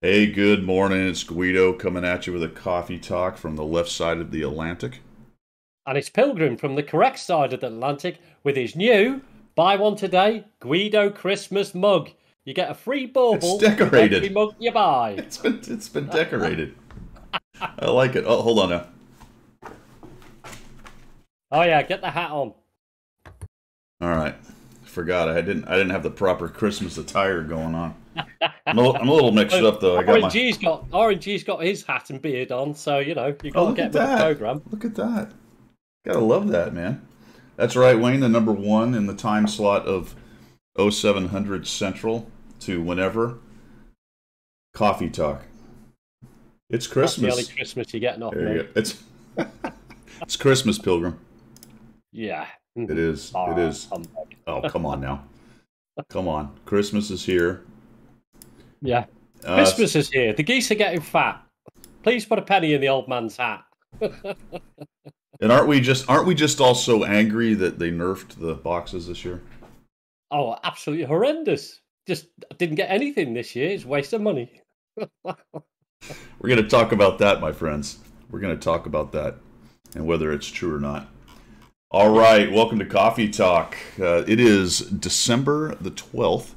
Hey, good morning. It's Guido coming at you with a coffee talk from the left side of the Atlantic. And it's Pilgrim from the correct side of the Atlantic with his new buy one today Guido Christmas mug. You get a free It's bauble with every decorated. mug you buy. It's been decorated. I like it. Oh, hold on now. Oh yeah, get the hat on. All right. Forgot I didn't have the proper Christmas attire going on. I'm a little mixed up though. I got my RNG's got his hat and beard on, so you know you Oh, got to look get at with the that. program. Look at that. Gotta love that, man. That's right, Wayne, the number one in the time slot of 0700 Central to whenever. Coffee talk. It's That's the only Christmas. Christmas you're getting off There you me. go. It's Christmas, Pilgrim. Yeah. It is. It Ah, is. humbug. Oh, come on now. Come on. Christmas is here. Yeah. Uh, Christmas is here. The geese are getting fat. Please put a penny in the old man's hat. and aren't we just all so angry that they nerfed the boxes this year? Oh, absolutely horrendous. Just didn't get anything this year. It's a waste of money. We're going to talk about that, my friends. We're going to talk about that and whether it's true or not. All right, welcome to Coffee Talk. It is December the 12th.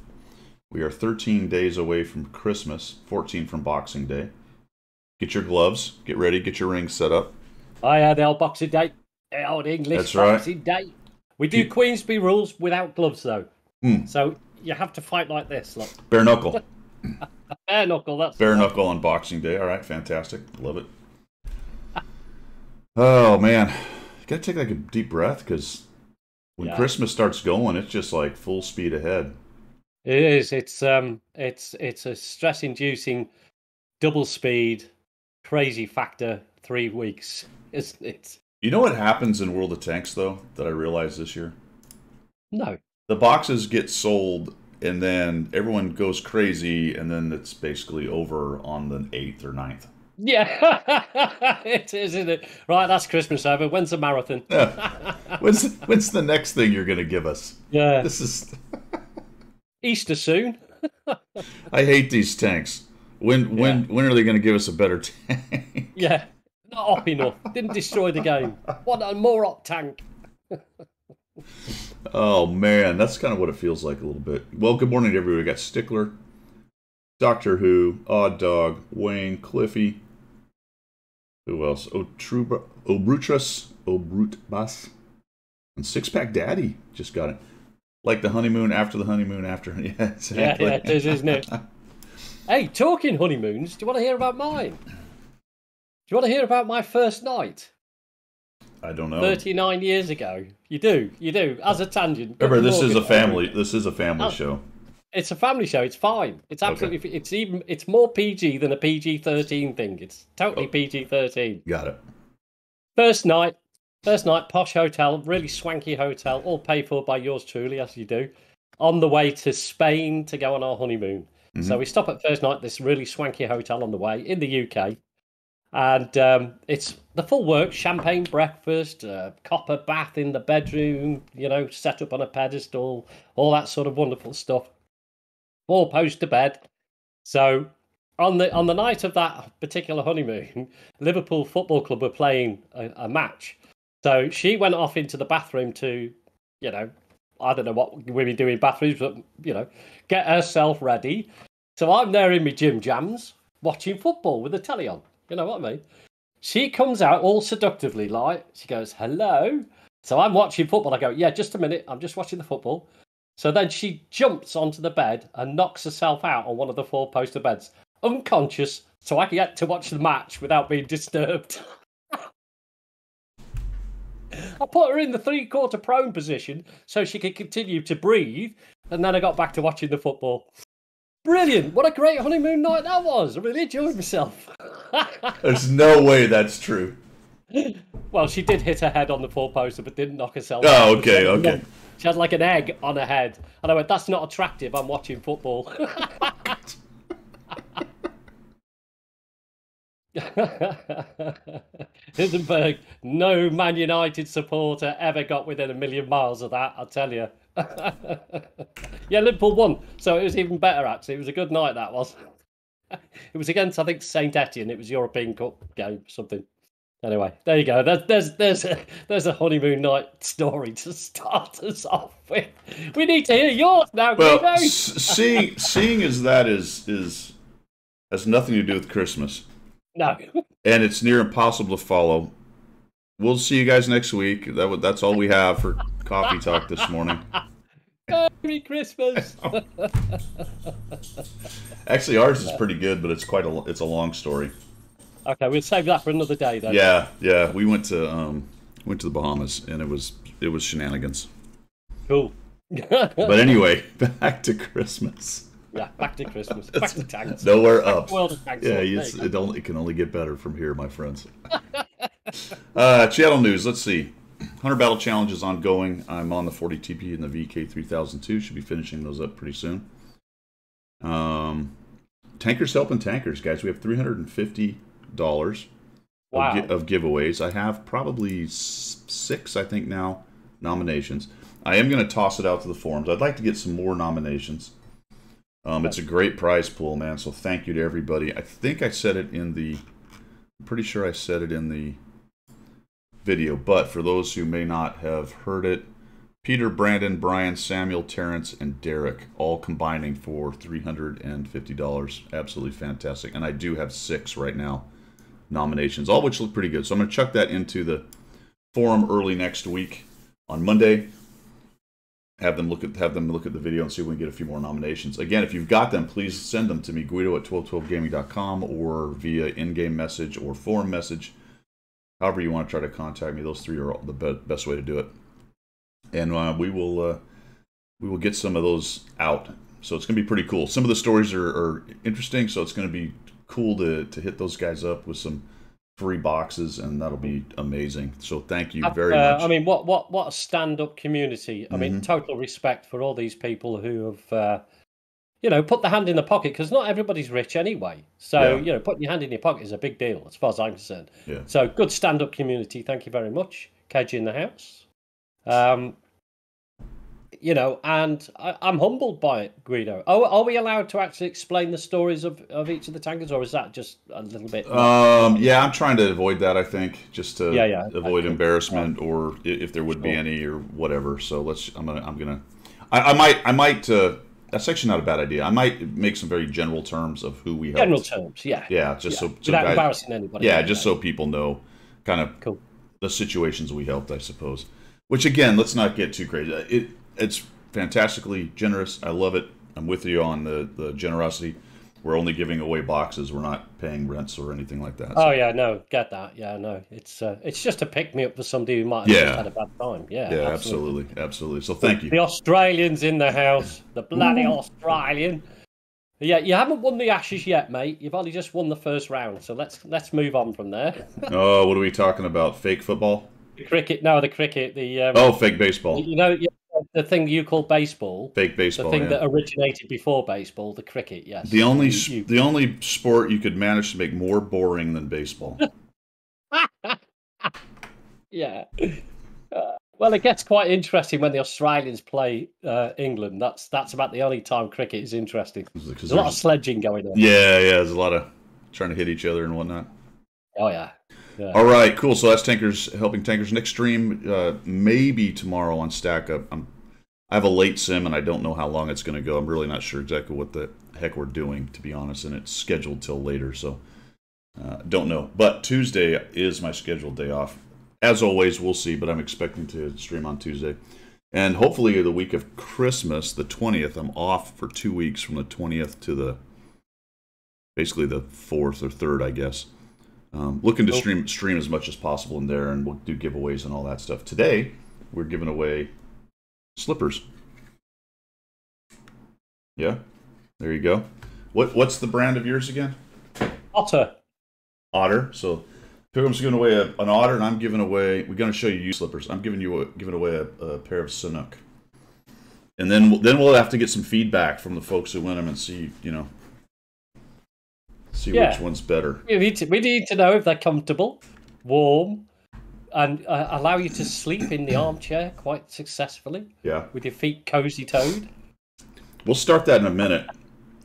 We are 13 days away from Christmas, 14 from Boxing Day. Get your gloves, get ready, get your rings set up. I had the old Boxing Day. The old English That's right. Boxing Day. We do Queensby rules without gloves, though. So you have to fight like this. Look. Bare knuckle. Bare knuckle, that's Bare knuckle on Boxing Day. All right, fantastic. Love it. Oh, man. You got to take like a deep breath because when Yeah. Christmas starts going, it's just like full speed ahead. It is. It's a stress-inducing, double speed, crazy factor 3 weeks, isn't it? You know what happens in World of Tanks, though, that I realized this year? No. The boxes get sold, and then everyone goes crazy, and then it's basically over on the 8th or 9th. Yeah, it is, isn't it? Right, that's Christmas over. When's the marathon? Yeah. When's the next thing you're going to give us? Yeah. This is... Easter soon. I hate these tanks. When are they going to give us a better tank? Yeah, not up enough. Didn't destroy the game. What a more up tank. Oh, man. That's kind of what it feels like a little bit. Well, good morning to everybody. We got Stickler, Doctor Who, Odd Dog, Wayne, Cliffy. Who else? Obrutras, Obrutbas, and Six Pack Daddy just got it. Like the honeymoon after the honeymoon after. Yeah, exactly. Yeah, it is, isn't it? Hey, talking honeymoons, do you want to hear about mine? Do you want to hear about my first night? I don't know. 39 years ago. You do. As a tangent. Remember, this is a family. family show. It's a family show. It's fine. It's absolutely. Okay. It's more PG than a PG-13 thing. It's totally PG-13. Got it. First night, posh hotel, really swanky hotel, all paid for by yours truly, as you do. On the way to Spain to go on our honeymoon. Mm-hmm. So we stop at first night, this really swanky hotel on the way in the UK. And it's the full works, champagne breakfast, copper bath in the bedroom, set up on a pedestal, all that sort of wonderful stuff. Four post to bed. So on the night of that particular honeymoon, Liverpool Football Club were playing a match. So she went off into the bathroom to, I don't know what women do in bathrooms, but, get herself ready. So I'm there in my gym jams, watching football with the telly on. You know what I mean? She comes out all seductively, like, she goes, hello. So I'm watching football. I go, yeah, just a minute. I'm just watching the football. So then she jumps onto the bed and knocks herself out on one of the four-poster beds, unconscious, so I can get to watch the match without being disturbed. I put her in the three-quarter prone position so she could continue to breathe, and then I got back to watching the football. Brilliant! What a great honeymoon night that was! I really enjoyed myself. There's no way that's true. Well, she did hit her head on the four-poster, but didn't knock herself out. Oh, okay. She had like an egg on her head. And I went, that's not attractive, I'm watching football. Hindenburg, no Man United supporter ever got within 1,000,000 miles of that, I'll tell you. Yeah, Liverpool won, so it was even better, actually. It was a good night, that was. It was against, I think, Saint Etienne. It was European Cup game, something. Anyway, there you go. There's a honeymoon night story to start us off with. We need to hear yours now, Well, Guido. seeing as that is has nothing to do with Christmas. No. And it's near impossible to follow. We'll see you guys next week. That's all we have for Coffee Talk this morning. Merry Christmas. Actually, ours is pretty good, but it's a long story. Okay, we'll save that for another day, then. Yeah. We went to the Bahamas, and it was shenanigans. Cool. But anyway, back to Christmas. Yeah, back to Christmas. Back to tanks. Nowhere up. World of tanks. Yeah, it can only get better from here, my friends. Channel news. Let's see. 100 Battle Challenge is ongoing. I'm on the 40 TP and the VK3002. Should be finishing those up pretty soon. Tankers helping tankers, guys. We have $350 of giveaways. I have probably 6, I think now, nominations. I am going to toss it out to the forums. I'd like to get some more nominations. It's a great prize pool, man. So thank you to everybody. I think I said it in the. I'm pretty sure I said it in the video, but for those who may not have heard it, Peter, Brandon, Brian, Samuel, Terrence, and Derek all combining for $350. Absolutely fantastic. And I do have 6 right now nominations, all which look pretty good. So I'm going to chuck that into the forum early next week on Monday. Have them look at the video and see if we can get a few more nominations. Again, if you've got them, please send them to me, Guido@1212gaming.com, or via in-game message or forum message. However you want to try to contact me, those 3 are the best way to do it. And we will get some of those out. So it's going to be pretty cool. Some of the stories are interesting, so it's going to be cool to hit those guys up with some free boxes, and that'll be amazing. So thank you very much. I mean, what a stand-up community. I mean, total respect for all these people who have, put the hand in the pocket, because not everybody's rich anyway. So, putting your hand in your pocket is a big deal, as far as I'm concerned. Yeah. So, good stand-up community. Thank you very much. KG in the house. And I'm humbled by it, Guido. Are we allowed to actually explain the stories of each of the tankers, or is that just a little bit? Yeah, I'm trying to avoid that, I think, just to avoid embarrassment, or if there would be any, or whatever. So I might. That's actually not a bad idea. I might make some very general terms of who we helped. General terms, yeah. Yeah, just so without embarrassing anybody. Yeah, just so people know kind of the situations we helped, I suppose. Which, again, let's not get too crazy. It's fantastically generous. I love it. I'm with you on the generosity. We're only giving away boxes. We're not paying rents or anything like that. Oh, yeah, no, get that. Yeah, no. It's just a pick-me-up for somebody who might have just had a bad time. Yeah, absolutely. So thank you. The Australians in the house. The bloody Australian. Yeah, you haven't won the Ashes yet, mate. You've only just won the first round. So let's move on from there. Oh, what are we talking about? Fake football? The cricket. No, the cricket. Fake baseball. The thing you call baseball. Fake baseball. The thing that originated before baseball, the cricket, yes. The only sport you could manage to make more boring than baseball. Yeah. Well, it gets quite interesting when the Australians play England. That's about the only time cricket is interesting. There's a lot of sledging going on. Yeah, there's a lot of trying to hit each other and whatnot. Oh, yeah. All right, cool. So that's Tankers helping Tankers. Next stream, maybe tomorrow on Stack Up. I have a late sim, and I don't know how long it's going to go. I'm really not sure exactly what the heck we're doing, to be honest, and it's scheduled till later, so don't know. But Tuesday is my scheduled day off. As always, we'll see, but I'm expecting to stream on Tuesday. And hopefully the week of Christmas, the 20th, I'm off for 2 weeks from the 20th to basically the 4th or 3rd, I guess. Looking to stream as much as possible in there, and we'll do giveaways and all that stuff. Today, we're giving away slippers. Yeah, there you go. What's the brand of yours again? Otter. So Pilgrim's giving away an Otter, and I'm giving away. We're going to show you slippers. I'm giving away a pair of Sanuk. And then we'll have to get some feedback from the folks who win them and see which one's better. We need to know if they're comfortable, warm, and allow you to sleep in the armchair quite successfully. Yeah. With your feet cozy-toed. We'll start that in a minute.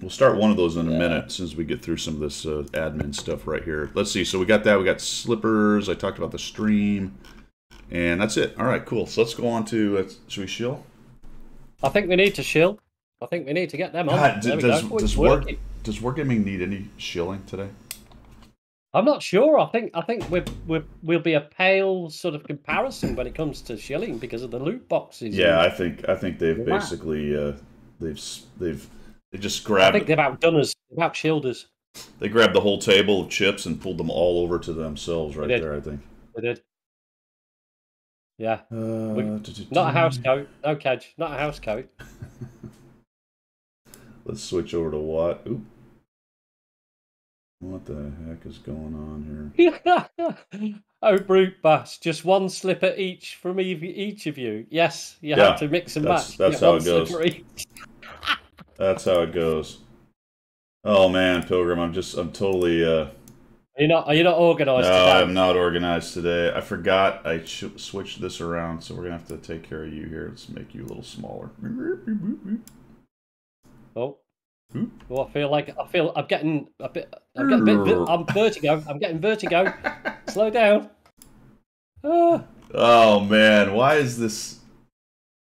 We'll start one of those in a minute as soon as we get through some of this admin stuff right here. Let's see. So we got that. We got slippers. I talked about the stream. And that's it. All right, cool. So let's go on to, should we shill? I think we need to shill. I think we need to get them on. God, does Wargaming need any shilling today? I'm not sure. I think we'll be a pale sort of comparison when it comes to shilling because of the loot boxes. Yeah, I think they've basically they just grabbed. I think they've outdone us. They've outshilled us. They grabbed the whole table of chips and pulled them all over to themselves right there. I think they did. Yeah. Not a house coat. No, Kedge. Not a house coat. Let's switch over to what? Oop. What the heck is going on here? Oh, brute bass. Just one slipper each from each of you. Yes, you have to mix and match. That's how it goes. That's how it goes. Oh man, Pilgrim, I'm totally Are you not organized today? No, I'm not organized today. I forgot I switched this around, so we're gonna have to take care of you here. Let's make you a little smaller. Oh. Well, I'm getting vertigo. I'm getting vertigo. Slow down. Oh man, why is this?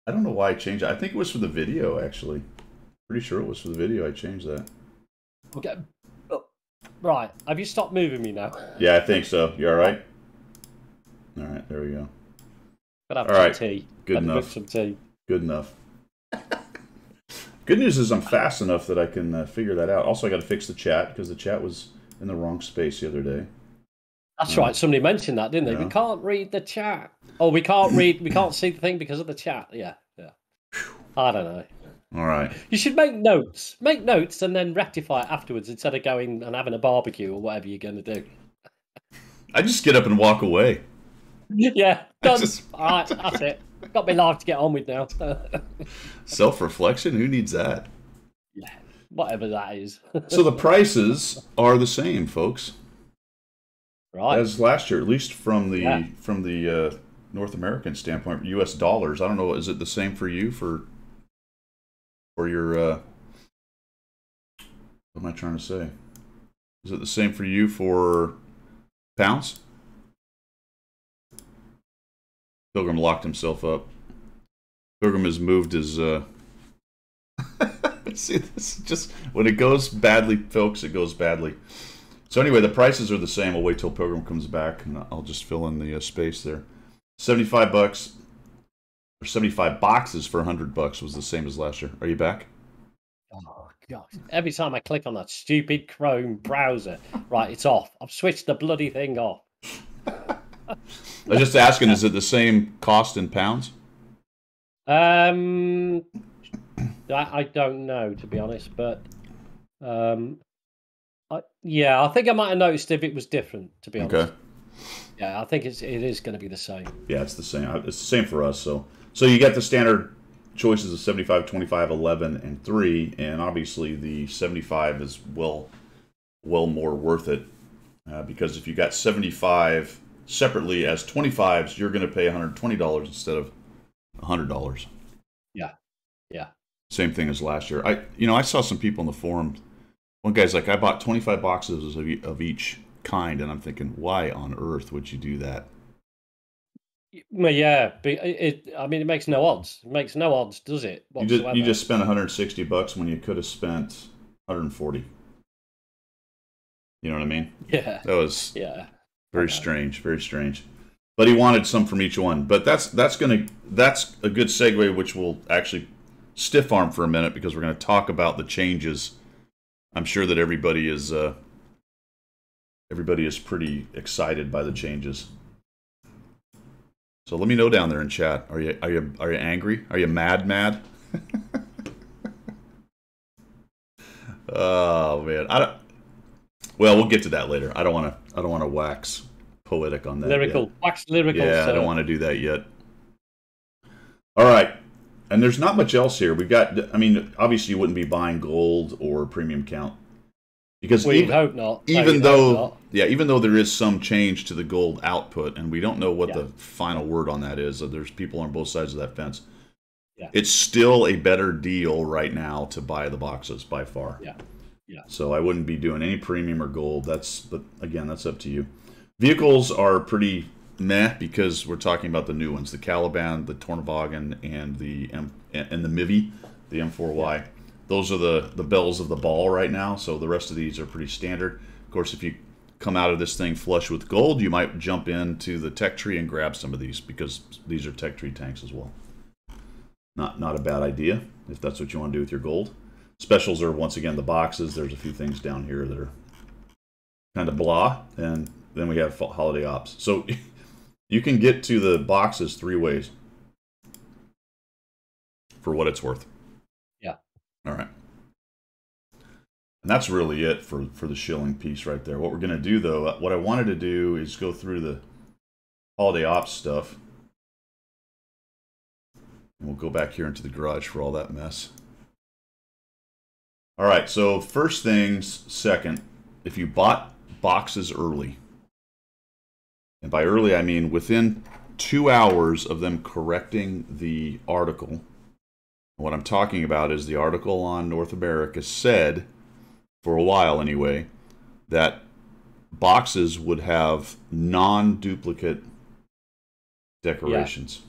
I don't know why I changed it. I think it was for the video, actually. Pretty sure it was for the video. I changed that. Okay. Right. Have you stopped moving me now? Yeah, I think so. You all right? All right. There we go. Gotta have some tea. Good enough. Some tea. Good enough. Good news is I'm fast enough that I can figure that out. Also, I got to fix the chat because the chat was in the wrong space the other day. That's right. Somebody mentioned that, didn't they? We can't read the chat. Oh, we can't see the thing because of the chat. Yeah. I don't know. All right. You should make notes. Make notes and then rectify it afterwards instead of going and having a barbecue or whatever you're going to do. I just get up and walk away. Yeah. Done. All right. That's it. Got my life to get on with now. Self-reflection? Who needs that? Yeah. Whatever that is. So the prices are the same, folks. Right. As last year, at least from the North American standpoint, U.S. dollars. I don't know. Is it the same for you for your? What am I trying to say? Is it the same for you for pounds? Pilgrim locked himself up. Pilgrim has moved his. See, this is just when it goes badly, folks. It goes badly. So anyway, the prices are the same. We'll wait till Pilgrim comes back, and I'll just fill in the space there. $75 or 75 boxes for $100 was the same as last year. Are you back? Oh God! Every time I click on that stupid Chrome browser, right, it's off. I've switched the bloody thing off. I was just asking, is it the same cost in pounds? I don't know, to be honest, but yeah, I think I might have noticed if it was different, to be honest. Okay. Yeah, I think it is going to be the same. Yeah, it's the same. It's the same for us. So you get the standard choices of 75, 25, 11, and 3, and obviously the 75 is well more worth it because if you got 75 separately as 25s, you're going to pay $120 instead of $100. Yeah. Same thing as last year. I saw some people in the forum. One guy's like, I bought 25 boxes of each kind, and I'm thinking, why on earth would you do that? Well, yeah, it makes no odds. It makes no odds, does it? You just spent $160 when you could have spent $140. You know what I mean? Yeah. That was very strange, very strange. But he wanted some from each one. But that's a good segue, which we'll actually stiff arm for a minute because we're going to talk about the changes. I'm sure that everybody is pretty excited by the changes. So let me know down there in chat. Are you angry? Are you mad? Oh man, well, we'll get to that later. I don't want to wax poetic on that. Wax lyrical. Yeah, I don't want to do that yet. All right. And there's not much else here. We've got, obviously you wouldn't be buying gold or premium count. Because we'd hope not. Even though there is some change to the gold output, and we don't know what the final word on that is. There's people on both sides of that fence. Yeah. It's still a better deal right now to buy the boxes by far. Yeah. Yeah. So I wouldn't be doing any premium or gold. But again, that's up to you. Vehicles are pretty meh because we're talking about the new ones: the Caliban, the Tornavagen, and the Mivi, the M4Y. Yeah. Those are the bells of the ball right now. So the rest of these are pretty standard. Of course, if you come out of this thing flush with gold, you might jump into the tech tree and grab some of these because these are tech tree tanks as well. Not a bad idea if that's what you want to do with your gold. Specials are, once again, the boxes. There's a few things down here that are kind of blah, and then we have holiday ops. So you can get to the boxes 3 ways for what it's worth. Yeah. All right. And that's really it for the shilling piece right there. What we're going to do, though, what I wanted to do is go through the holiday ops stuff. And we'll go back here into the garage for all that mess. All right, so first things second, if you bought boxes early, and by early I mean within 2 hours of them correcting the article, what I'm talking about is the article on North America said, for a while anyway, that boxes would have non-duplicate decorations. Yeah.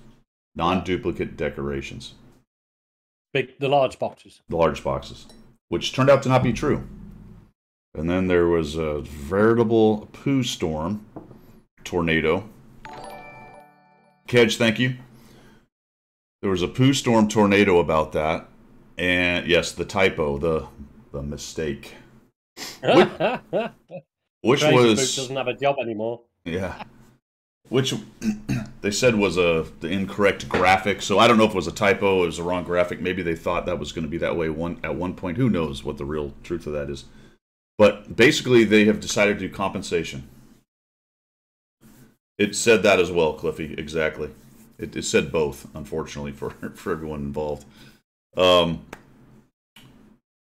Non-duplicate decorations. The large boxes. The large boxes. Which turned out to not be true. And then there was a veritable poo storm, tornado. Kedge, thank you. There was a poo storm tornado about that. And yes, the typo, the mistake. Which Crazy was... doesn't have a job anymore. Yeah. Which they said was the incorrect graphic. So I don't know if it was a typo, it was the wrong graphic. Maybe they thought that was going to be that way at one point. Who knows what the real truth of that is. But basically, they have decided to do compensation. It said that as well, Cliffy. Exactly. It said both, unfortunately, for everyone involved.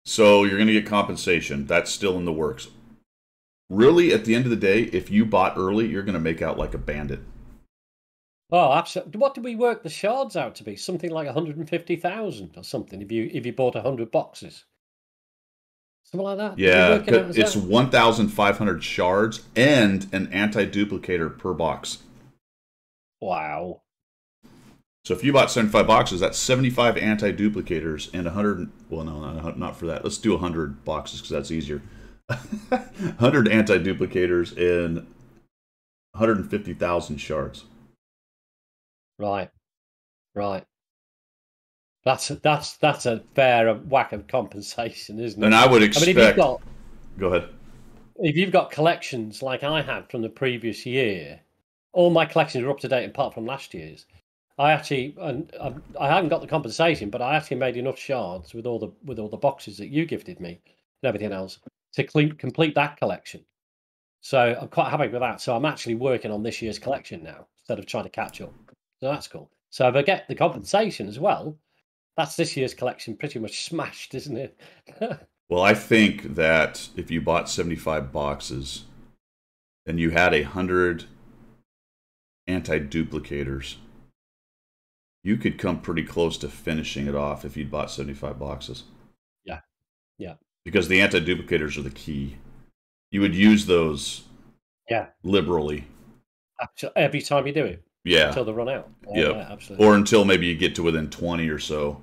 So you're going to get compensation. That's still in the works. Really, at the end of the day, if you bought early, you're going to make out like a bandit. Oh, absolutely. What did we work the shards out to be? Something like 150,000 or something if you bought 100 boxes. Something like that? Yeah, it's 1,500 shards and an anti-duplicator per box. Wow. So if you bought 75 boxes, that's 75 anti-duplicators and 100... Well, no, not for that. Let's do 100 boxes because that's easier. 100 anti-duplicators and 150,000 shards. Right. That's a fair whack of compensation, isn't it? And I would expect... Go ahead. If you've got collections like I had from the previous year, all my collections are up to date apart from last year's. I haven't got the compensation, but I actually made enough shards with all the boxes that you gifted me and everything else to complete that collection. So I'm quite happy with that. So I'm actually working on this year's collection now instead of trying to catch up. So that's cool. So if I get the compensation as well, that's this year's collection pretty much smashed, isn't it? Well, I think that if you bought 75 boxes and you had 100 anti-duplicators, you could come pretty close to finishing it off if you'd bought 75 boxes. Yeah. Because the anti-duplicators are the key. You would use those liberally. Every time you do it? Yeah. Until they run out? Yeah, absolutely. Or until maybe you get to within 20 or so.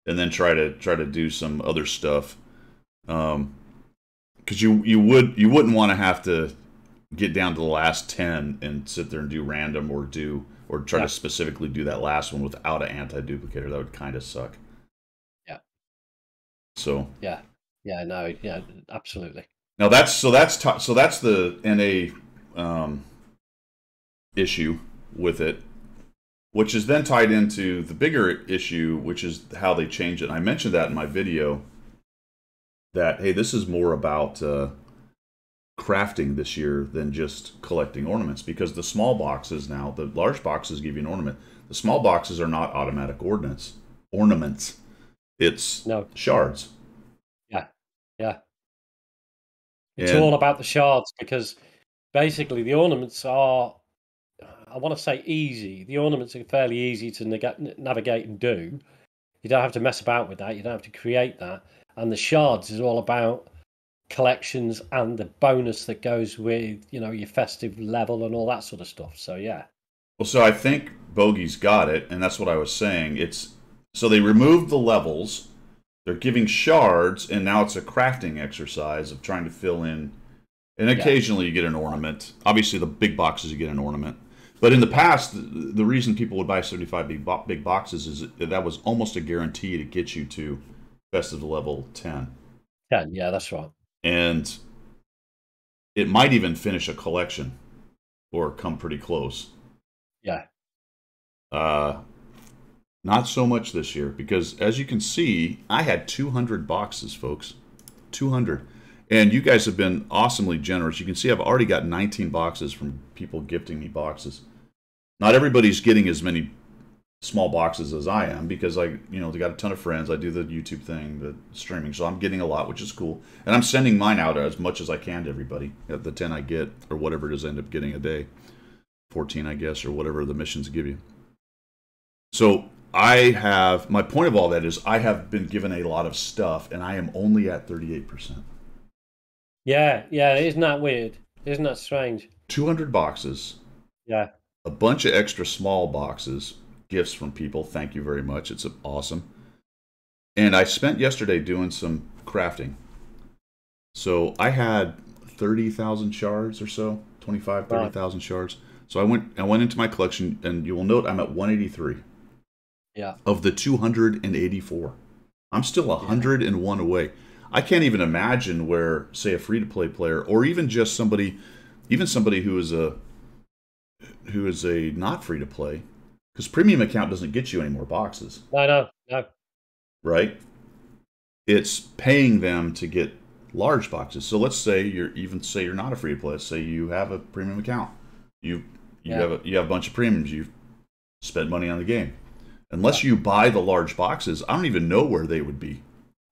And then try to do some other stuff. Because you wouldn't want to have to get down to the last 10 and sit there and do random or try to specifically do that last one without an anti-duplicator. That would kind of suck. Yeah. So. Yeah, absolutely. Now that's the NA issue with it, which is then tied into the bigger issue, which is how they change it. And I mentioned that in my video. That hey, this is more about crafting this year than just collecting ornaments, because the small boxes now, the large boxes give you an ornament. The small boxes are not automatic ornaments. It's shards. Yeah. It's all about the shards, because basically the ornaments are I want to say easy. The ornaments are fairly easy to navigate and do. You don't have to mess about with that. You don't have to create that. And the shards is all about collections and the bonus that goes with, you know, your festive level and all that sort of stuff. So yeah. Well, so I think Bogey's got it, and that's what I was saying. So they removed the levels, they're giving shards, and now it's a crafting exercise of trying to fill in. And occasionally you get an ornament. Obviously, the big boxes you get an ornament. But in the past, the reason people would buy 75 big boxes is that was almost a guarantee to get you to festive level 10. 10, yeah, that's right. And it might even finish a collection or come pretty close. Yeah. Not so much this year because, as you can see, I had 200 boxes, folks. 200. And you guys have been awesomely generous. You can see I've already got 19 boxes from people gifting me boxes. Not everybody's getting as many small boxes as I am because they got a ton of friends. I do the YouTube thing, the streaming, so I'm getting a lot, which is cool. And I'm sending mine out as much as I can to everybody. The 10 I get, or whatever it is, I end up getting a day. 14, I guess, or whatever the missions give you. So my point of all that is I have been given a lot of stuff, and I am only at 38%. Yeah, isn't that weird? Isn't that strange? 200 boxes. Yeah. A bunch of extra small boxes, gifts from people. Thank you very much. It's awesome. And I spent yesterday doing some crafting. So I had 30,000 shards or so, 30,000 shards. So I went into my collection, and you will note I'm at 183. Yeah. Of the 284. I'm still 101 away. I can't even imagine where, say, a free-to-play player, or even just somebody who is a not free-to-play, because premium account doesn't get you any more boxes. No. Right? It's paying them to get large boxes. So let's say you're not a free-to-play. Let's say you have a premium account. You have a bunch of premiums. You've spent money on the game. Unless you buy the large boxes, I don't even know where they would be.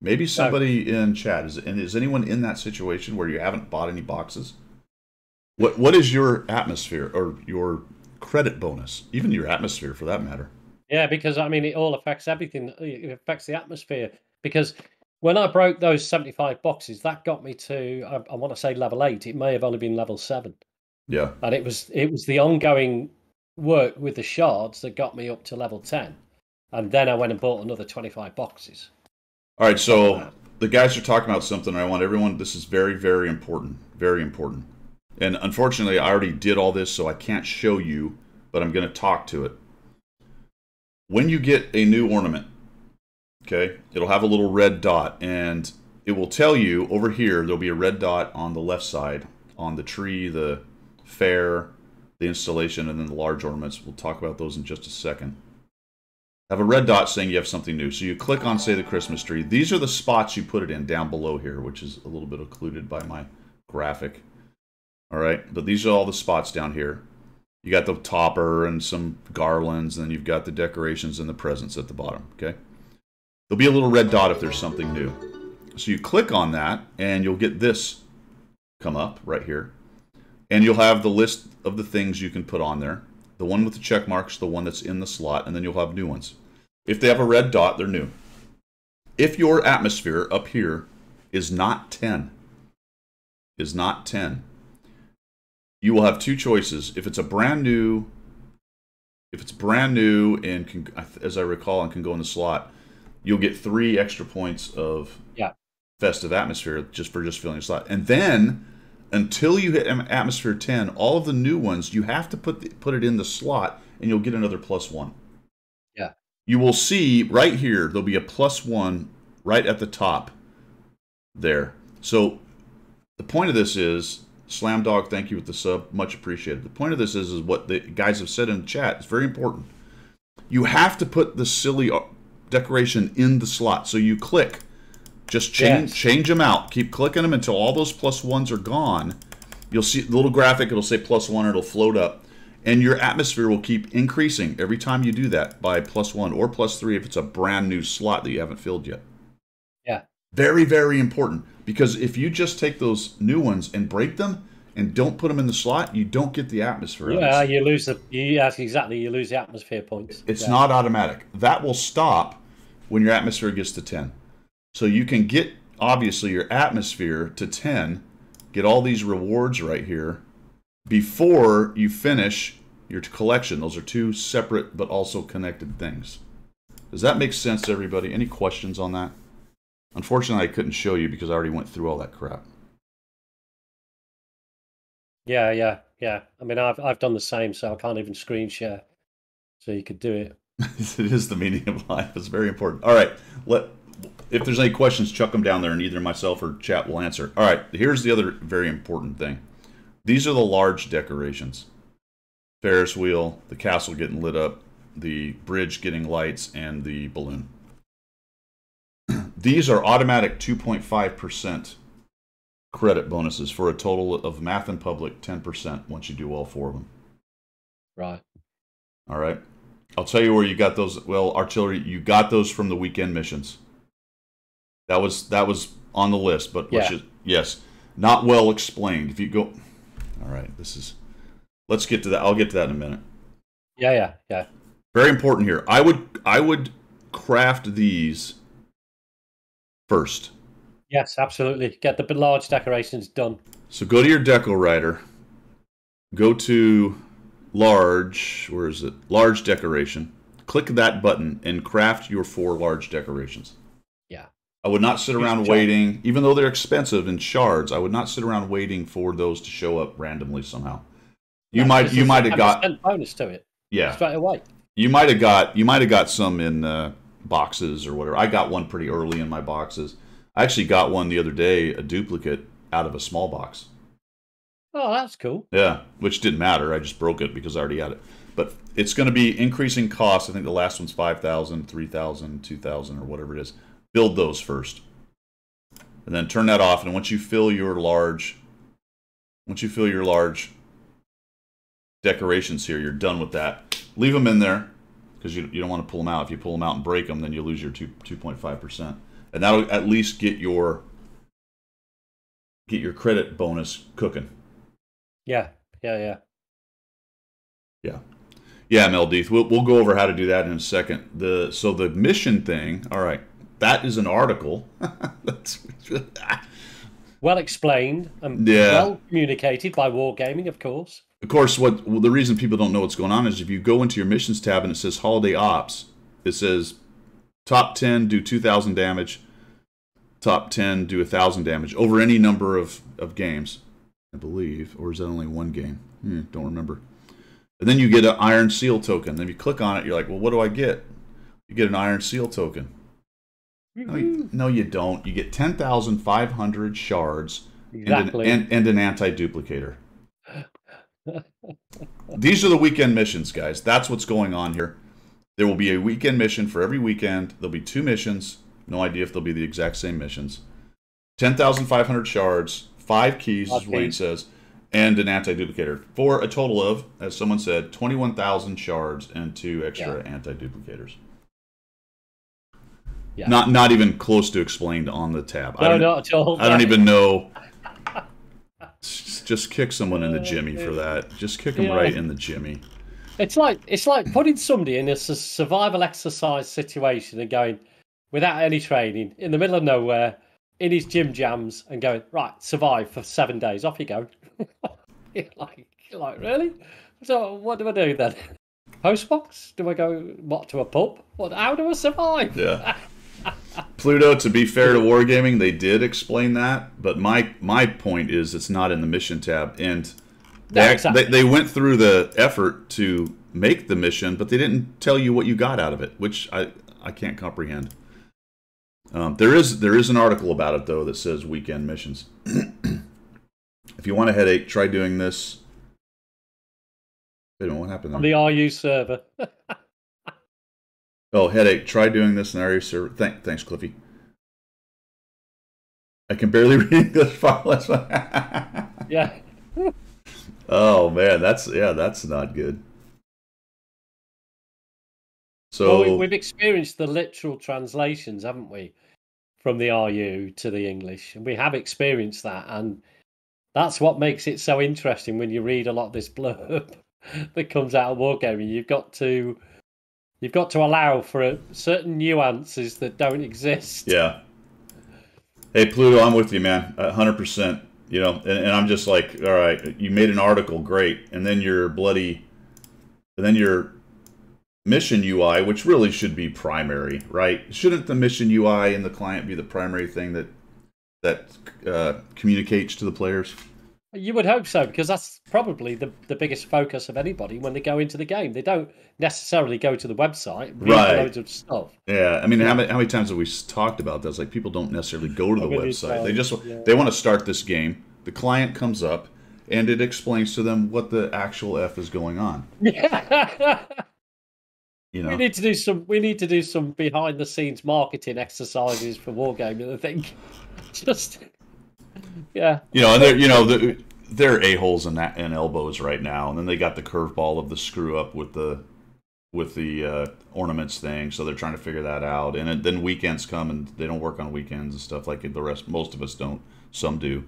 Maybe somebody in chat is anyone in that situation where you haven't bought any boxes? What is your atmosphere or your credit bonus? Even your atmosphere, for that matter. Yeah, because I mean, it all affects everything. It affects the atmosphere. Because when I broke those 75 boxes, that got me to I want to say level 8. It may have only been level 7. Yeah, and it was the ongoing work with the shards that got me up to level 10, and then I went and bought another 25 boxes. All right, so the guys are talking about something. I want everyone. This is very, very important. Very important. And unfortunately, I already did all this, so I can't show you, but I'm going to talk to it. When you get a new ornament, okay, it'll have a little red dot, and it will tell you over here, there'll be a red dot on the left side, on the tree, the fair, the installation, and then the large ornaments. We'll talk about those in just a second. Have a red dot saying you have something new. So you click on, say, the Christmas tree. These are the spots you put it in down below here, which is a little bit occluded by my graphic. All right, but these are all the spots down here. You got the topper and some garlands, and then you've got the decorations and the presents at the bottom, okay? There'll be a little red dot if there's something new. So you click on that, and you'll get this come up right here. And you'll have the list of the things you can put on there. The one with the check marks, the one that's in the slot, and then you'll have new ones. If they have a red dot, they're new. If your atmosphere up here is not 10, you will have two choices. If it's brand new and can, as I recall, and can go in the slot, you'll get 3 extra points of festive atmosphere just filling the slot. And then, until you hit atmosphere 10, all of the new ones, you have to put it in the slot, and you'll get another +1. Yeah. You will see right here, there'll be a +1 right at the top there. So the point of this is, Slam Dog, thank you with the sub, much appreciated. The point of this is what the guys have said in the chat. It's very important. You have to put the silly decoration in the slot. So you click, just change them out. Keep clicking them until all those +1s are gone. You'll see the little graphic. It'll say +1. It'll float up. And your atmosphere will keep increasing every time you do that by +1 or +3 if it's a brand new slot that you haven't filled yet. Yeah. Very, very important. Because if you just take those new ones and break them, and don't put them in the slot, you don't get the atmosphere. Yeah, you lose the. Yes, exactly. You lose the atmosphere points. It's not automatic. That will stop when your atmosphere gets to 10. So you can get, obviously, your atmosphere to 10, get all these rewards right here before you finish your collection. Those are two separate but also connected things. Does that make sense to everybody? Any questions on that? Unfortunately, I couldn't show you because I already went through all that crap. Yeah. I mean, I've done the same, so I can't even screen share. So you could do it. It is the meaning of life. It's very important. All right. If there's any questions, chuck them down there, and either myself or chat will answer. All right. Here's the other very important thing. These are the large decorations. Ferris wheel, the castle getting lit up, the bridge getting lights, and the balloon. These are automatic 2.5% credit bonuses for a total of Math and Public 10% once you do all 4 of them. Right. All right. I'll tell you where you got those. Well, artillery, you got those from the weekend missions. That was on the list, but yes, not well explained. If you go, all right, let's get to that. I'll get to that in a minute. Yeah. Very important here. I would craft these first. Yes, absolutely. Get the large decorations done. So go to your deco writer. Go to large. Where is it? Large decoration. Click that button and craft your 4 large decorations. Yeah. I would not sit around waiting, even though they're expensive in shards. I would not sit around waiting for those to show up randomly somehow. You might have got a bonus to it. Yeah. Straight away. You might have got some in boxes or whatever. I got one pretty early in my boxes. I actually got one the other day, a duplicate out of a small box. Oh, that's cool. Yeah, which didn't matter. I just broke it because I already had it. But it's going to be increasing costs. I think the last one's 5,000, 3,000, 2,000, or whatever it is. Build those first. And then turn that off. And once you fill your large decorations here, you're done with that. Leave them in there because you don't want to pull them out. If you pull them out and break them, then you lose your 2.5%. And that'll at least get your credit bonus cooking. Yeah. Yeah, Meldeeth. We'll go over how to do that in a second. So the mission thing, all right, that is an article. Well explained and well communicated by Wargaming, of course. Of course, the reason people don't know what's going on is if you go into your missions tab and it says Holiday Ops, it says top 10 do 2,000 damage, top 10 do 1,000 damage over any number of games, I believe. Or is that only one game? Don't remember. And then you get an Iron Seal token. Then if you click on it, you're like, well, what do I get? You get an Iron Seal token. No, you don't. You get 10,500 shards exactly. and an anti-duplicator. These are the weekend missions, guys. That's what's going on here. There will be a weekend mission for every weekend. There'll be 2 missions. No idea if they'll be the exact same missions. 10,500 shards, 5 keys, is what it says, and an anti-duplicator. For a total of, as someone said, 21,000 shards and 2 extra anti-duplicators. Yeah. Not even close to explained on the tab. No, not at all. I don't even know. Just kick someone in the jimmy for that. Just kick them right in the jimmy. It's like putting somebody in a survival exercise situation and going, without any training, in the middle of nowhere, in his gym jams, and going, right, survive for 7 days. Off you go. You're like, really? So what do I do then? Postbox? Do I go, to a pub? How do I survive? Yeah. Pluto, to be fair to Wargaming, they did explain that, but my point is it's not in the mission tab, and they went through the effort to make the mission, but they didn't tell you what you got out of it, which I can't comprehend. There is an article about it, though, that says weekend missions. If you want a headache, try doing this. Wait a minute, what happened there? On the RU server. Oh, headache, try doing this in the RU server. Thanks, Cliffy. I can barely read English files. Yeah. Oh, man, that's not good. So well, we've experienced the literal translations, haven't we, from the RU to the English, and we have experienced that, and That's what makes it so interesting when you read a lot of this blurb that comes out of Wargaming. You've got to allow for certain nuances that don't exist. Yeah. Hey, Pluto, I'm with you, man. 100%. You know, and I'm just like, all right, you made an article, great. And then your mission UI, which really should be primary, right? Shouldn't the mission UI and the client be the primary thing that communicates to the players? You would hope so, because that's probably the biggest focus of anybody when they go into the game. They don't necessarily go to the website, read loads of stuff. Yeah, I mean, how many times have we talked about this? Like, people don't necessarily go to the website. They want to start this game. The client comes up, and it explains to them what the actual F is going on. Yeah. You know? We need to do some behind the scenes marketing exercises for Wargaming, I think. Just yeah. You know, and they're a-holes and elbows right now, and then they got the curveball of the screw up with the ornaments thing, so they're trying to figure that out. And then weekends come, and they don't work on weekends and stuff like the rest. Most of us don't. Some do.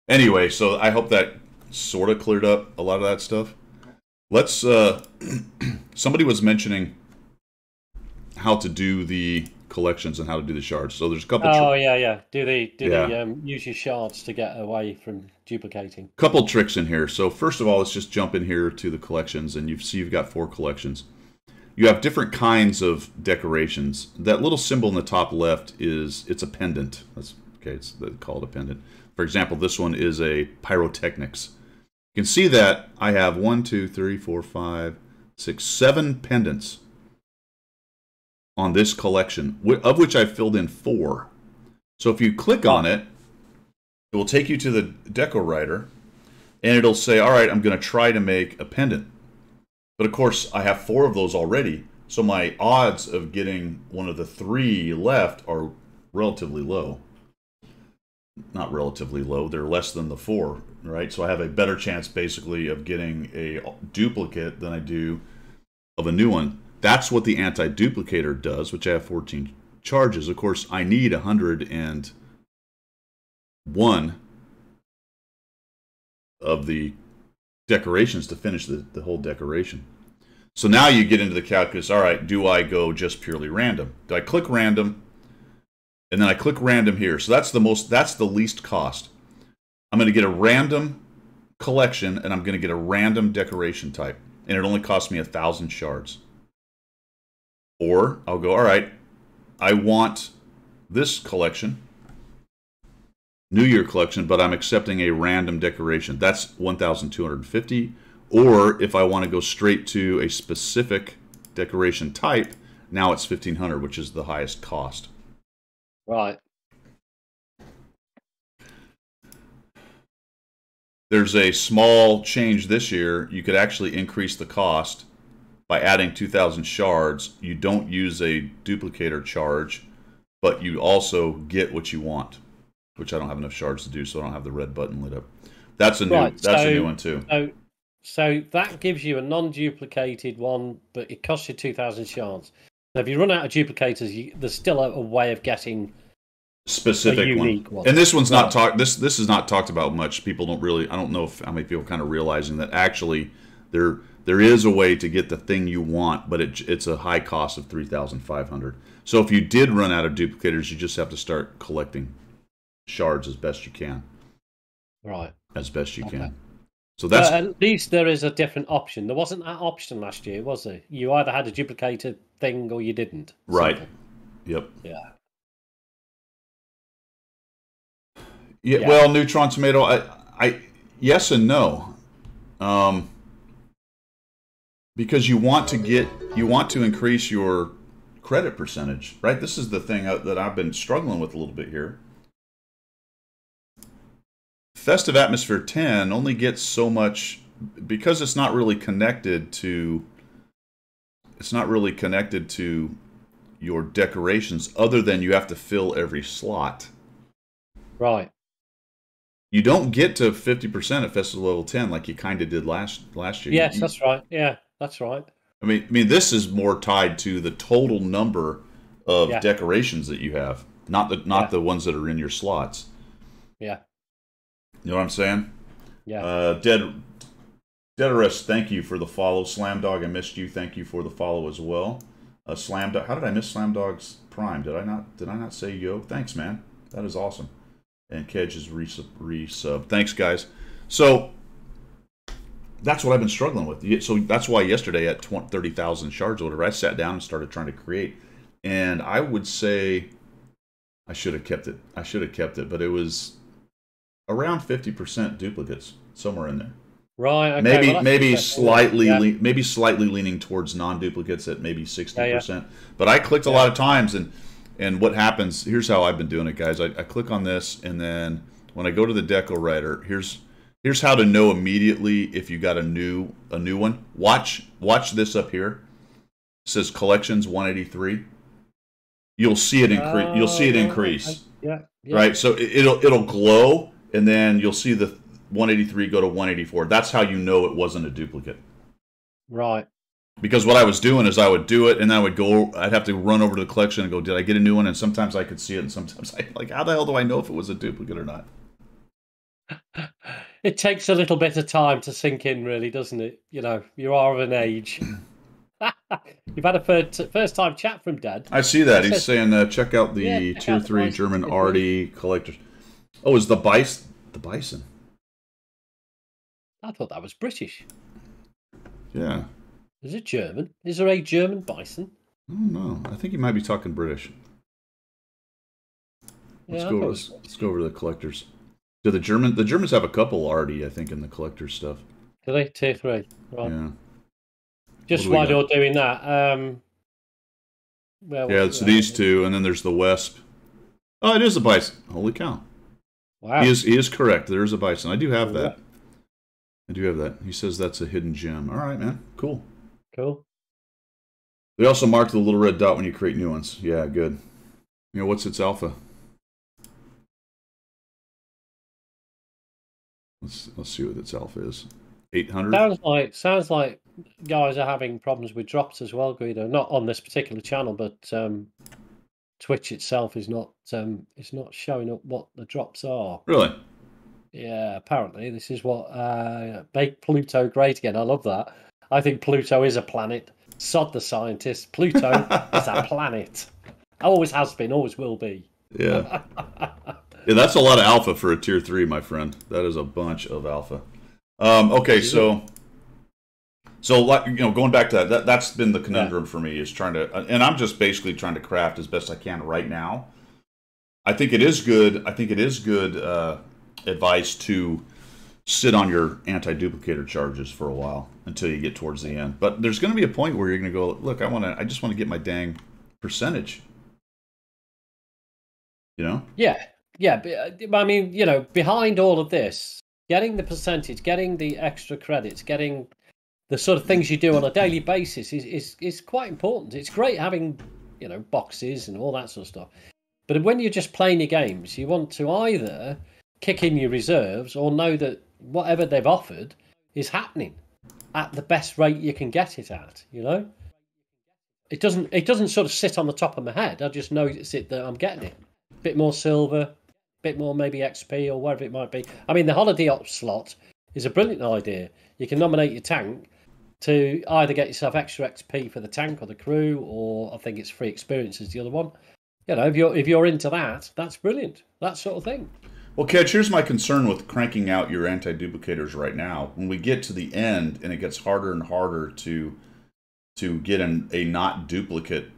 Anyway, so I hope that sort of cleared up a lot of that stuff. Let's. Somebody was mentioning how to do the collections and how to do the shards. So there's a couple. Do they use your shards to get away from duplicating? Couple tricks in here. So first of all, let's just jump in here to the collections, and you've got 4 collections. You have different kinds of decorations. That little symbol in the top left it's a pendant. It's called a pendant. For example, this one is a pyrotechnics. You can see that I have 1, 2, 3, 4, 5, 6, 7 pendants on this collection, of which I filled in 4. So if you click on it, it will take you to the deco writer, and it'll say, all right, I'm going to try to make a pendant. But of course, I have 4 of those already, so my odds of getting one of the 3 left are relatively low. Not relatively low, they're less than the 4, right? So I have a better chance, basically, of getting a duplicate than I do of a new one. That's what the anti-duplicator does, which I have 14 charges. Of course, I need 101 of the decorations to finish the whole decoration. So now you get into the calculus, all right, do I go just purely random? Do I click random? And then I click random here. So that's the least cost. I'm going to get a random collection, and I'm going to get a random decoration type. And it only costs me 1,000 shards. Or I'll go, all right, I want this collection, New Year collection, but I'm accepting a random decoration. That's 1,250. Or if I want to go straight to a specific decoration type, now it's 1,500, which is the highest cost. Right. There's a small change this year. You could actually increase the cost by adding 2,000 shards. You don't use a duplicator charge, but you also get what you want, which I don't have enough shards to do, so I don't have the red button lit up. That's a new one too. So that gives you a non-duplicated one, but it costs you 2,000 shards. So if you run out of duplicators, there's still a way of getting specific one. And this one's not talked. This is not talked about much. People don't really. I don't know how many people kind of realizing that actually there is a way to get the thing you want, but it's a high cost of 3,500. So if you did run out of duplicators, you just have to start collecting shards as best you can. Right. As best you can. So that's at least there is a different option. There wasn't that option last year, was there? You either had a duplicated thing or you didn't. Right. Simple. Yep. Yeah. Well, Neutron Tomato, I yes and no. Because you want to increase your credit percentage, right? This is the thing that I've been struggling with a little bit here. Festive Atmosphere 10 only gets so much because it's not really connected to your decorations, other than you have to fill every slot. Right. You don't get to 50% at Festival Level 10 like you kind of did last year. Yes, that's right. Yeah, that's right. I mean, this is more tied to the total number of decorations that you have, not the ones that are in your slots. Yeah. You know what I'm saying? Yeah. Deadorist, thank you for the follow. Slam Dog, I missed you. Thank you for the follow as well. Slam Dog, how did I miss Slam Dog's Prime? Did I not say yo? Thanks, man. That is awesome. And Kedge is resub. Thanks, guys. So that's what I've been struggling with. So that's why yesterday at 30,000 shards or whatever, I sat down and started trying to create. And I would say I should have kept it. But it was around 50% duplicates, somewhere in there. Right. Okay, maybe slightly leaning towards non-duplicates at maybe 60%. Yeah. But I clicked a lot of times, and what happens? Here's how I've been doing it, guys. I click on this, and then when I go to the deco writer, here's how to know immediately if you got a new one. Watch this up here. It says collections 183. You'll see it increase. You'll see it increase. Yeah. Right. So it'll glow, and then you'll see the 183 go to 184. That's how you know it wasn't a duplicate. Right. Because what I was doing is I would do it, and then I'd have to run over to the collection and go, did I get a new one? And sometimes I could see it, and sometimes how the hell do I know if it was a duplicate or not? It takes a little bit of time to sink in, really, doesn't it? You know, you are of an age. You've had a first time chat from Dad. I see that. He's saying, check out the Tier 3 German Arty collectors. Oh, is the bison? I thought that was British. Yeah. Is it German? Is there a German bison? I don't know. I think you might be talking British. Let's go over to the collectors. Do the Germans have a couple Arty, I think, in the collector stuff. Do they? Tier 3. Right. Yeah. Just while you're doing that, it's these two, and then there's the Wesp. Oh, it is a bison. Holy cow. Wow. He is correct. There is a bison. I do have that. He says that's a hidden gem. All right, man. Cool. They also mark the little red dot when you create new ones. Yeah, good. You know, what's its alpha? Let's see what its alpha is. 800? Sounds like guys are having problems with drops as well, Guido. Not on this particular channel, but Twitch itself is not showing up what the drops are. Really? Yeah, apparently this is what make Pluto great again. I love that. I think Pluto is a planet. Sod the scientists. Pluto is a planet. Always has been, always will be. Yeah. Yeah, that's a lot of alpha for a tier 3, my friend. That is a bunch of alpha. Okay, so like, you know, going back to that's been the conundrum for me, is trying to, and I'm just basically trying to craft as best I can right now. I think it is good advice to sit on your anti-duplicator charges for a while until you get towards the end. But there's going to be a point where you're going to go, look, I just want to get my dang percentage. You know? Yeah. I mean, you know, behind all of this, getting the percentage, getting the extra credits, getting the sort of things you do on a daily basis is quite important. It's great having, you know, boxes and all that sort of stuff. But when you're just playing your games, you want to either kick in your reserves or know that whatever they've offered is happening at the best rate you can get it at, you know? It doesn't sort of sit on the top of my head. I just notice it that I'm getting it. A bit more silver, bit more maybe XP or whatever it might be. I mean, the holiday ops slot is a brilliant idea. You can nominate your tank to either get yourself extra XP for the tank or the crew, or I think it's free experiences, the other one. You know, if you're into that, that's brilliant. That sort of thing. Well, Kedge, here's my concern with cranking out your anti-duplicators right now. When we get to the end and it gets harder and harder to get a not duplicate,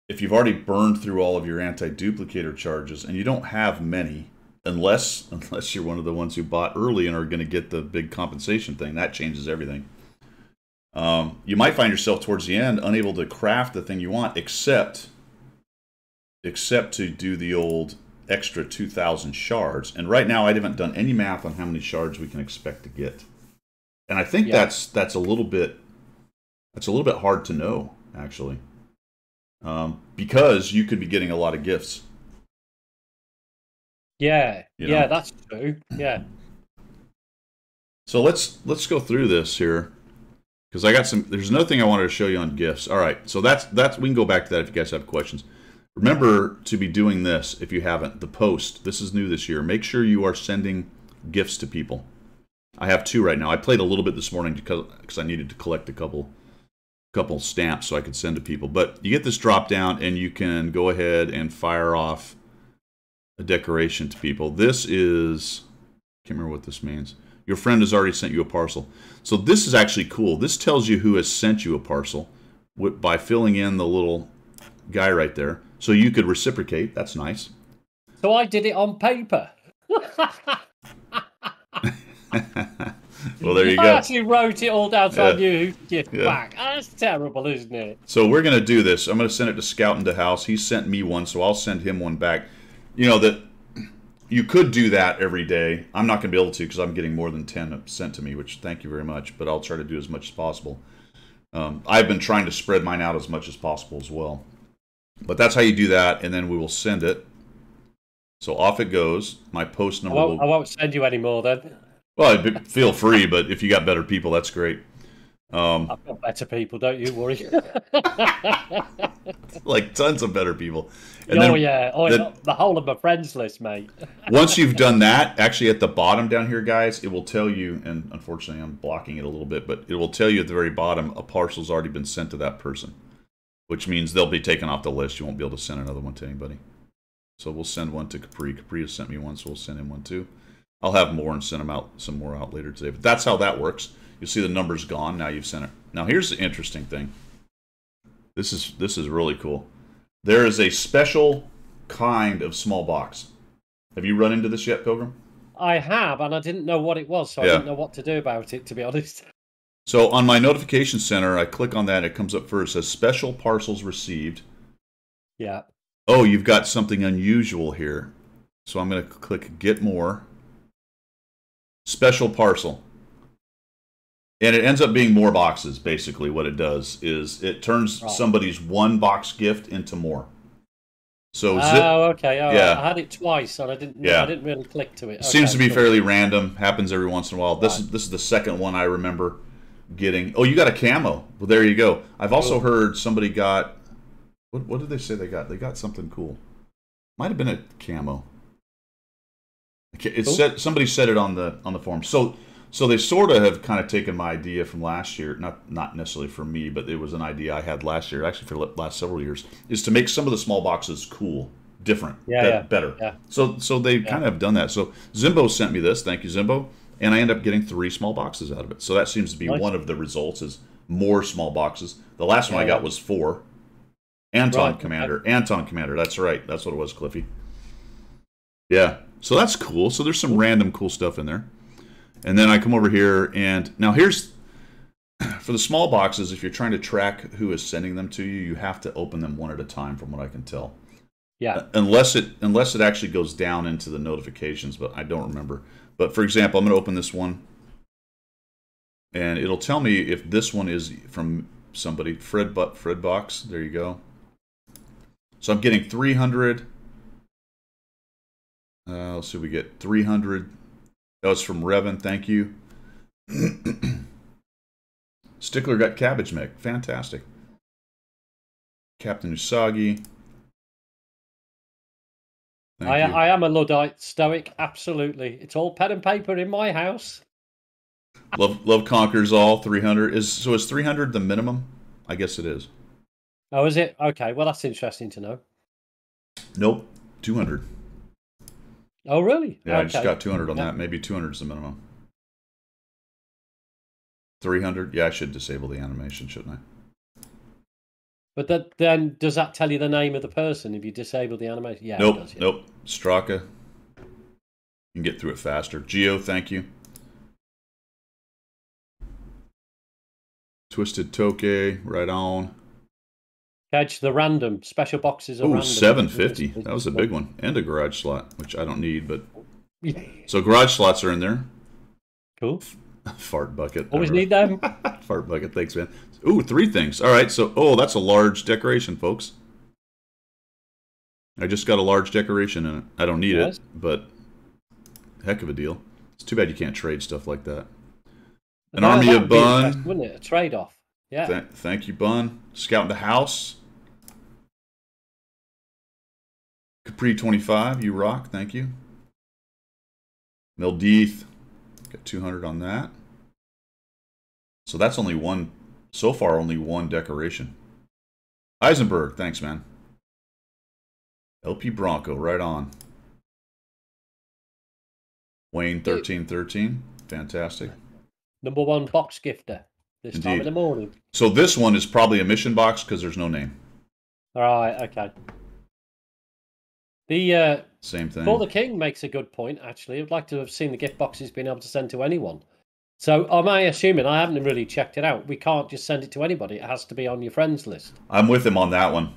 if you've already burned through all of your anti-duplicator charges, and you don't have many, unless you're one of the ones who bought early and are going to get the big compensation thing, that changes everything. You might find yourself towards the end unable to craft the thing you want, except to do the old extra 2,000 shards. And right now I haven't done any math on how many shards we can expect to get. And I think that's a little bit hard to know, actually. Because you could be getting a lot of gifts. Yeah, you know? Yeah, that's true. Yeah. So let's go through this here, because there's another thing I wanted to show you on gifts. All right, so that's we can go back to that if you guys have questions. Remember to be doing this if you haven't. The post. This is new this year. Make sure you are sending gifts to people. I have 2 right now. I played a little bit this morning because I needed to collect a couple stamps so I could send to people. But you get this drop down, and you can go ahead and fire off a decoration to people. This is, can't remember what this means. Your friend has already sent you a parcel. So this is actually cool. This tells you who has sent you a parcel by filling in the little guy right there. So you could reciprocate. That's nice. So I did it on paper. Well, there you go. I actually wrote it all down so I knew who to give back. That's terrible, isn't it? So we're going to do this. I'm going to send it to Scout into House. He sent me one, so I'll send him one back. You know, that you could do that every day. I'm not going to be able to because I'm getting more than 10 sent to me, which thank you very much, but I'll try to do as much as possible. I've been trying to spread mine out as much as possible as well. But that's how you do that, and then we will send it. So off it goes. My post number I won't send you any more then. Well, feel free, but if you got better people, that's great. I've got better people, don't you worry. Like tons of better people. And the whole of my friends list, mate. Once you've done that, actually at the bottom down here, guys, it will tell you, and unfortunately I'm blocking it a little bit, but it will tell you at the very bottom a parcel's already been sent to that person, which means they'll be taken off the list. You won't be able to send another one to anybody. So we'll send one to Capri. Capri has sent me one, so we'll send him one too. I'll have more and send them out, some more out later today. But that's how that works. You'll see the number's gone. Now you've sent it. Now here's the interesting thing. This is really cool. There is a special kind of small box. Have you run into this yet, Pilgrim? I have, and I didn't know what it was, so I didn't know what to do about it, to be honest. So on my notification center, I click on that. It comes up first. It says special parcels received. Yeah. Oh, you've got something unusual here. So I'm going to click Get More. Special parcel. And it ends up being more boxes, basically. What it does is it turns somebody's one box gift into more. So okay. I had it twice, and I didn't really click to it. Seems to be fairly random. Happens every once in a while. This is the second one I remember getting. Oh, you got a camo. Well, there you go. I've also heard somebody got... What did they say they got? They got something cool. Might have been a camo. It said somebody said it on the forum. So they sort of have kind of taken my idea from last year, not necessarily for me, but it was an idea I had last year, actually for the last several years, is to make some of the small boxes cool, different, better. Yeah. So they kind of have done that. So Zimbo sent me this. Thank you, Zimbo. And I end up getting 3 small boxes out of it. So that seems to be one of the results, is more small boxes. The last one I got was 4. Anton Commander. That's right. That's what it was, Cliffy. Yeah. So that's cool. So there's some random cool stuff in there. And then I come over here, and now here's, for the small boxes, if you're trying to track who is sending them to you, you have to open them one at a time, from what I can tell. Yeah. Unless it actually goes down into the notifications, but I don't remember. But for example, I'm going to open this one, and it'll tell me if this one is from somebody. Fred Box. There you go. So I'm getting 300. Let's see, we get 300. That was from Revan. Thank you. Stickler got Cabbage Mech. Fantastic. Captain Usagi. I am a Luddite stoic. Absolutely. It's all pen and paper in my house. Love conquers all. 300 is 300 the minimum? I guess it is. Oh, is it? Okay. Well, that's interesting to know. Nope. 200. Oh, really? Yeah, okay. I just got 200 on that. Maybe 200 is the minimum. 300? Yeah, I should disable the animation, shouldn't I? But then, does that tell you the name of the person if you disable the animation? Yeah. Nope. It does, yeah. Nope. Straka. You can get through it faster. Geo, thank you. Twisted Toke, right on. Edge, the random special boxes are random. 750. That was a big one. And a garage slot, which I don't need, but so garage slots are in there. Cool. Fart bucket. Always need them. Fart bucket. Thanks, man. Ooh, 3 things. All right. So, that's a large decoration, folks. I just got a large decoration in it. I don't need it, but heck of a deal. It's too bad you can't trade stuff like that. An army of Bun. Wouldn't it? A trade-off. Yeah. Thank you, Bun. Scout in the house. Capri 25, you rock. Thank you. Mildeeth, got 200 on that. So that's only one, so far only one decoration. Eisenberg, thanks, man. LP Bronco, right on. Wayne 1313, fantastic. Number one box gifter this Indeed. time in the morning. So this one is probably a mission box because there's no name. All right, okay. The same thing. For the King makes a good point, actually. I'd like to have seen the gift boxes being able to send to anyone. So am I assuming, I haven't really checked it out, we can't just send it to anybody. It has to be on your friends list. I'm with him on that one.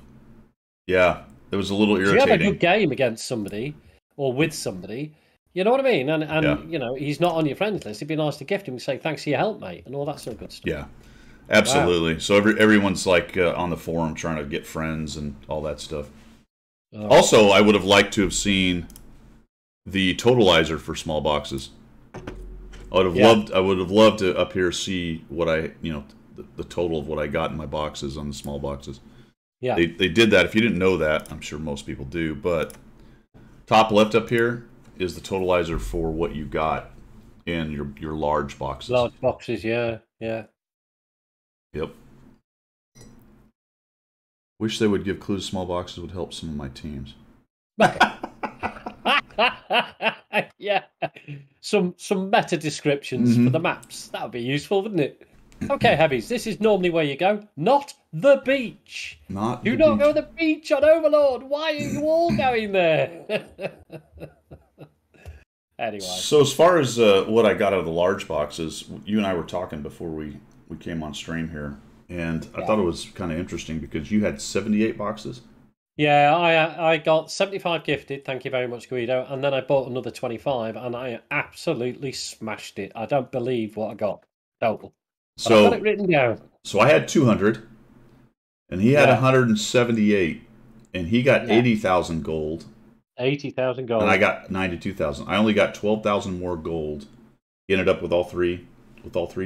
Yeah, it was a little irritating. So you have a good game against somebody or with somebody, you know what I mean? And yeah. You know, he's not on your friends list. It'd be nice to gift him and say, thanks for your help, mate, and all that sort of good stuff. Yeah, absolutely. Wow. So everyone's like on the forum trying to get friends and all that stuff. Oh. Also, I would have liked to have seen the totalizer for small boxes. I would have loved to up here see what I, you know, the total of what I got in my boxes on the small boxes. Yeah. They did that. If you didn't know that, I'm sure most people do, but top left up here is the totalizer for what you got in your large boxes. Large boxes, yeah. Yep. Wish they would give clues to small boxes would help some of my teams. Yeah. Some meta descriptions for the maps. That would be useful, wouldn't it? Okay, Heavies, this is normally where you go. Not the beach. Do not go to the beach on Overlord. Why are you all going there? Anyway. So as far as what I got out of the large boxes, you and I were talking before we came on stream here, and I thought it was kind of interesting because you had 78 boxes. Yeah, I got 75 gifted, thank you very much, Guido, and then I bought another 25, and I absolutely smashed it. I don't believe what I got total. So I've got it written down. So I had 200, and he had 178, and he got 80,000 gold. 80,000 gold. And I got 92,000. I only got 12,000 more gold. He ended up with all three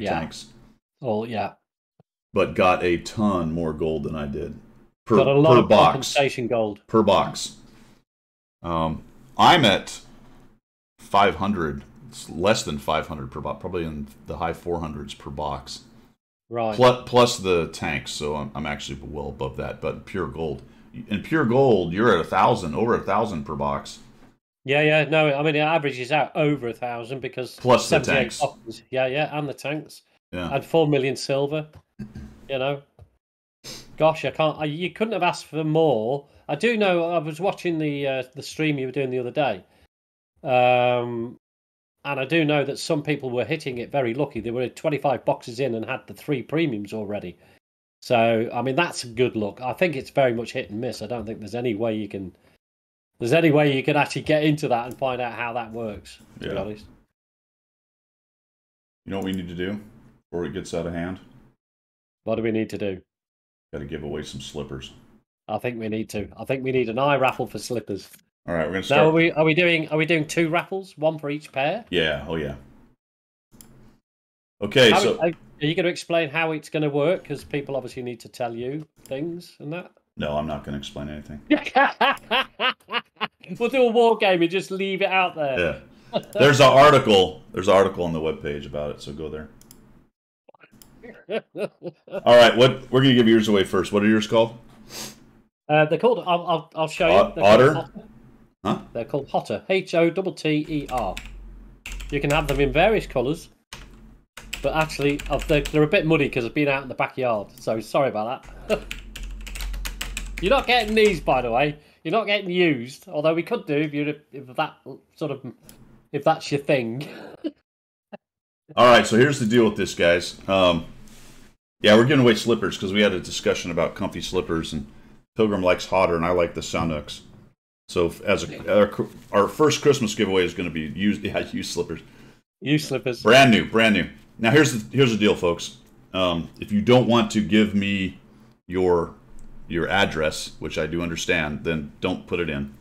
tanks. Oh, yeah. But got a ton more gold than I did. Got a lot of compensation gold. Per box. I'm at 500. It's less than 500 per box. Probably in the high 400s per box. Right. Plus the tanks, so I'm actually well above that. But pure gold. In pure gold, you're at 1,000, over 1,000 per box. Yeah. No, I mean, it averages out over 1,000 because... Plus the tanks. Boxes. Yeah, and the tanks. Yeah. And 4 million silver, you know. Gosh, you couldn't have asked for more. I do know, I was watching the stream you were doing the other day. And I do know that some people were hitting it very lucky. They were 25 boxes in and had the 3 premiums already. So, I mean, that's a good look. I think it's very much hit and miss. I don't think there's any way you can actually get into that and find out how that works, to be honest. You know what we need to do before it gets out of hand? What do we need to do? Got to give away some slippers. I think we need to. I think we need an eye raffle for slippers. All right, we're gonna start. Now, are we doing 2 raffles, 1 for each pair? Yeah. Oh yeah. Okay, are you going to explain how it's going to work? Because people obviously need to tell you things and that. No, I'm not going to explain anything. We'll do a war game and just leave it out there. Yeah. There's an article. There's an article on the webpage about it, so go there. All right, we're going to give yours away first. What are yours called? They're called. I'll show you. Otter. Huh? They're called Hotter. HOTTER. You can have them in various colours, but actually they're a bit muddy because I've been out in the backyard. So sorry about that. You're not getting these, by the way. You're not getting used. Although we could do if that's your thing. All right, so here's the deal with this, guys. Yeah, we're giving away slippers because we had a discussion about comfy slippers, and Pilgrim likes Hotter, and I like the Sonuks. So as our first Christmas giveaway is going to be used slippers. Used slippers. Brand new. Now here's the deal, folks. If you don't want to give me your address, which I do understand, then don't put it in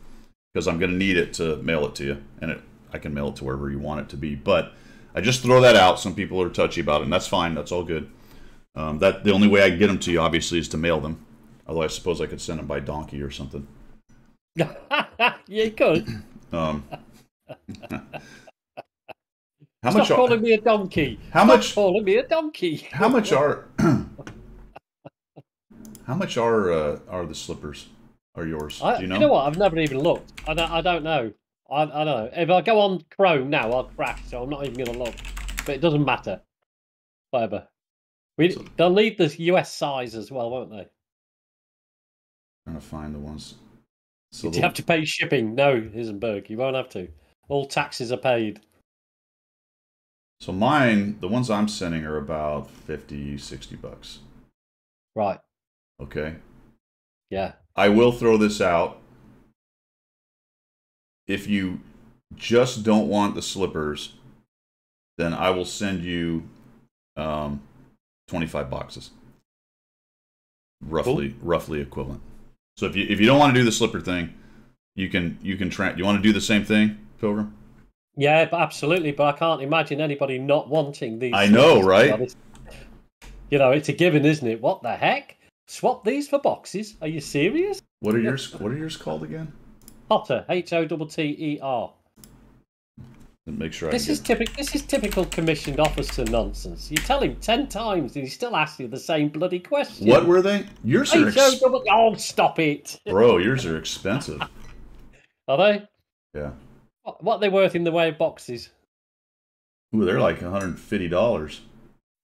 because I'm going to need it to mail it to you, and I can mail it to wherever you want it to be. But I just throw that out. Some people are touchy about it, and that's fine. That's all good. That the only way I can get them to you, obviously, is to mail them. Although I suppose I could send them by donkey or something. Yeah, you could. How Stop much are, calling me a donkey. How Stop much? calling me a donkey. How much are? How much are the slippers? Are yours? Do you know? You know what? I've never even looked. I don't know. I don't know. If I go on Chrome now, I'll crash. So I'm not even going to look. But it doesn't matter. Whatever. They'll need the US size as well, won't they? Trying to find the ones. So Do you have to pay shipping? No, Hisenberg. You won't have to. All taxes are paid. So mine, the ones I'm sending are about 50, 60 bucks. Right. Okay. Yeah. I will throw this out. If you just don't want the slippers, then I will send you 25 boxes. Roughly equivalent. So if you don't want to do the slipper thing, you can you want to do the same thing, Pilgrim? Yeah, but absolutely. But I can't imagine anybody not wanting these. I know, right? You know, it's a given, isn't it? What the heck? Swap these for boxes? Are you serious? What are yours called again? Hotter. Hotter. Make sure This is typical commissioned officer nonsense. You tell him 10 times and he still asks you the same bloody question. What were they? Yours are Oh, stop it. Bro, yours are expensive. Are they? Yeah. What are they worth in the way of boxes? Ooh, they're like $150.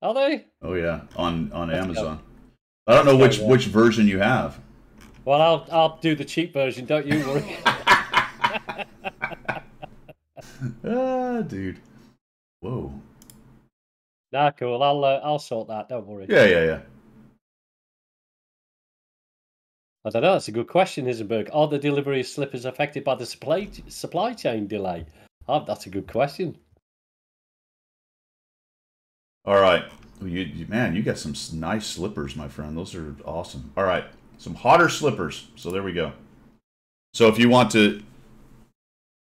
Are they? Oh yeah, on Amazon. I don't know which version you have. Well, I'll do the cheap version. Don't you worry. Dude. Whoa. Nah, cool. I'll sort that. Don't worry. Yeah. I don't know. That's a good question, Hisenberg. Are the delivery of slippers affected by the supply chain delay? Oh, that's a good question. All right. Man, you got some nice slippers, my friend. Those are awesome. All right. Some hotter slippers. So there we go. So if you want to,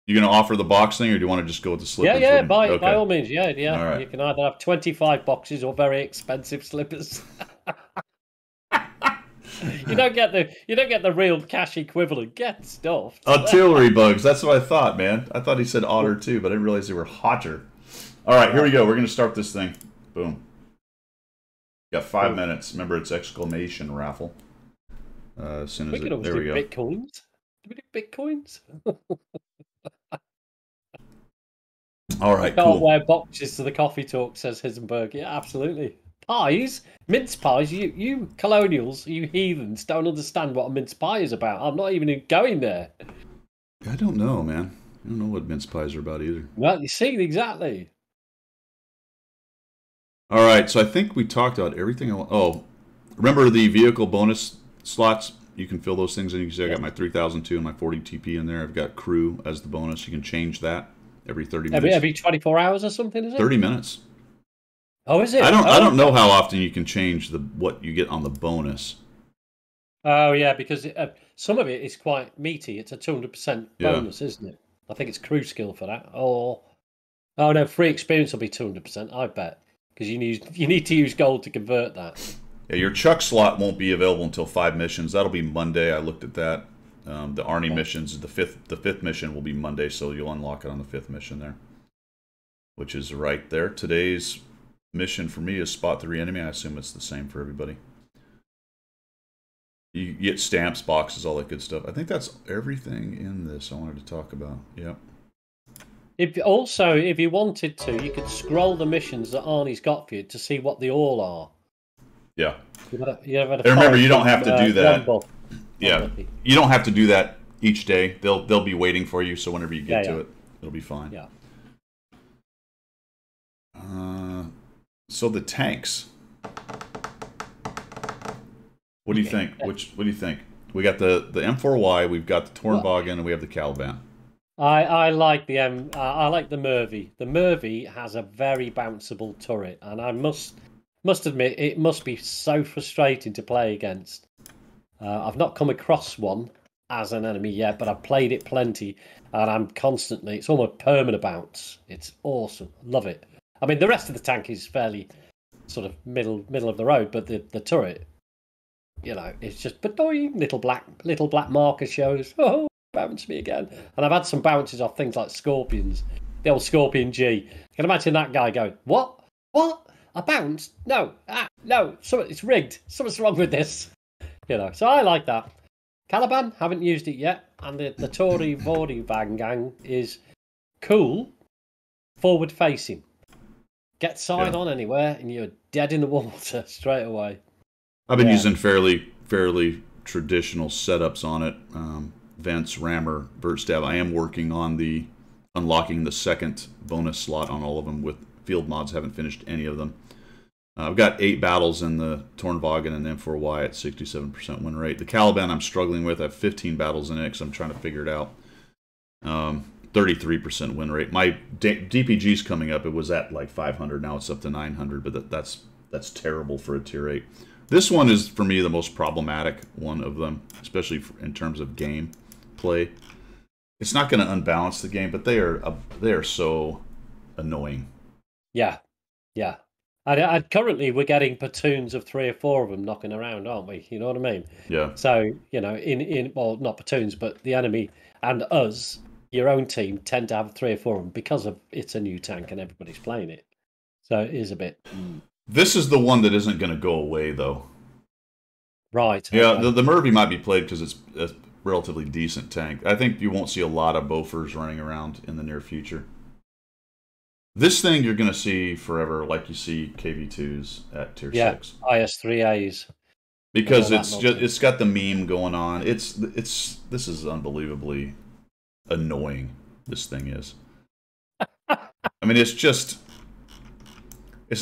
you're going to offer the box thing, or do you want to just go with the slippers? Yeah, by all means. Yeah. All right. You can either have 25 boxes or very expensive slippers. You don't get the real cash equivalent. Get stuffed. Artillery bugs. That's what I thought, man. I thought he said otter too, but I didn't realize they were hotter. All right, here we go. We're going to start this thing. Boom. Got 5 minutes. Remember, it's exclamation raffle. As soon as there we go. Bitcoins. Do we do Bitcoins? All right, Can't cool. wear boxes to the coffee talk, says Hisenberg. Yeah, absolutely. Pies? Mince pies? You colonials, you heathens, don't understand what a mince pie is about. I'm not even going there. I don't know, man. I don't know what mince pies are about either. Well, you see, exactly. All right, so I think we talked about everything. Oh, remember the vehicle bonus slots? You can fill those things in. You can see I got my 3002 and my 40 TP in there. I've got crew as the bonus. You can change that every 30 minutes. Every 24 hours or something, is it? 30 minutes. Oh, is it? I don't know how often you can change what you get on the bonus. Oh, yeah, because some of it is quite meaty. It's a 200% bonus, isn't it? I think it's crew skill for that. Oh no, free experience will be 200%, I bet. Because you need to use gold to convert that. Yeah, your Chuck slot won't be available until 5 missions. That'll be Monday. I looked at that. The Arnie missions, the fifth mission will be Monday, so you'll unlock it on the 5th mission there, which is right there. Today's mission for me is spot 3 enemy. I assume it's the same for everybody. You get stamps, boxes, all that good stuff. I think that's everything in this I wanted to talk about. Yep. If you wanted to, you could scroll the missions that Arnie's got for you to see what they all are. Yeah. Remember, you don't have to do that. Yeah, you don't have to do that each day. They'll be waiting for you, so whenever you get to it, it'll be fine. Yeah. So the tanks. What do you think? What do you think? We got the M4Y, we've got the Tornwagen, and we have the Caliban. I like the I like the Mervy. The Mervy has a very bounceable turret, and I must admit it must be so frustrating to play against. I've not come across one as an enemy yet, but I've played it plenty, and I'm constantly. It's almost permanent bounce. It's awesome. Love it. I mean, the rest of the tank is fairly sort of middle of the road, but the turret, you know, it's just annoying. Little black marker shows. Oh, bounce me again. And I've had some bounces off things like scorpions, the old Scorpion G. I can imagine that guy going, "What? What? A bounce? No, no. It's rigged. Something's wrong with this." So I like that. Caliban, haven't used it yet, and the Tory Vordy Van Gang is cool, forward facing. Get side on anywhere, and you're dead in the water straight away. I've been using fairly traditional setups on it. Vents, rammer, vert stab. I am working on unlocking the second bonus slot on all of them with field mods. Haven't finished any of them. I've got 8 battles in the Tornvagen and M4Y at 67% win rate. The Caliban I'm struggling with. I have 15 battles in it because I'm trying to figure it out. 33% win rate. My DPG's coming up. It was at like 500. Now it's up to 900, but that's terrible for a tier 8. This one is, for me, the most problematic one of them, especially in terms of game play. It's not going to unbalance the game, but they are so annoying. Yeah. And currently, we're getting platoons of 3 or 4 of them knocking around, aren't we? You know what I mean? Yeah. So, well, not platoons, but the enemy and us, your own team, tend to have 3 or 4 of them because it's a new tank and everybody's playing it. So it is a bit... This is the one that isn't going to go away, though. Right. Yeah, okay. The Murphy might be played because it's a relatively decent tank. I think you won't see a lot of Bofors running around in the near future. This thing you're going to see forever, like you see KV2s at tier 6. IS-3As. Because it's got the meme going on. This is unbelievably annoying. This thing is. I mean, it's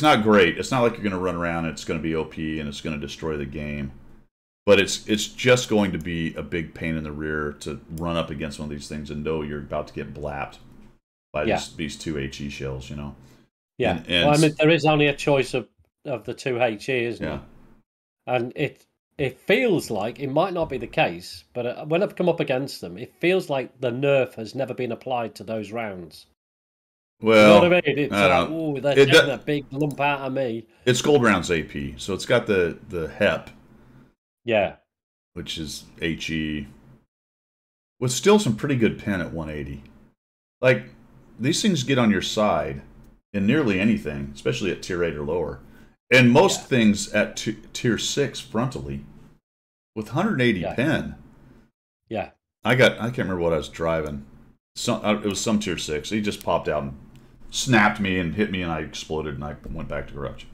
not great. It's not like you're going to run around and it's going to be OP and it's going to destroy the game. But it's just going to be a big pain in the rear to run up against one of these things and know you're about to get blapped by these 2 HE shells, Yeah. Well, I mean, there is only a choice of the 2 HE, isn't it? And it feels like, it might not be the case, but when I've come up against them, it feels like the nerf has never been applied to those rounds. Well, you know what I mean? It's like, they're taking that big lump out of me. It's Goldbrown's AP, so it's got the HEP. Yeah. Which is HE. With still some pretty good pen at 180. Like, these things get on your side in nearly anything, especially at tier 8 or lower. And most things at tier 6 frontally with 180 pen. Yeah. I can't remember what I was driving. It was some tier 6. He just popped out and snapped me and hit me and I exploded and I went back to garage.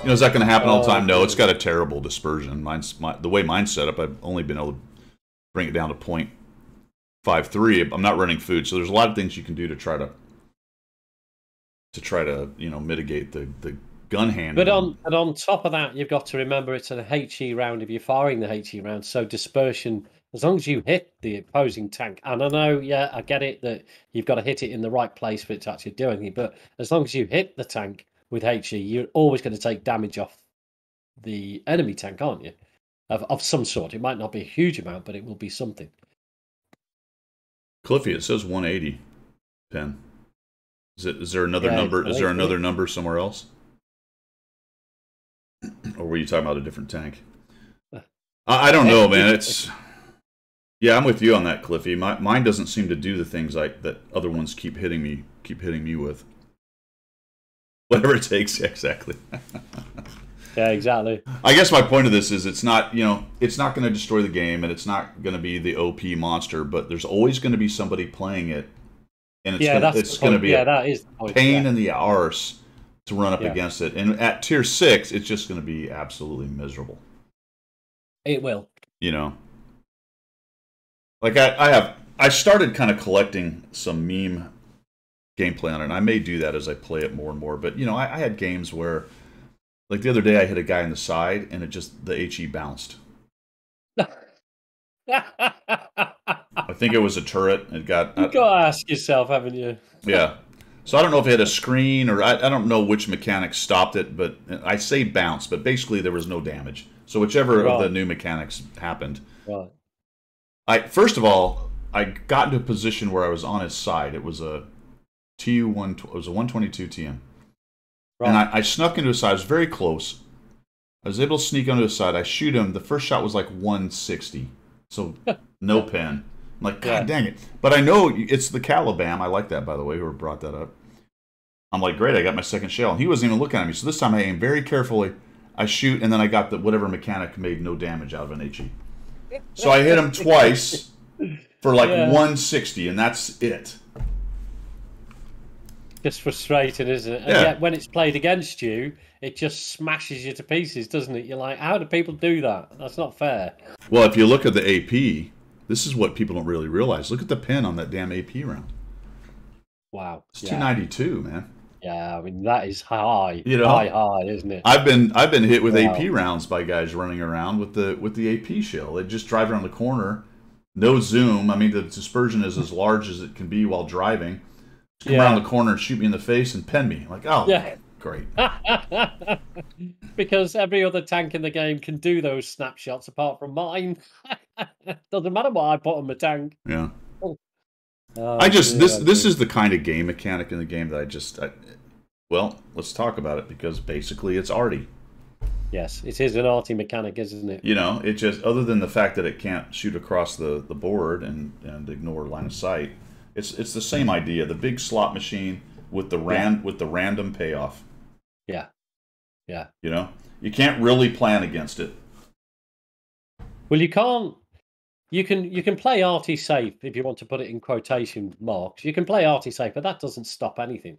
Is that going to happen all the time? No, it's got a terrible dispersion. The way mine's set up, I've only been able to bring it down to 0.53. I'm not running food, so there's a lot of things you can do to try to mitigate the gun handling. But on top of that, you've got to remember it's an HE round if you're firing the HE round. So dispersion, as long as you hit the opposing tank, and I know, I get it that you've got to hit it in the right place for it to actually do anything. But as long as you hit the tank with HE, you're always going to take damage off the enemy tank, aren't you? Of some sort. It might not be a huge amount, but it will be something. Cliffy, it says 180 pen. Is there another number? Is there another number somewhere else? Or were you talking about a different tank? I don't know, man. I'm with you on that, Cliffy. Mine doesn't seem to do the things that other ones keep hitting me with. Whatever it takes, exactly. Yeah, exactly. I guess my point of this is it's not going to destroy the game and it's not going to be the OP monster, but there's always going to be somebody playing it, and it's going to be that is the point. Pain in the arse to run up against it. And at tier 6, it's just going to be absolutely miserable. It will. Like I started kind of collecting some meme gameplay on it, and I may do that as I play it more and more. But I had games where, like the other day, I hit a guy in the side, and the HE bounced. I think it was a turret. You've got to ask yourself, haven't you? Yeah. So I don't know if it had a screen or I don't know which mechanic stopped it, but I say bounce, but basically there was no damage. So whichever of the new mechanics happened. Right. First of all, I got into a position where I was on his side. It was a it was a 122 TM. Right. And I snuck into his side. I was very close. I was able to sneak onto his side. I shoot him. The first shot was like 160. So no pen. I'm like, God dang it. But I know it's the Caliban. I like that, by the way, whoever brought that up. I'm like, great, I got my second shell. And he wasn't even looking at me. So this time I aim very carefully. I shoot, and then I got the whatever mechanic made no damage out of an HE. So I hit him twice for like 160, and that's it. Just frustrating, isn't it? And yet when it's played against you, it just smashes you to pieces, doesn't it? You're like, how do people do that? That's not fair. Well, if you look at the AP, this is what people don't really realize. Look at the pin on that damn AP round. Wow. It's 292, man. Yeah, I mean, that is high. You know, high, isn't it? I've been hit with AP rounds by guys running around with the AP shell. They just drive around the corner, no zoom. I mean, the dispersion is as large as it can be while driving. Come around the corner and shoot me in the face and pen me. Like, oh, great. Because every other tank in the game can do those snapshots apart from mine. Doesn't matter what I put on my tank. Yeah. This is the kind of game mechanic in the game that well, let's talk about it because basically it's arty. Yes, it is an arty mechanic, isn't it? You know, it just, other than the fact that it can't shoot across the board and ignore line of sight, it's the same idea. The big slot machine with the random payoff. Yeah. Yeah. You know? You can't really plan against it. Well, you can't. You can play arty safe if you want to put it in quotation marks. You can play arty safe, but that doesn't stop anything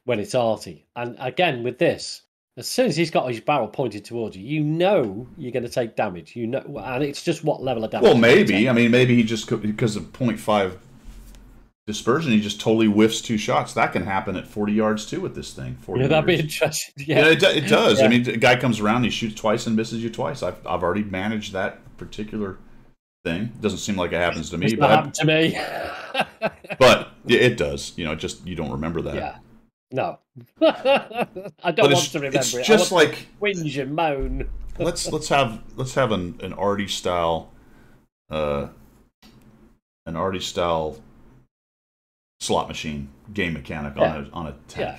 when it's arty. And again, with this, as soon as he's got his barrel pointed towards you, you know you're going to take damage. You know, and it's just what level of damage. Well, maybe. I mean, maybe he just, because of 0.5 dispersion, he just totally whiffs 2 shots. That can happen at 40 yards too with this thing. 40 yeah, that'd be interesting. Yeah, it does. Yeah. I mean, a guy comes around, he shoots twice and misses you twice. I've already managed that particular thing. Doesn't seem like it happens to me, it's not happened to me. But it does. You know, just you don't remember that. Yeah. No. I don't want to remember it's it. Just I want like to whinge and moan. let's have an arty style slot machine game mechanic on a tank. Yeah.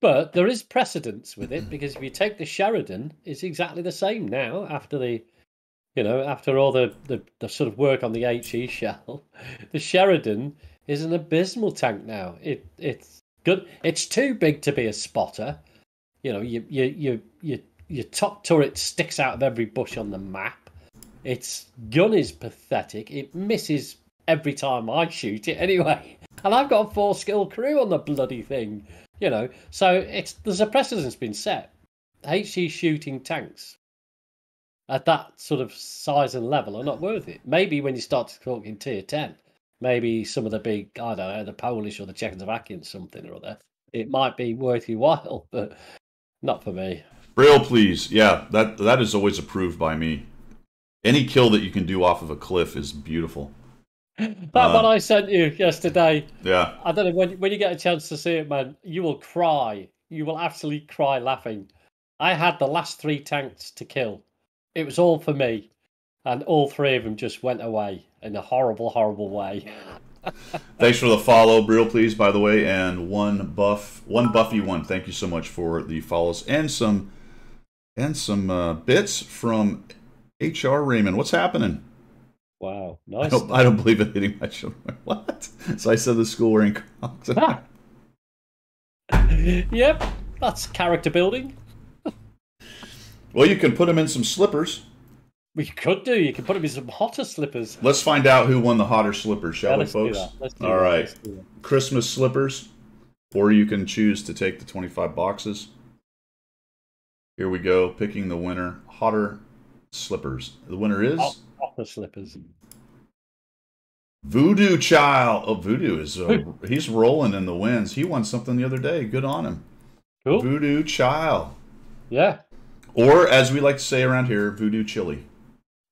But there is precedence with it because if you take the Sheridan, it's exactly the same now after after all the sort of work on the HE shell. The Sheridan is an abysmal tank now. It's good. It's too big to be a spotter. You know, your top turret sticks out of every bush on the map. Its gun is pathetic. It misses every time I shoot it anyway. And I've got a 4-skill crew on the bloody thing. You know, so there's a precedence been set. HE shooting tanks at that sort of size and level are not worth it. Maybe when you start talking tier 10, maybe some of the big, I don't know, the Polish or the Czechoslovakian something or other, it might be worth your while, but not for me. Braille, please. Yeah, that is always approved by me. Any kill that you can do off of a cliff is beautiful. That one I sent you yesterday. Yeah. I don't know, when you get a chance to see it, man, you will cry. You will absolutely cry laughing. I had the last 3 tanks to kill. It was all for me. And all 3 of them just went away in a horrible, horrible way. Thanks for the follow, Brill, please, by the way, and one Buffy one. Thank you so much for the follows and some bits from HR Raymond. What's happening? Wow, nice. I don't believe in hitting my children. What? So I said the school wearing Crocs. Yep, that's character building. Well, you can put them in some slippers. We could do. You can put them in some hotter slippers. Let's find out who won the hotter slippers, shall we, folks? Let's do All that. right. Christmas slippers, or you can choose to take the 25 boxes. Here we go. Picking the winner. Hotter slippers. The winner is hotter slippers. Voodoo Child. Oh, Voodoo is he's rolling in the wins. He won something the other day. Good on him. Cool. Voodoo Child. Yeah. Or as we like to say around here, Voodoo Chili.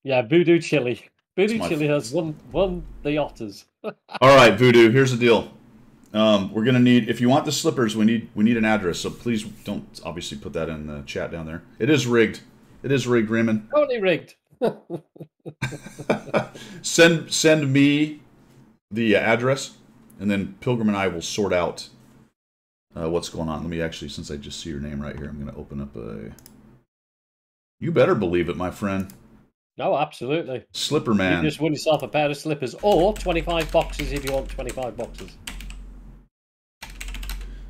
Yeah, Voodoo Chili. Voodoo Chili has won the otters. All right, Voodoo. Here's the deal. We're gonna need, if you want the slippers, we need an address. So please don't obviously put that in the chat down there. It is rigged. It is rigged, Raymond. Totally rigged. Send me the address, and then Pilgrim and I will sort out what's going on. Let me actually, since I just see your name right here, I'm gonna open up a. You better believe it, my friend. No, absolutely. Slipper You man. just win yourself a pair of slippers, or 25 boxes if you want 25 boxes.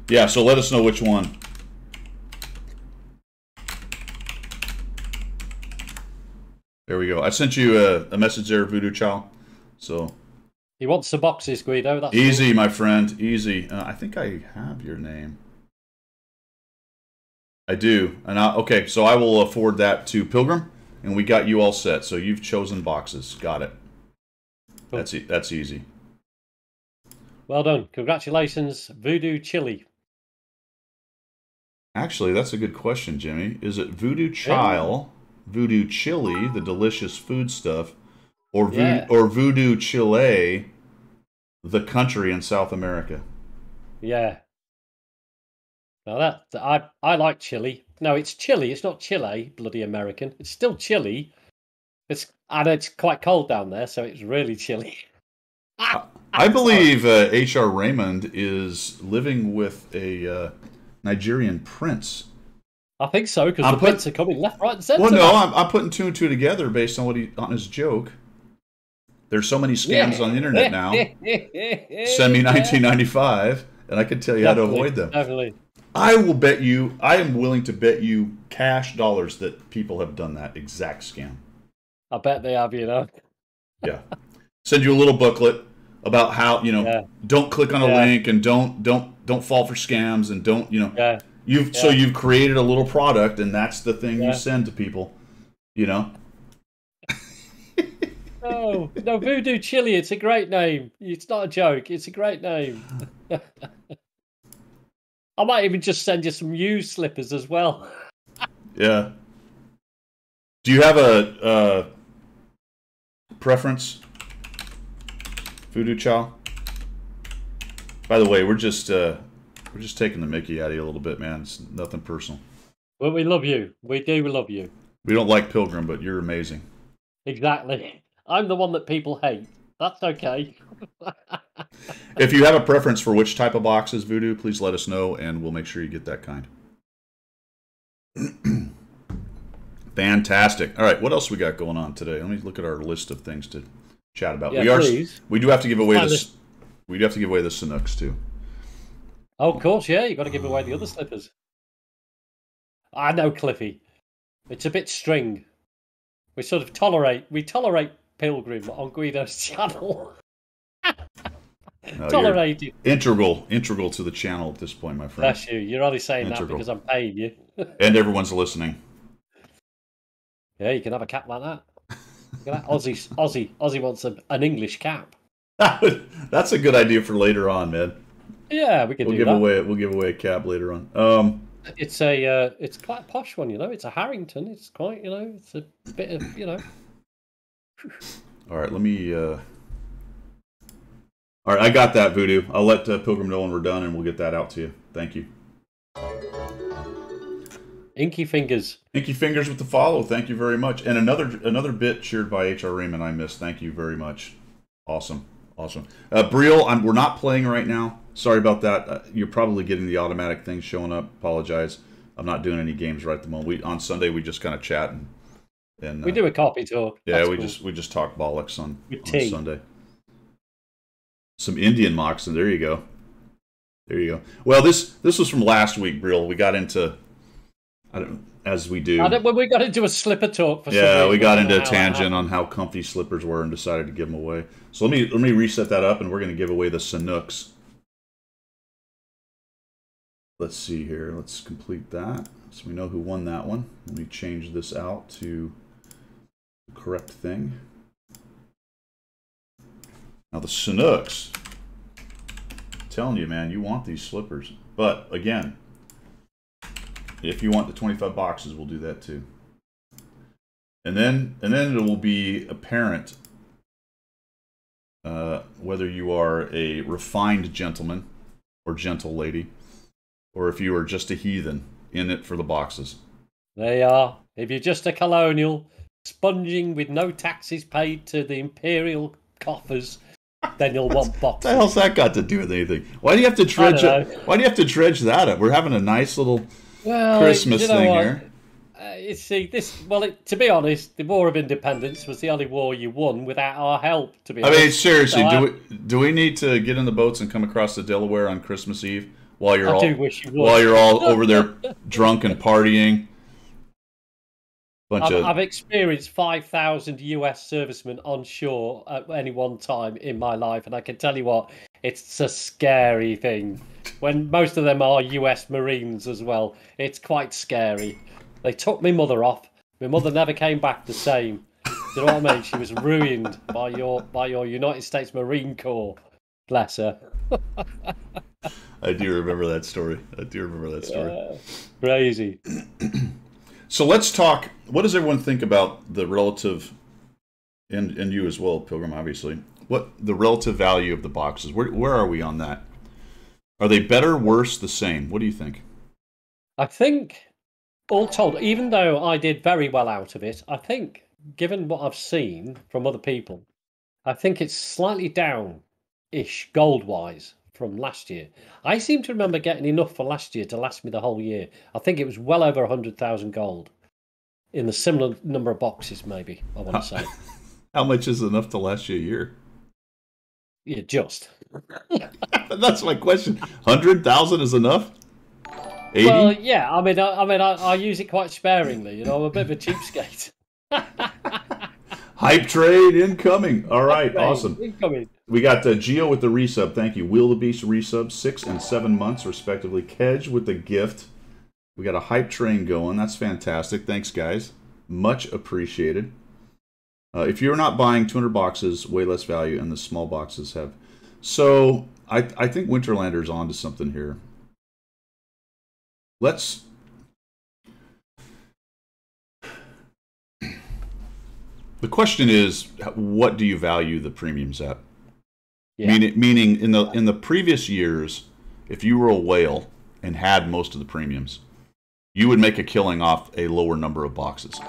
Yeah, so let us know which one. There we go. I sent you a message there, Voodoo Chow. So He wants the boxes, Guido. That's easy, cool. my friend. Easy. I think I have your name. I do. And okay, so I will forward that to Pilgrim, and we got you all set. So you've chosen boxes. Got it. Cool. That's easy. Well done. Congratulations, Voodoo Chili. Actually, that's a good question, Jimmy. Is it Voodoo Chile, Voodoo Chili, the delicious food stuff, or Voodoo Chile, the country in South America? Yeah. Now I like chili. No, it's chili. It's not Chile, bloody American. It's still chili. It's quite cold down there, so it's really chilly. I believe H.R. Raymond is living with a Nigerian prince. I think so, because the prints are coming left, right, and centre. Well, no, I'm putting two and two together based on his joke. There's so many scams on the internet now. Send me 1995, and I can tell you how to avoid them. Definitely. I am willing to bet you cash dollars that people have done that exact scam. I bet they have, Yeah. Send you a little booklet about how, don't click on a link and don't fall for scams and don't, So you've created a little product and that's the thing you send to people, No, Voodoo Chili, it's a great name. It's not a joke. It's a great name. I might even just send you some used slippers as well. Yeah. Do you have a preference, Voodoo Chow? By the way, we're just taking the mickey out of you a little bit, man. It's nothing personal. Well, we love you. We do love you. We don't like Pilgrim, but you're amazing. Exactly. I'm the one that people hate. That's okay. If you have a preference for which type of boxes, Voodoo, please let us know, and we'll make sure you get that kind. Fantastic. All right, what else we got going on today? Let me look at our list of things to chat about. Yeah, we do have to give away this. We do have to give away the Sanooks too. Oh, of course, yeah. You got to give away the other slippers. I know, Cliffy. It's a bit string. We tolerate Pilgrim on Guido's channel. No, tolerated. Integral to the channel at this point, my friend. Bless you. You're only saying that because I'm paying you. And everyone's listening. Yeah, you can have a cap like that. Look at that. Aussie wants an English cap. That's a good idea for later on, man. Yeah, we'll give away a cap later on. It's quite a posh one, It's a Harrington. It's quite, it's a bit of, All right, let me. All right, I got that, Voodoo. I'll let Pilgrim know when we're done, and we'll get that out to you. Thank you. Inky Fingers. Inky Fingers with the follow. Thank you very much. And another bit cheered by H.R. Raymond I missed. Thank you very much. Awesome. Briel, we're not playing right now. Sorry about that. You're probably getting the automatic thing showing up. Apologize. I'm not doing any games right at the moment. On Sunday we just kind of chat and we do a coffee talk. Yeah, we just talk bollocks on Sunday. Some Indian mocks, and there you go. Well, this was from last week, Briel. We got into as we do. When we got into a slipper talk for we got into a tangent on how comfy slippers were and decided to give them away. So let me reset that up, and we're going to give away the Sanooks. Let's see here. Let's complete that so we know who won that one. Let me change this out to the correct thing. Now the Sanooks. I'm telling you, man, you want these slippers. But again, if you want the 25 boxes, we'll do that too. And then it will be apparent whether you are a refined gentleman or gentle lady, or if you are just a heathen in it for the boxes. They are. If you're just a colonial, sponging with no taxes paid to the imperial coffers, then you'll want boxes. What the hell's that got to do with anything? Why do you have to dredge that up? We're having a nice little Christmas thing here. You see, to be honest, the War of Independence was the only war you won without our help, to be honest. I mean, seriously, do we need to get in the boats and come across the Delaware on Christmas Eve while you're all over there drunk and partying? I've experienced 5,000 US servicemen on shore at any one time in my life, and I can tell you what, it's a scary thing. When most of them are US Marines as well, it's quite scary. They took my mother off. My mother never came back the same. Do you know what I mean? She was ruined by your United States Marine Corps. Bless her. I do remember that story. Crazy. So let's talk. What does everyone think about the relative, and you as well, Pilgrim, obviously, what the relative value of the boxes? Where are we on that? Are they better, worse, the same? What do you think? I think, all told, even though I did very well out of it, I think, given what I've seen from other people, I think it's slightly down-ish gold-wise from last year. I seem to remember getting enough for last year to last me the whole year. I think it was well over 100,000 gold in the similar number of boxes, maybe, I want to say. How much is enough to last you a year? Yeah, just. That's my question. 100,000 is enough? 80? Well, yeah. I use it quite sparingly. You know, I'm a bit of a cheapskate. Hype trade incoming. All right, awesome. Incoming. We got Geo with the resub. Thank you. Wheel the Beast resub, 6 and 7 months respectively. Kedge with the gift. We got a hype train going. That's fantastic. Thanks, guys. Much appreciated. If you're not buying 200 boxes, way less value, and the small boxes have. So I think Winterlander's on to something here. Let's. The question is, what do you value the premiums at? Yeah. Meaning in the previous years, if you were a whale and had most of the premiums, you would make a killing off a lower number of boxes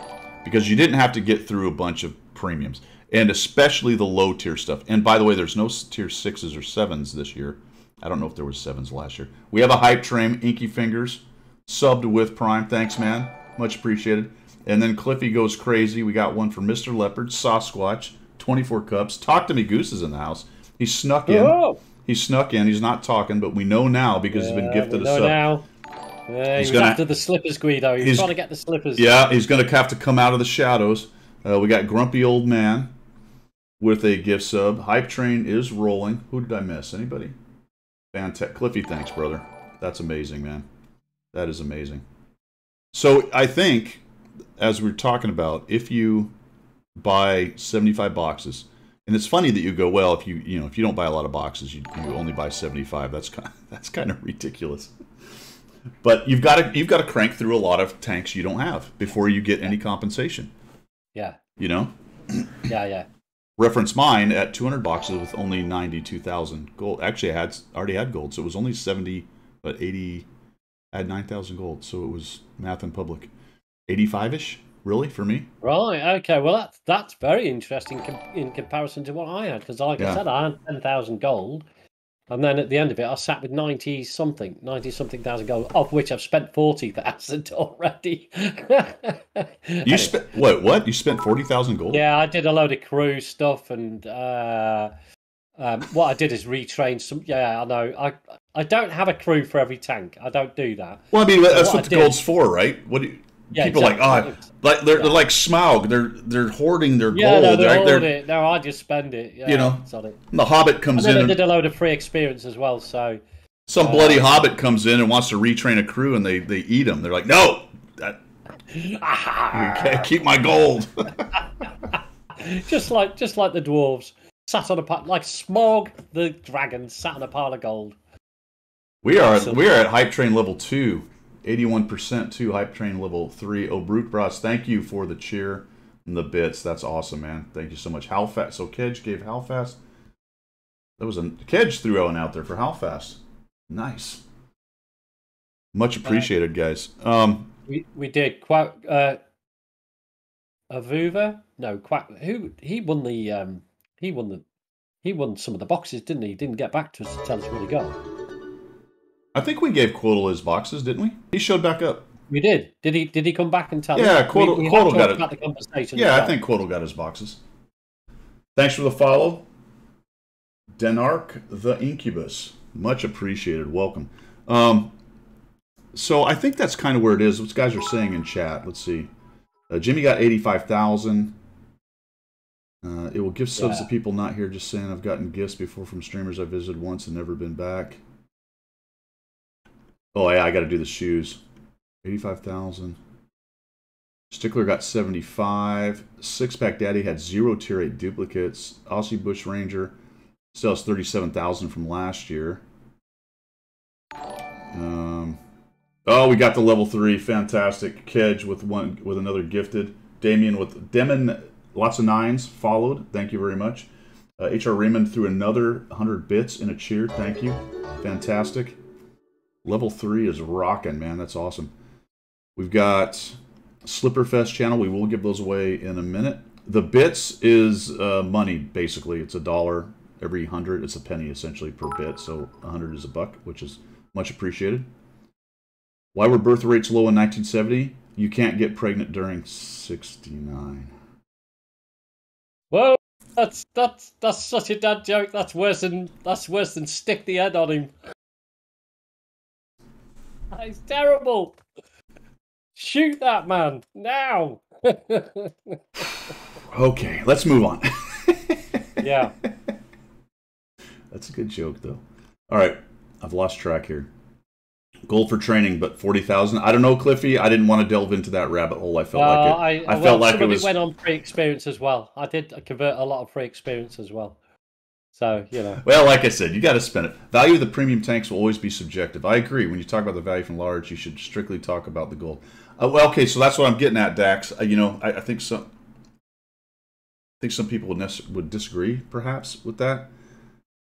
because you didn't have to get through a bunch of premiums, and especially the low tier stuff. And by the way, there's no tier 6s or 7s this year. I don't know if there was 7s last year. We have a hype train, Inky Fingers, subbed with Prime. Thanks, man. Much appreciated. And then Cliffy goes crazy. We got one for Mr. Leopard, Sasquatch, 24 cups. Talk to me, Goose is in the house. He snuck in. Oh. He snuck in. He's not talking, but we know now because he's been gifted a sub. Now. He's after the slippers, Guido. He's trying to get the slippers. Yeah, he's going to have to come out of the shadows. We got Grumpy Old Man with a gift sub. Hype Train is rolling. Who did I miss? Anybody? Fantastic. Cliffy, thanks, brother. That's amazing, man. That is amazing. So I think, as we're talking about, if you buy 75 boxes, and it's funny that you go, well, if you don't buy a lot of boxes, you only buy 75. That's kind of ridiculous. But you've got to crank through a lot of tanks you don't have before you get any compensation. Yeah. You know? Yeah. Reference mine at 200 boxes with only 92,000 gold. Actually, I already had gold, so it was only 70, but 80. I had 9,000 gold, so it was math in public. 85-ish, really, for me. Right. Okay. Well, that's very interesting in comparison to what I had, because like I said, I had 10,000 gold. And then at the end of it, I sat with 90-something thousand gold, of which I've spent 40,000 already. You spent what? You spent 40,000 gold? Yeah, I did a load of crew stuff, and what I did is retrain some. Yeah, I know. I don't have a crew for every tank. I don't do that. Well, I mean, that's what the gold's for, right? What do you? Yeah, people exactly. They're like Smaug. They're hoarding their gold. No, they hoard it. No, I just spend it. Yeah, you know, the Hobbit comes in. I did a load of free experience as well. So some bloody Hobbit comes in and wants to retrain a crew, and they eat them. They're like, no, you can't keep my gold. just like the dwarves sat on a pile, like Smaug the dragon sat on a pile of gold. We are at hype train level 2. 81% to Hype Train level 3. Oh, Brute Bros, thank you for the cheer and the bits. That's awesome, man. Thank you so much. How fast? So Kedge gave how fast? That was Kedge threw one out there for how fast. Nice. Much appreciated, guys. We did quite Avuva? No, quite who he won some of the boxes, didn't he? He didn't get back to us to tell us where he got. I think we gave Quotal his boxes, didn't we? He showed back up. We did. Did he come back and tell us? Yeah, Quotal got it. About the conversation. Yeah, I think Quotal got his boxes. Thanks for the follow. Denark the Incubus. Much appreciated. Welcome. So I think that's kind of where it is. What guys are saying in chat. Let's see. Jimmy got 85,000. It will give subs to people not here. Just saying, I've gotten gifts before from streamers I visited once and never been back. Oh yeah, I got to do the shoes. 85,000. Stickler got 75. Six Pack Daddy had 0 tier 8 duplicates. Aussie Bush Ranger still has 37,000 from last year. Oh, we got the level 3. Fantastic. Kedge with another gifted. Damien with Demon, lots of 9s followed. Thank you very much. HR Raymond threw another 100 bits in a cheer. Thank you. Fantastic. Level 3 is rocking, man. That's awesome. We've got Slipperfest channel. We will give those away in a minute. The bits is money, basically. It's $1 every 100. It's a penny, essentially, per bit. So 100 is $1, which is much appreciated. Why were birth rates low in 1970? You can't get pregnant during 69. Whoa, that's such a dad joke. That's worse than stick the head on him. That is terrible. Shoot that man now. Okay, let's move on. Yeah. That's a good joke, though. All right, I've lost track here. Gold for training, but 40,000. I don't know, Cliffy. I didn't want to delve into that rabbit hole. I felt like it. I felt like it was. Went on free experience as well. I did convert a lot of free experience as well. So you know. Well, like I said, you got to spend it. Value of the premium tanks will always be subjective. I agree. When you talk about the value from large, you should strictly talk about the gold. Well, okay, so that's what I'm getting at, Dax. You know, I think some people would disagree, perhaps, with that.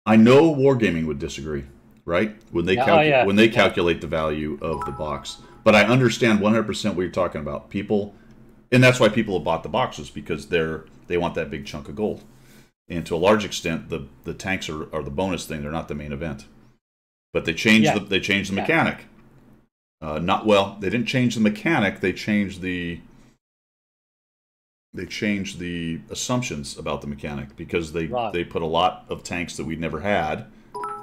I know Wargaming would disagree. Right? When they calculate the value of the box. But I understand 100% what you're talking about. People, and that's why people have bought the boxes, because they want that big chunk of gold. And to a large extent, the tanks are the bonus thing. They're not the main event. But they changed the mechanic. They didn't change the mechanic. They changed the assumptions about the mechanic, because they put a lot of tanks that we'd never had,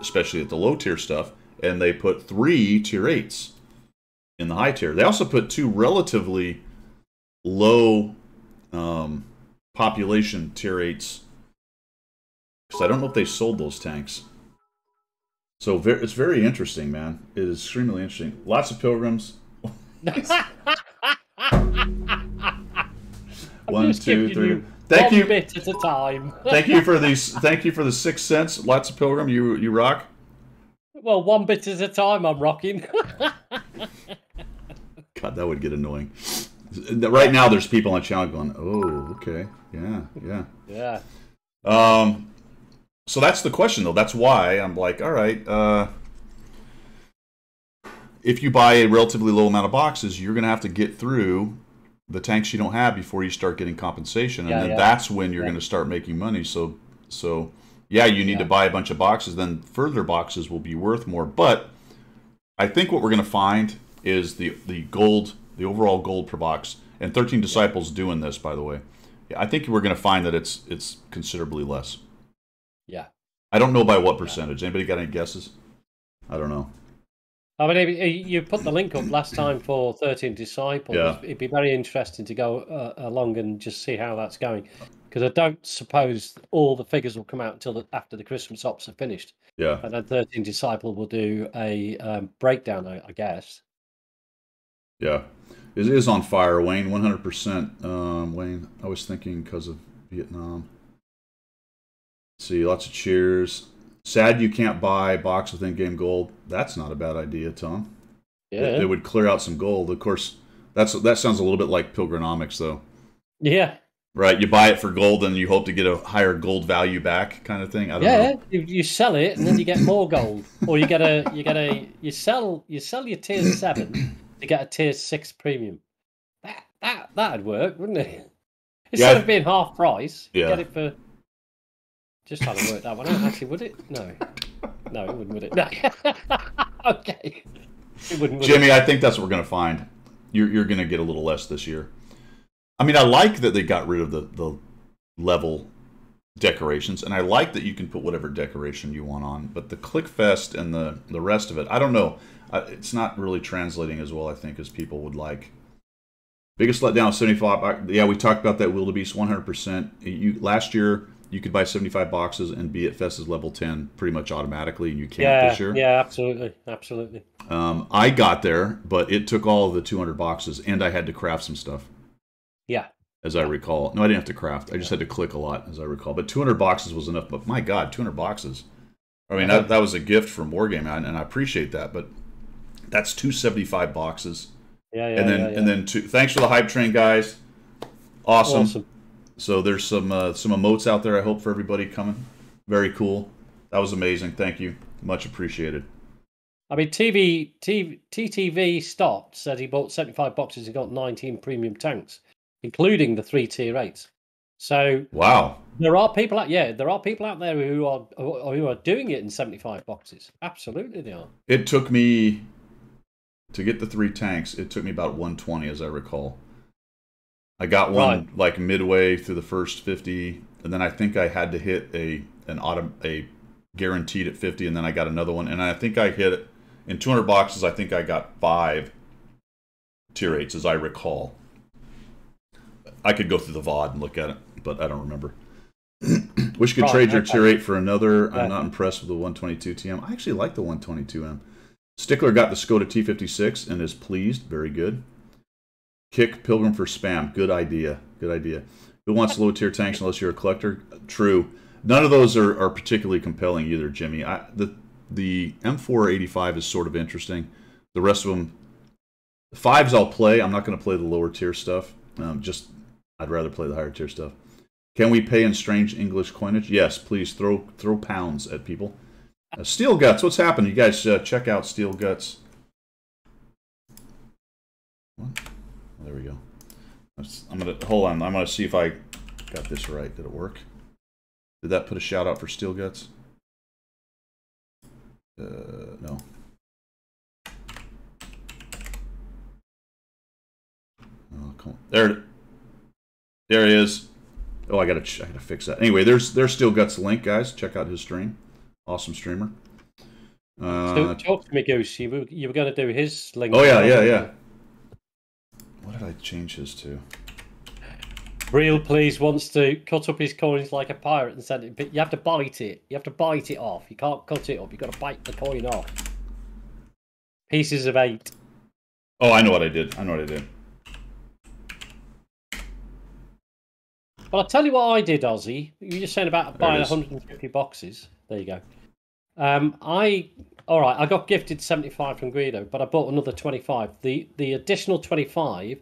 especially at the low tier stuff, and they put 3 tier 8s in the high tier. They also put 2 relatively low population tier 8s, because I don't know if they sold those tanks. So it's very interesting, man. It is extremely interesting. Lots of pilgrims. 1, 2, 3. Thank you. Bit at a time. Thank you for these. Thank you for the 6 cents. Lots of pilgrim. You rock. Well, 1 bit at a time. I'm rocking. God, that would get annoying. Right now, there's people on the channel going, "Oh, okay, yeah." So that's the question, though. That's why I'm like, all right. If you buy a relatively low amount of boxes, you're going to have to get through the tanks you don't have before you start getting compensation, and then that's when you're going to start making money. So yeah, you need to buy a bunch of boxes. Then further boxes will be worth more. But I think what we're going to find is the overall gold per box. And 13 Disciples doing this, by the way. I think we're going to find that it's considerably less. Yeah. I don't know by what percentage. Anybody got any guesses? I don't know. I mean, you put the link up last time for 13 Disciples. Yeah. It'd be very interesting to go along and just see how that's going. Because I don't suppose all the figures will come out until after the Christmas ops are finished. Yeah. And then 13 Disciple will do a breakdown, I guess. Yeah. It is on fire, Wayne. 100%. Wayne, I was thinking because of Vietnam. Let's see, lots of cheers. Sad you can't buy a box with in-game gold. That's not a bad idea, Tom. Yeah. It would clear out some gold. Of course, that sounds a little bit like Pilgrinomics, though. Yeah. Right. You buy it for gold, and you hope to get a higher gold value back, kind of thing. I don't know. You sell it, and then you get more gold, or you sell your tier 7 to get a tier 6 premium. That'd work, wouldn't it? Instead of being half price, you get it for. Just trying to work that one out. Actually, would it? No, it wouldn't, would it? No. Okay. It wouldn't. Jimmy, I think that's what we're going to find. you're going to get a little less this year. I mean, I like that they got rid of the level decorations, and I like that you can put whatever decoration you want on. But the ClickFest and the rest of it, I don't know. It's not really translating as well, I think, as people would like. Biggest letdown, 75. Yeah, we talked about that wildebeest 100%. Last year, you could buy 75 boxes and be at Fest's level 10 pretty much automatically, and you can't this year. Yeah, absolutely. Absolutely. I got there, but it took all of the 200 boxes, and I had to craft some stuff. Yeah. As I recall. No, I didn't have to craft. I just had to click a lot, as I recall. But 200 boxes was enough. But my God, 200 boxes. I mean, that was a gift from Wargame, and I appreciate that. But that's 275 boxes. And then thanks for the hype train, guys. Awesome. So there's some emotes out there, I hope, for everybody coming. Very cool. That was amazing. Thank you. Much appreciated. I mean, TTV stopped, said he bought 75 boxes and got 19 premium tanks, including the 3 tier 8s. So wow, there are people out there who are doing it in 75 boxes. Absolutely, they are. It took me to get the 3 tanks. It took me about 120, as I recall. I got one like midway through the first 50, and then I think I had to hit a guaranteed at 50, and then I got another one, and I think I hit it in 200 boxes. I think I got 5 tier 8s, as I recall. I could go through the VOD and look at it, but I don't remember. Wish you could trade your tier 8 for another. I'm not impressed with the 122 TM. I actually like the 122M. Stickler got the Skoda T56 and is pleased. Very good. Kick Pilgrim for spam. Good idea. Good idea. Who wants low tier tanks unless you're a collector? True. None of those are particularly compelling either, Jimmy. The M485 is sort of interesting. The rest of them, the 5s I'll play. I'm not going to play the lower tier stuff. I'd rather play the higher tier stuff. Can we pay in strange English coinage? Yes, please throw pounds at people. Steel Guts, what's happening? You guys check out Steel Guts. What? There we go. Hold on. I'm gonna see if I got this right. Did it work? Did that put a shout out for Steel Guts? No. Oh, come on. There it is. Oh, I gotta fix that. Anyway, there's Steel Guts link, guys. Check out his stream. Awesome streamer. So talk to me, Goose. You were going to do his link. Oh yeah. What did I change his to? Real Please wants to cut up his coins like a pirate and send it, but you have to bite it. You have to bite it off. You can't cut it up. You've got to bite the coin off. Pieces of 8. Oh, I know what I did. Well, I'll tell you what I did, Ozzy. You were just saying about buying 150 boxes. There you go. I got gifted 75 from Guido, but I bought another 25. The additional 25,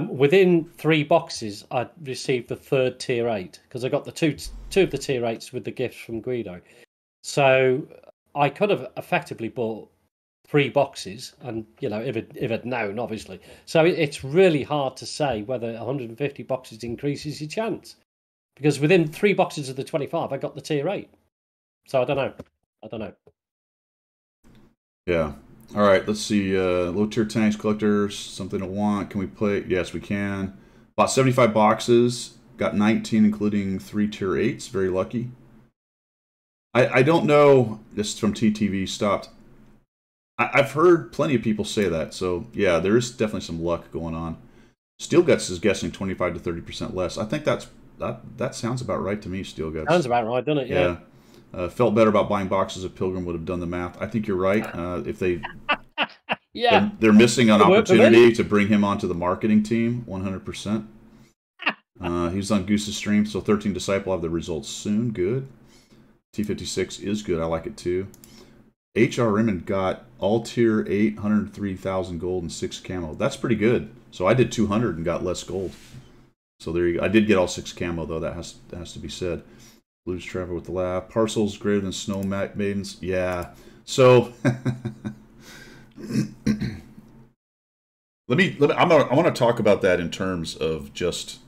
within 3 boxes, I received the 3rd tier 8 because I got the two of the tier 8s with the gifts from Guido. So I could have effectively bought 3 boxes, and if I'd known, obviously. So it's really hard to say whether 150 boxes increases your chance, because within 3 boxes of the 25, I got the tier 8. So I don't know. Yeah. All right. Let's see. Low tier tanks, collectors, something to want. Can we play? Yes, we can. Bought 75 boxes. Got 19, including 3 tier 8s. Very lucky. I don't know. This is from TTV. Stopped. I've heard plenty of people say that. So yeah, there is definitely some luck going on. Steel Guts is guessing 25 to 30% less. I think that sounds about right to me. Steel Guts sounds about right, doesn't it? Yeah. Felt better about buying boxes if Pilgrim would have done the math. I think you're right. If they, they're missing an opportunity to bring him onto the marketing team. 100%. He was on Goose's stream, so 13 Disciple have the results soon. Good. T56 is good. I like it too. HR Raymond got all tier 8, 103,000 gold and 6 camo. That's pretty good. So I did 200 and got less gold. So there you go. I did get all 6 camo though. That has to be said. Blues Trevor with the laugh. Parcels greater than Snow Maidens. Yeah. So I want to talk about that in terms of just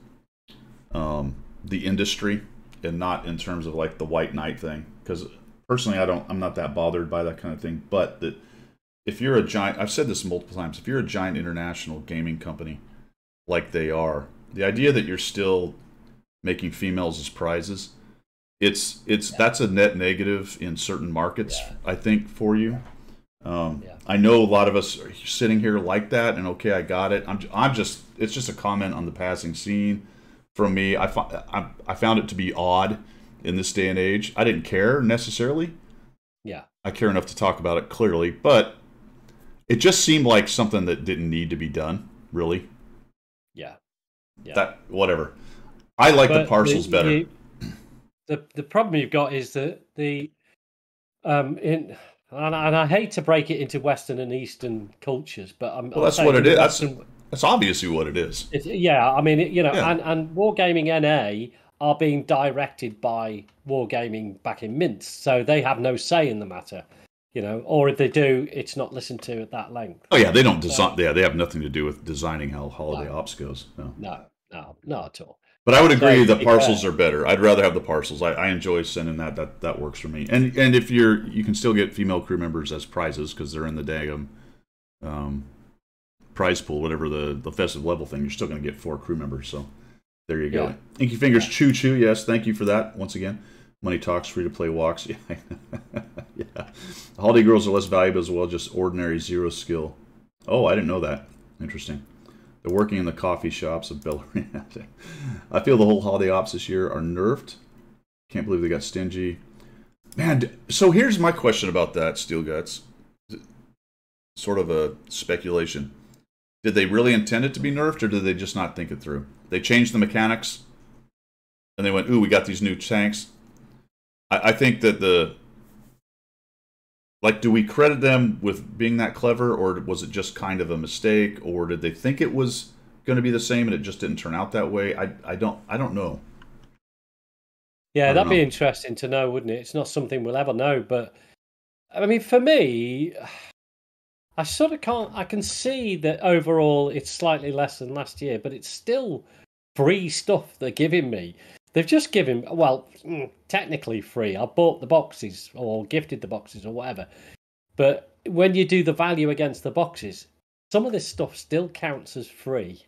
the industry and not in terms of like the White Knight thing, because personally I'm not that bothered by that kind of thing, but if you're a giant, I've said this multiple times, if you're a giant international gaming company like they are, the idea that you're still making females as prizes, that's a net negative in certain markets, I think, for you. I know a lot of us are sitting here like that, and okay, I got it. I'm just, it's just a comment on the passing scene from me. I found it to be odd in this day and age. I didn't care necessarily. Yeah. I care enough to talk about it clearly, but it just seemed like something that didn't need to be done, really. Yeah. That, whatever. I like the parcels better. The problem you've got is that and I hate to break it into Western and Eastern cultures, but that's what it is. That's obviously what it is. I mean, and Wargaming NA are being directed by Wargaming back in Minsk, so they have no say in the matter, or if they do, it's not listened to at that length. Oh yeah, they don't design. Yeah, they have nothing to do with designing how Holiday Ops goes. No, not at all. But I would agree the parcels are better. I'd rather have the parcels. I enjoy sending that. That works for me. And if you can still get female crew members as prizes because they're in the daggum prize pool, whatever the festive level thing. You're still going to get 4 crew members. So there you go. Yeah. Inky Fingers Choo Choo. Yes, thank you for that once again. Money Talks, free to play walks. Yeah, yeah. Holiday girls are less valuable as well. Just ordinary 0 skill. Oh, I didn't know that. Interesting. They're working in the coffee shops of Belarus. I feel the whole Holiday Ops this year are nerfed. Can't believe they got stingy. Man, so here's my question about that, Steel Guts. Sort of a speculation. Did they really intend it to be nerfed, or did they just not think it through? They changed the mechanics, and they went, ooh, we got these new tanks. I think that do we credit them with being that clever, or was it just kind of a mistake, or did they think it was going to be the same and it just didn't turn out that way? I don't know. Yeah, that'd be interesting to know, wouldn't it? It's not something we'll ever know, but I mean, for me, I sort of can't. I can see that overall it's slightly less than last year, but it's still free stuff they're giving me. They've just given, well, technically free. I bought the boxes or gifted the boxes or whatever. But when you do the value against the boxes, some of this stuff still counts as free.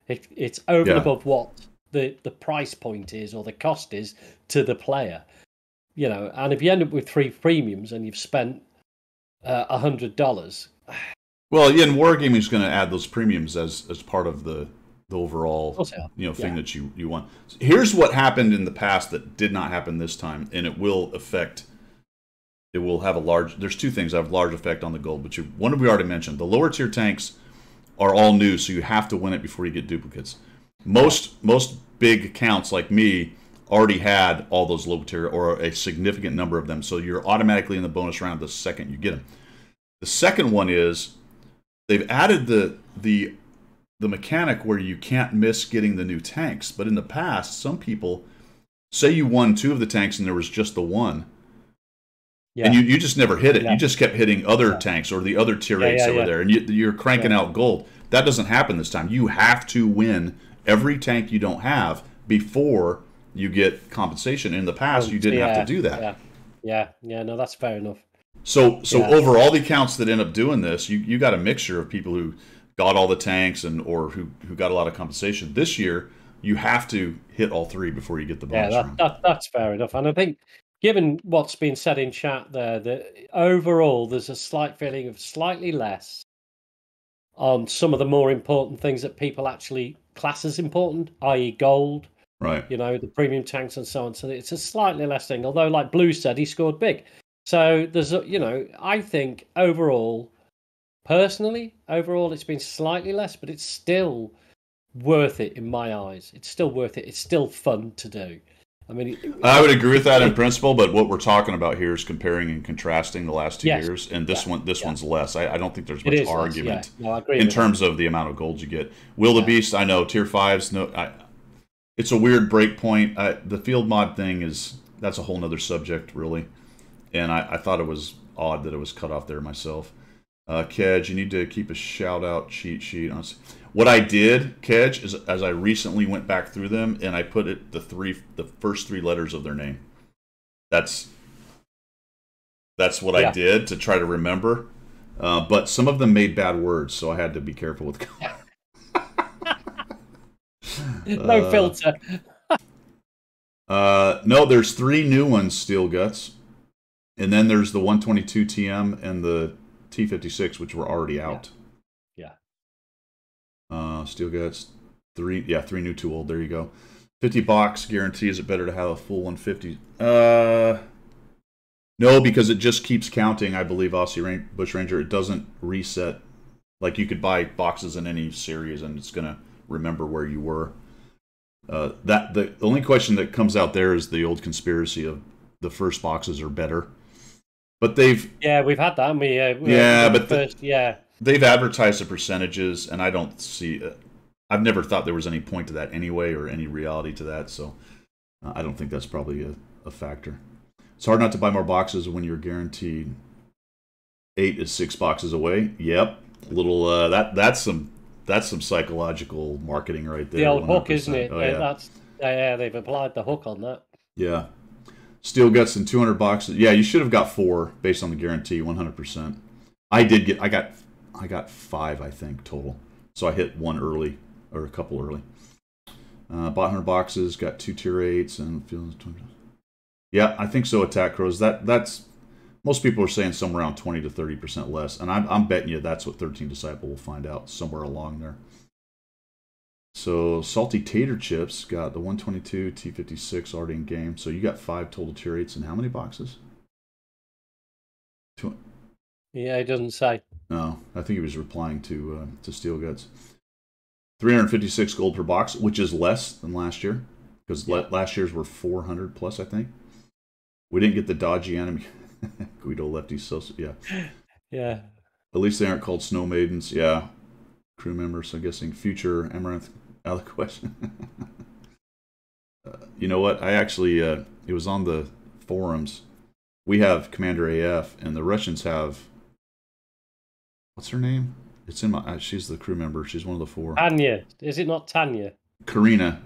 It's over and above what the price point is or the cost is to the player. And if you end up with 3 premiums and you've spent $100. Well, yeah, and Wargaming is going to add those premiums as part of the overall thing that you want. Here's what happened in the past that did not happen this time, and it will have a large, there's 2 things that have a large effect on the gold, but one we already mentioned. The lower tier tanks are all new, so you have to win it before you get duplicates. Most big accounts like me already had all those low tier or a significant number of them, so you're automatically in the bonus round the second you get them. The second one is they've added the mechanic where you can't miss getting the new tanks. But in the past, some people, say you won 2 of the tanks and there was just the one, and you just never hit it. You just kept hitting other tanks or the other tier 8s over there, and you're cranking out gold. That doesn't happen this time. You have to win every tank you don't have before you get compensation. In the past, you didn't have to do that. No, that's fair enough. So over all the accounts that end up doing this, you got a mixture of people who got all the tanks or who got a lot of compensation. This year, you have to hit all 3 before you get the bonus round. That's fair enough. And I think, given what's been said in chat there, that overall there's a slight feeling of slightly less on some of the more important things that people actually class as important, i.e. gold, right? The premium tanks and so on. So it's a slightly less thing. Although, like Blue said, he scored big. So there's, I think overall, personally, it's been slightly less, but it's still worth it in my eyes. It's still worth it. It's still fun to do. I mean, I would agree with that in principle, but what we're talking about here is comparing and contrasting the last 2 years, and this one's less. I don't think there's much argument in terms of the amount of gold you get. Will the Beast, I know, tier 5s, it's a weird break point. The field mod thing that's a whole nother subject, really. And I thought it was odd that it was cut off there myself. Kedge, you need to keep a shout-out cheat sheet. What I did, Kedge, is as I recently went back through them, and I put it the first 3 letters of their name. That's what I did to try to remember. But some of them made bad words, so I had to be careful with. No filter. No, there's 3 new ones, Steel Guts, and then there's the 122 TM and the T56, which were already out. Yeah. Steel Guts, 3 new, 2 old. There you go. 50 box guarantee. Is it better to have a full 150? No, because it just keeps counting. I believe Aussie Bush Ranger. It doesn't reset. Like you could buy boxes in any series, and it's gonna remember where you were. The only question that comes out there is the old conspiracy of the first boxes are better, but we've had that, haven't we? They've advertised the percentages, and I don't see. I've never thought there was any point to that anyway, or any reality to that. So I don't think that's probably a factor. It's hard not to buy more boxes when you're guaranteed 8 is 6 boxes away. Yep, little that's some psychological marketing right there. The old 100%. hook, isn't it? Oh, yeah. They've applied the hook on that. Yeah. Steel Guts and 200 boxes. Yeah, you should have got 4 based on the guarantee, 100%. I got 5, I think, total. So I hit 1 early, or a couple early. Bought 100 boxes, got 2 tier 8s, and feels. Yeah, I think so. Attack Crows. That's most people are saying somewhere around 20 to 30% less, and I'm betting you that's what 13 Disciple will find out somewhere along there. So Salty Tater Chips got the 122 T56 already in game. So you got 5 total tier 8s, and how many boxes? 2. Yeah, it doesn't say. No, I think he was replying to Steel Guts. 356 gold per box, which is less than last year, because last year's were 400 plus, I think. We didn't get the dodgy enemy. Guido Lefty, so yeah. Yeah. At least they aren't called Snow Maidens. Yeah. Crew members, I'm guessing future Amaranth out of the question. You know what? I actually, it was on the forums. We have Commander AF, and the Russians have, what's her name? It's in my, she's the crew member. She's one of the 4. Tanya. Is it not Tanya? Karina.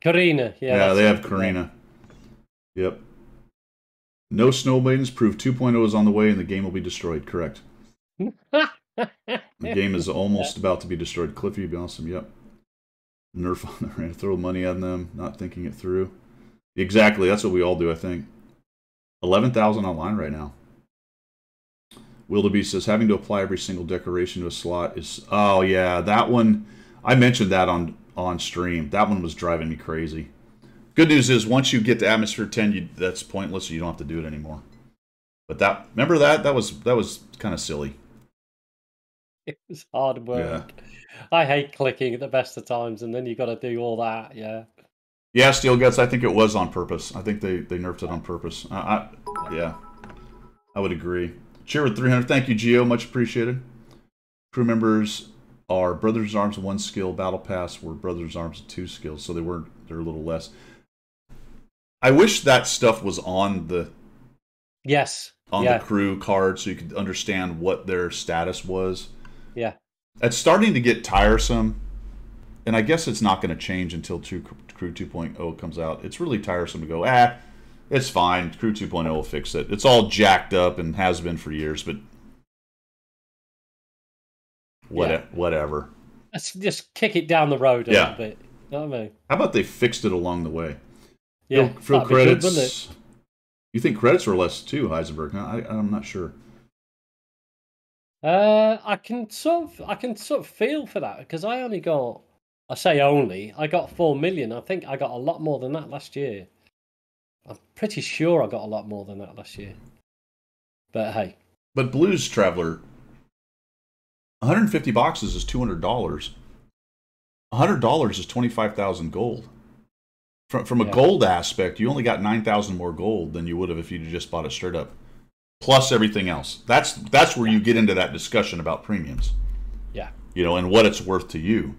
Yeah, they have Karina. Yep. No Snow Maidens. Proof 2.0 is on the way, and the game will be destroyed. Correct. The game is almost about to be destroyed. Cliffy, you'd be awesome. Yep. Nerf on them. Throw money on them, not thinking it through. Exactly. That's what we all do, I think. 11,000 online right now. Wildebeest says, having to apply every single decoration to a slot is... Oh, yeah. That one... I mentioned that on stream. That one was driving me crazy. Good news is, once you get to Atmosphere 10, that's pointless, so you don't have to do it anymore. But remember that? That was kind of silly. It was hard work. Yeah. I hate clicking at the best of times, and then you got to do all that. Yeah. Yeah, Steel Guts. I think it was on purpose. I think they nerfed it on purpose. Yeah, I would agree. Cheer with 300. Thank you, Gio. Much appreciated. Crew members are Brothers Arms 1 skill. Battle Pass were Brothers Arms 2 skills, so they're a little less. I wish that stuff was on the the crew card so you could understand what their status was. Yeah. It's starting to get tiresome, and I guess it's not going to change until Crew 2.0 comes out. It's really tiresome to go, it's fine. Crew 2.0 will fix it. It's all jacked up and has been for years, but whatever. Let's just kick it down the road a little bit. You know what I mean? How about they fixed it along the way? Yeah, Phil credits. Good, wouldn't it? You think credits were less too, Heisenberg? I'm not sure. I can sort of feel for that because I got 4 million. I think I got a lot more than that last year. I'm pretty sure I got a lot more than that last year. But hey. But Blues Traveler, 150 boxes is $200. $100 is 25,000 gold. From a gold aspect, you only got 9,000 more gold than you would have if you'd just bought it straight up. Plus everything else. That's where you get into that discussion about premiums. Yeah. And what it's worth to you.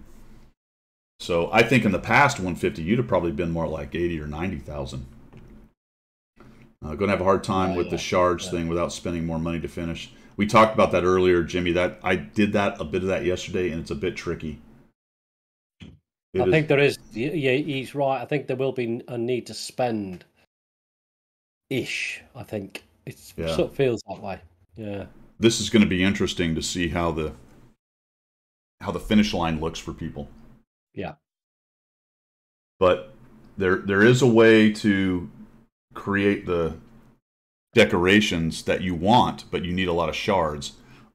So I think in the past 150, you'd have probably been more like 80 or 90,000. Going to have a hard time with the shards thing without spending more money to finish. We talked about that earlier, Jimmy. That I did a bit of that yesterday, and it's a bit tricky. I think there is. Yeah, he's right. I think there will be a need to spend. I think it sort of feels that way. Yeah. this is going to be interesting to see how the finish line looks for people. Yeah. But there is a way to create the decorations that you want, but you need a lot of shards.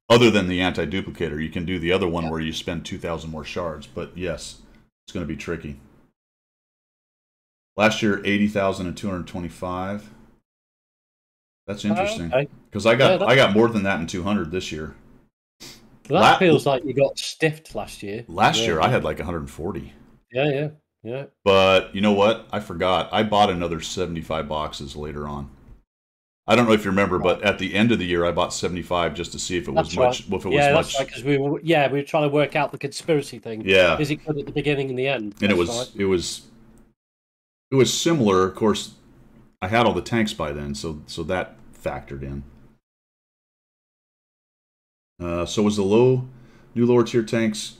Other than the anti-duplicator, you can do the other one where you spend 2,000 more shards. But yes, it's going to be tricky. Last year, 80,225. That's interesting because I got more than that in 200 this year. That feels like you got stiffed last year. Last year, I had like 140. Yeah. But you know what? I forgot. I bought another 75 boxes later on. I don't know if you remember, but at the end of the year, I bought 75 just to see if it was much. If it was that's much. right. Because we were trying to work out the conspiracy thing. Yeah. Is it good at the beginning and the end? And it was similar. Of course, I had all the tanks by then, so that factored in. So was the new lower tier tanks?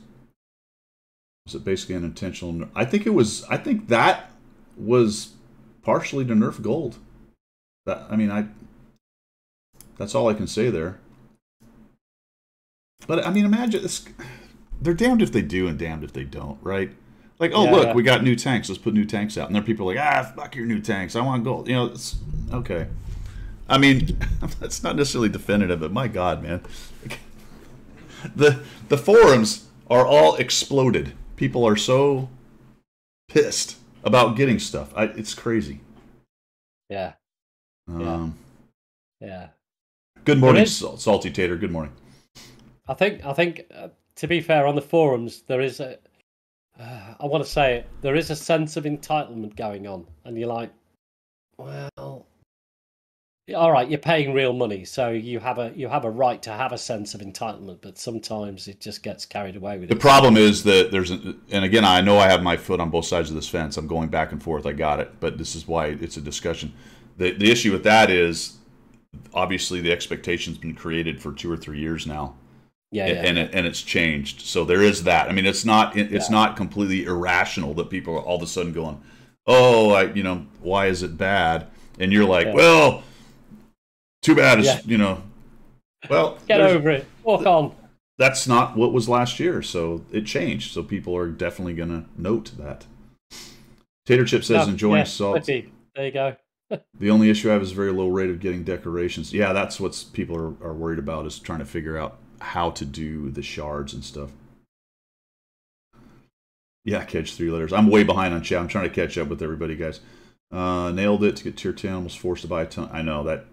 Was it basically an intentional? I think that was partially to nerf gold. That's all I can say there. But I mean, imagine this. They're damned if they do and damned if they don't, right? Like, oh, look, we got new tanks. Let's put new tanks out. And then people are like, fuck your new tanks. I want gold. You know, it's okay. I mean, that's not necessarily definitive, but my God, man. The forums are all exploded. People are so pissed about getting stuff. It's crazy. Yeah. Yeah. Good morning, Salty Tater. Good morning. I think to be fair, on the forums, there is I want to say it, there is a sense of entitlement going on. And you're like, well, all right, you're paying real money, so you have a right to have a sense of entitlement, but sometimes it just gets carried away with it. The problem is that and again, I know I have my foot on both sides of this fence. I'm going back and forth. I got it, but this is why it's a discussion. The issue with that is, obviously, the expectation's been created for 2 or 3 years now. And it's changed. So there is that. I mean, it's not completely irrational that people are all of a sudden going, oh, why is it bad? And you're like, well, too bad. It's well, get over it. Walk on. That's not what was last year. So it changed. So people are definitely going to note that. Tater Chip says enjoying salt. There you go. The only issue I have is a very low rate of getting decorations. Yeah, that's what people are worried about, is trying to figure out how to do the shards and stuff. Yeah, catch 3 letters. I'm way behind on chat. I'm trying to catch up with everybody, guys. Nailed it to get tier 10. Almost forced to buy a ton. I know that.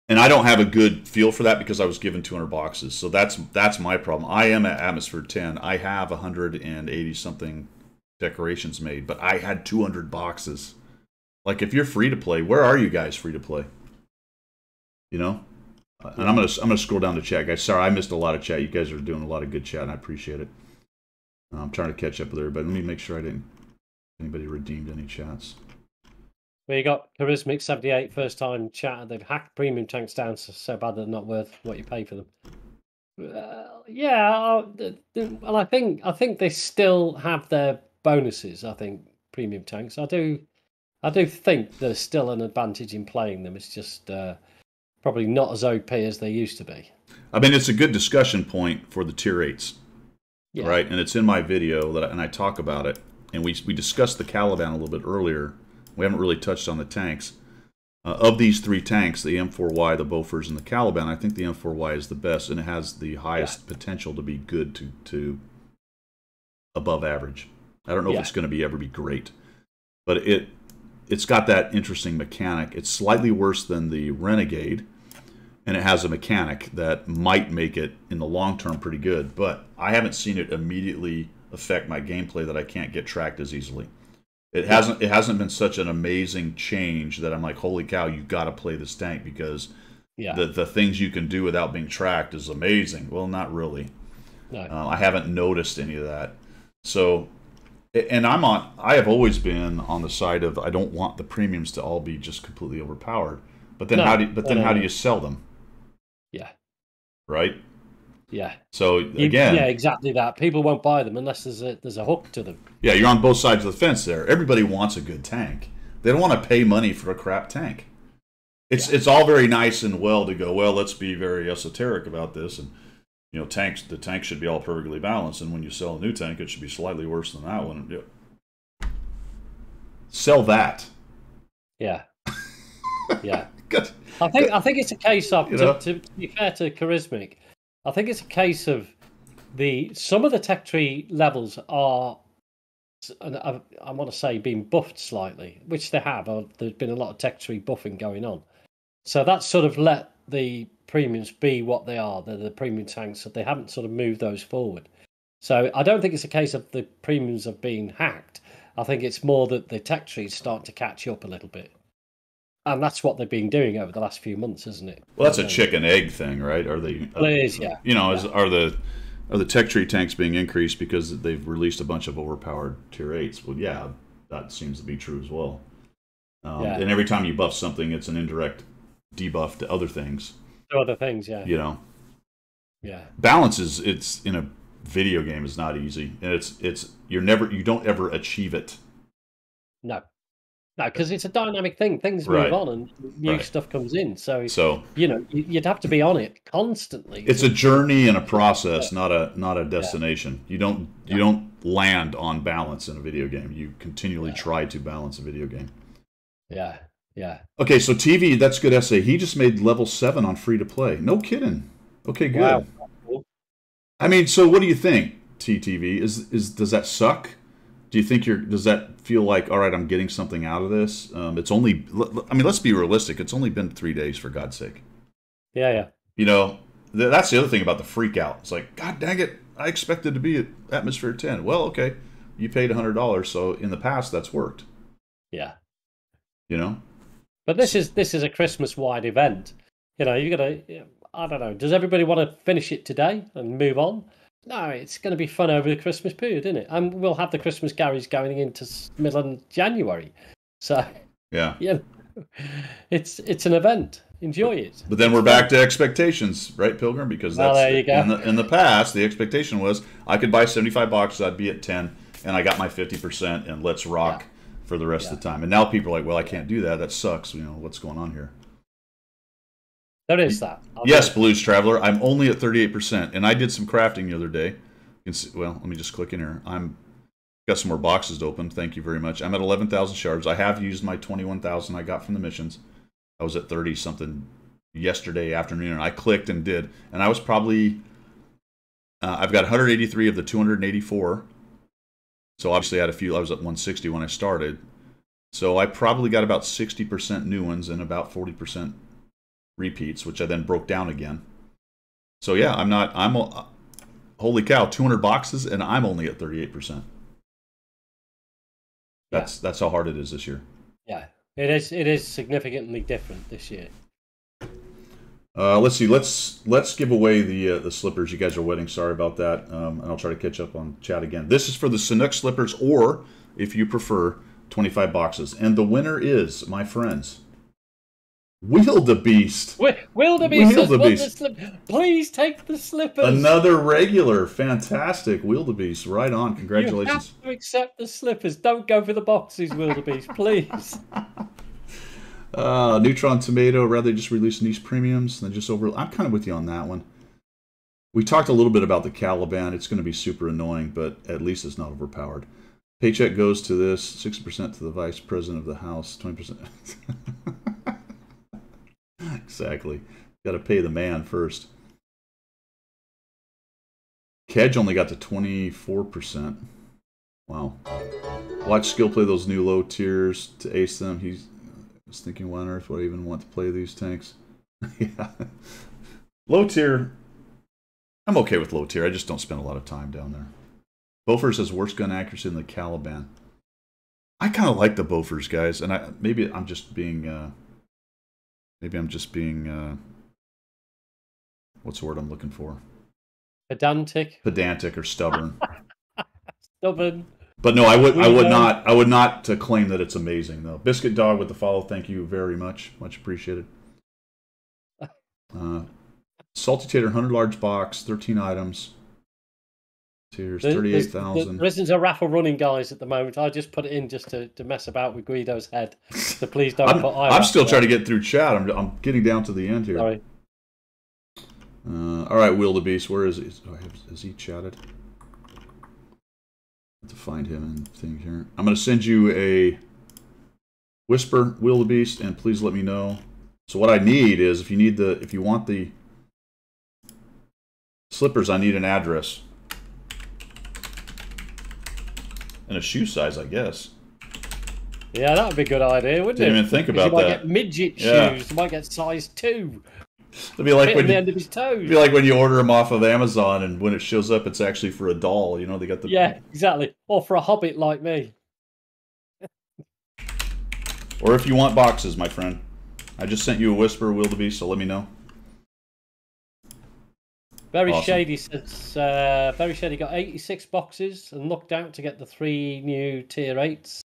And I don't have a good feel for that because I was given 200 boxes. So that's my problem. I am at Atmosphere 10. I have 180 something decorations made, but I had 200 boxes. Like, if you're free to play, where are you guys free to play? You know? And I'm gonna scroll down the chat, guys. Sorry, I missed a lot of chat. You guys are doing a lot of good chat, and I appreciate it. I'm trying to catch up with everybody. Let me make sure anybody redeemed any chats. Well, you got Charismatic 78 first time chat. They've hacked premium tanks down so bad they're not worth what you pay for them. Well, I think they still have their bonuses. I think premium tanks. I do think there's still an advantage in playing them. It's just probably not as OP as they used to be. I mean, it's a good discussion point for the tier 8s, right? And it's in my video and I talk about it. And we discussed the Caliban a little bit earlier. We haven't really touched on the tanks. Of these 3 tanks, the M4Y, the Bofors, and the Caliban, I think the M4Y is the best, and it has the highest potential to be good to above average. I don't know if it's going to ever be great, but it's got that interesting mechanic. It's slightly worse than the Renegade, and it has a mechanic that might make it in the long term pretty good, but I haven't seen it immediately affect my gameplay that I can't get tracked as easily. It hasn't been such an amazing change that I'm like, holy cow, you got to play this tank because the things you can do without being tracked is amazing. Well, not really. No. I haven't noticed any of that. So, and I have always been on the side of I don't want the premiums to all be just completely overpowered. But then how do you sell them? Yeah. Right. Yeah. So again, exactly that. People won't buy them unless there's a hook to them. Yeah, you're on both sides of the fence there. Everybody wants a good tank. They don't want to pay money for a crap tank. It's all very nice and well to go, well, let's be very esoteric about this, and the tank should be all perfectly balanced, and when you sell a new tank, it should be slightly worse than that one. Sell that. Yeah. Yeah. Good. I think it's a case of, to be fair to Charismatic, I think it's a case of some of the tech tree levels are, I want to say, being buffed slightly, which they have. There's been a lot of tech tree buffing going on. So that's sort of let the premiums be what they are. They're the premium tanks, so they haven't sort of moved those forward. So I don't think it's a case of the premiums are being hacked. I think it's more that the tech trees start to catch up a little bit. And that's what they've been doing over the last few months, isn't it? Well, that's a chicken egg thing, right? Are they? Well, it is, yeah. Are the tech tree tanks being increased because they've released a bunch of overpowered tier 8s? Well, yeah, that seems to be true as well. And every time you buff something, it's an indirect debuff to other things. To other things, yeah. Yeah. Balance it's in a video game is not easy, and you don't ever achieve it. No, because it's a dynamic thing. Things move on, and new stuff comes in. So you'd have to be on it constantly. It's a journey and a process, not a destination. You don't land on balance in a video game. You continually try to balance a video game. Yeah. Okay, so TV, that's good essay. He just made level 7 on free to play. No kidding. Okay, good. Wow. I mean, so what do you think, TTV? Does that suck? Do you think does that feel like, all right, I'm getting something out of this? It's only, I mean, let's be realistic. It's only been 3 days, for God's sake. Yeah. That's the other thing about the freak out. It's like, God dang it, I expected to be at Atmosphere 10. Well, okay, you paid $100, so in the past, that's worked. Yeah. But this is a Christmas-wide event. You got to, I don't know, does everybody want to finish it today and move on? No, it's going to be fun over the Christmas period, isn't it? And we'll have the Christmas garage going into middle of January. So, it's an event. Enjoy it. But then we're back to expectations, right, Pilgrim? Because there you go. In the past, the expectation was I could buy 75 boxes, I'd be at 10, and I got my 50%, and let's rock for the rest of the time. And now people are like, well, I can't do that. That sucks. What's going on here? There is that. Yes, Blues Traveler. I'm only at 38%, and I did some crafting the other day. You can see, well, let me just click in here. I'm got some more boxes to open. Thank you very much. I'm at 11,000 shards. I have used my 21,000 I got from the missions. I was at 30 something yesterday afternoon, and I clicked and did, and I was probably I've got 183 of the 284. So obviously I had a few. I was at 160 when I started. So I probably got about 60% new ones and about 40% repeats, which I then broke down again. So yeah, I'm holy cow, 200 boxes and I'm only at 38%. That's how hard it is this year. Yeah, it is significantly different this year. Let's see. Let's give away the slippers. You guys are waiting. Sorry about that. And I'll try to catch up on chat again. This is for the Chinook slippers, or if you prefer, 25 boxes. And the winner is, my friends, Wildebeest. Wildebeest. Please take the slippers. Another regular. Fantastic. Wildebeest. Right on. Congratulations. You have to accept the slippers. Don't go for the boxes, Wildebeest, please. Neutron Tomato, rather just release niche premiums than just over. I'm kind of with you on that one. We talked a little bit about the Caliban. It's going to be super annoying, but at least it's not overpowered. Paycheck goes to this, 60% to the Vice President of the House, 20%. Exactly. Got to pay the man first. Kedge only got to 24%. Wow. Watch Skill play those new low tiers to ace them. He's thinking, why on earth would I even want to play these tanks? Yeah. Low tier. I'm okay with low tier. I just don't spend a lot of time down there. Bofors has worse gun accuracy than the Caliban. I kind of like the Bofors, guys, and maybe I'm just being what's the word I'm looking for? Pedantic or stubborn. Stubborn. But no, I would not claim that it's amazing though. Biscuit Dog with the follow, thank you very much, much appreciated. Salty Tater, 100 large box, 13 items. Here's 38,000. There isn't a raffle running, guys, at the moment. I just put it in just to mess about with Guido's head. So please don't put. I'm still trying to get through chat. I'm getting down to the end here. Sorry. All right, Wildebeest, where is he? Oh, has he chatted? I have to find him and things here. I'm going to send you a whisper, Wildebeest, and please let me know. So what I need is, if you want the slippers, I need an address. And a shoe size, I guess. Yeah, that would be a good idea, wouldn't it? Didn't even think about that. You might get midget shoes. You might get size 2. It'd be like when the end of his toes. It'd be like when you order them off of Amazon, and when it shows up, it's actually for a doll. You know, they got the exactly, or for a hobbit like me. Or if you want boxes, my friend, I just sent you a whisper, Wildebeest. So let me know. Very Shady says, Very Shady got 86 boxes and looked out to get the 3 new tier 8s.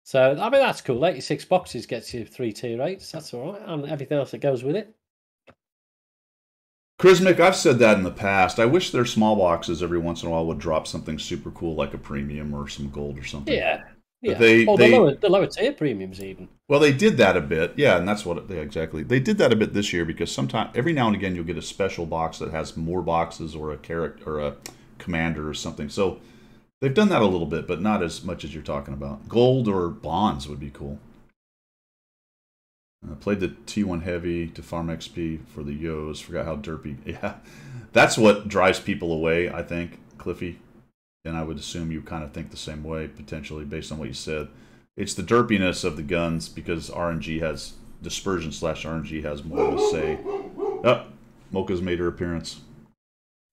So, I mean, that's cool. 86 boxes gets you 3 tier 8s. That's all right. And everything else that goes with it. Chrismic, I've said that in the past. I wish their small boxes every once in a while would drop something super cool like a premium or some gold or something. Yeah. Yeah. The lower tier premiums even. Well, they did that a bit. Yeah, and that's what exactly. They did that a bit this year because every now and again you'll get a special box that has more boxes or a character or a commander or something. So they've done that a little bit, but not as much as you're talking about. Gold or bonds would be cool. I played the T1 Heavy to farm XP for the Yos. Forgot how derpy. Yeah, that's what drives people away, I think, Cliffy. And I would assume you kind of think the same way, potentially, based on what you said. It's the derpiness of the guns, because RNG has, dispersion/RNG has more of a say. Oh, Mocha's made her appearance.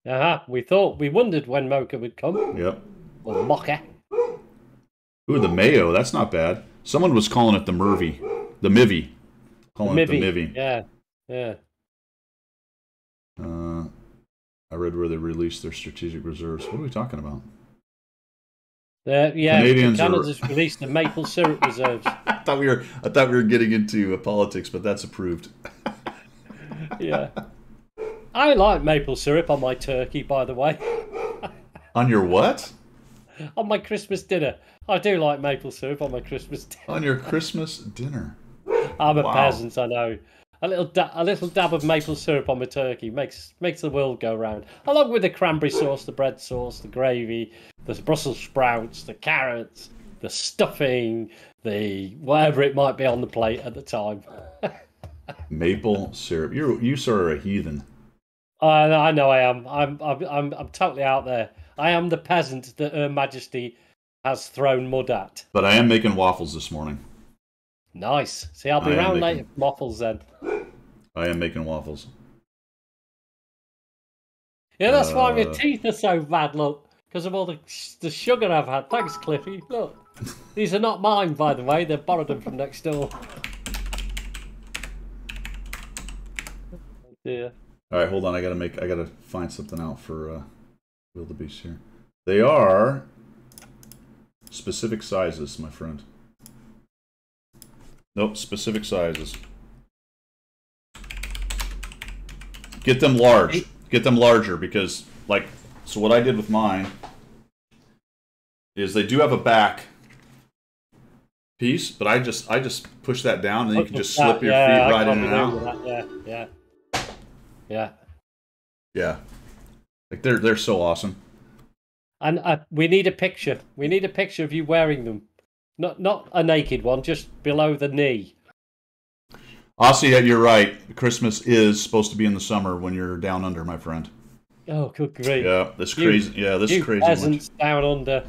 We wondered when Mocha would come. Yep. Or Mocha. Ooh, the Mayo, that's not bad. Someone was calling it the Murvy. The Mivy. Calling it the Mivy. Yeah. I read where they released their strategic reserves. What are we talking about? Canada's released the maple syrup reserves. I thought we were getting into politics, but that's approved. Yeah, I like maple syrup on my turkey, by the way. On your what? On my Christmas dinner. I do like maple syrup on my Christmas dinner. On your Christmas dinner? I'm a peasant, I know. A little dab of maple syrup on my turkey makes the world go round. Along with the cranberry sauce, the bread sauce, the gravy, the Brussels sprouts, the carrots, the stuffing, the whatever it might be on the plate at the time. Maple syrup. You sort of a heathen. I know I am. I'm totally out there. I am the peasant that Her Majesty has thrown mud at. But I am making waffles this morning. Nice. See, I'll be around later for waffles then. I am making waffles. Yeah, that's why my teeth are so bad, look. Because of all the sugar I've had. Thanks, Cliffy. Look. These are not mine, by the way. They've borrowed them from next door. Yeah. All right, hold on. I gotta find something out for Wildebeest here. They are specific sizes, my friend. Nope, specific sizes. Get them large. Get them larger because, so what I did with mine is they do have a back piece, but I just push that down and you can just slip your feet right in and out. Yeah. Like they're so awesome. And we need a picture. We need a picture of you wearing them. Not a naked one, just below the knee. Aussie, you're right. Christmas is supposed to be in the summer when you're down under, my friend. Oh, good grief. Yeah, this crazy. Yeah, this is crazy. Peasants down under.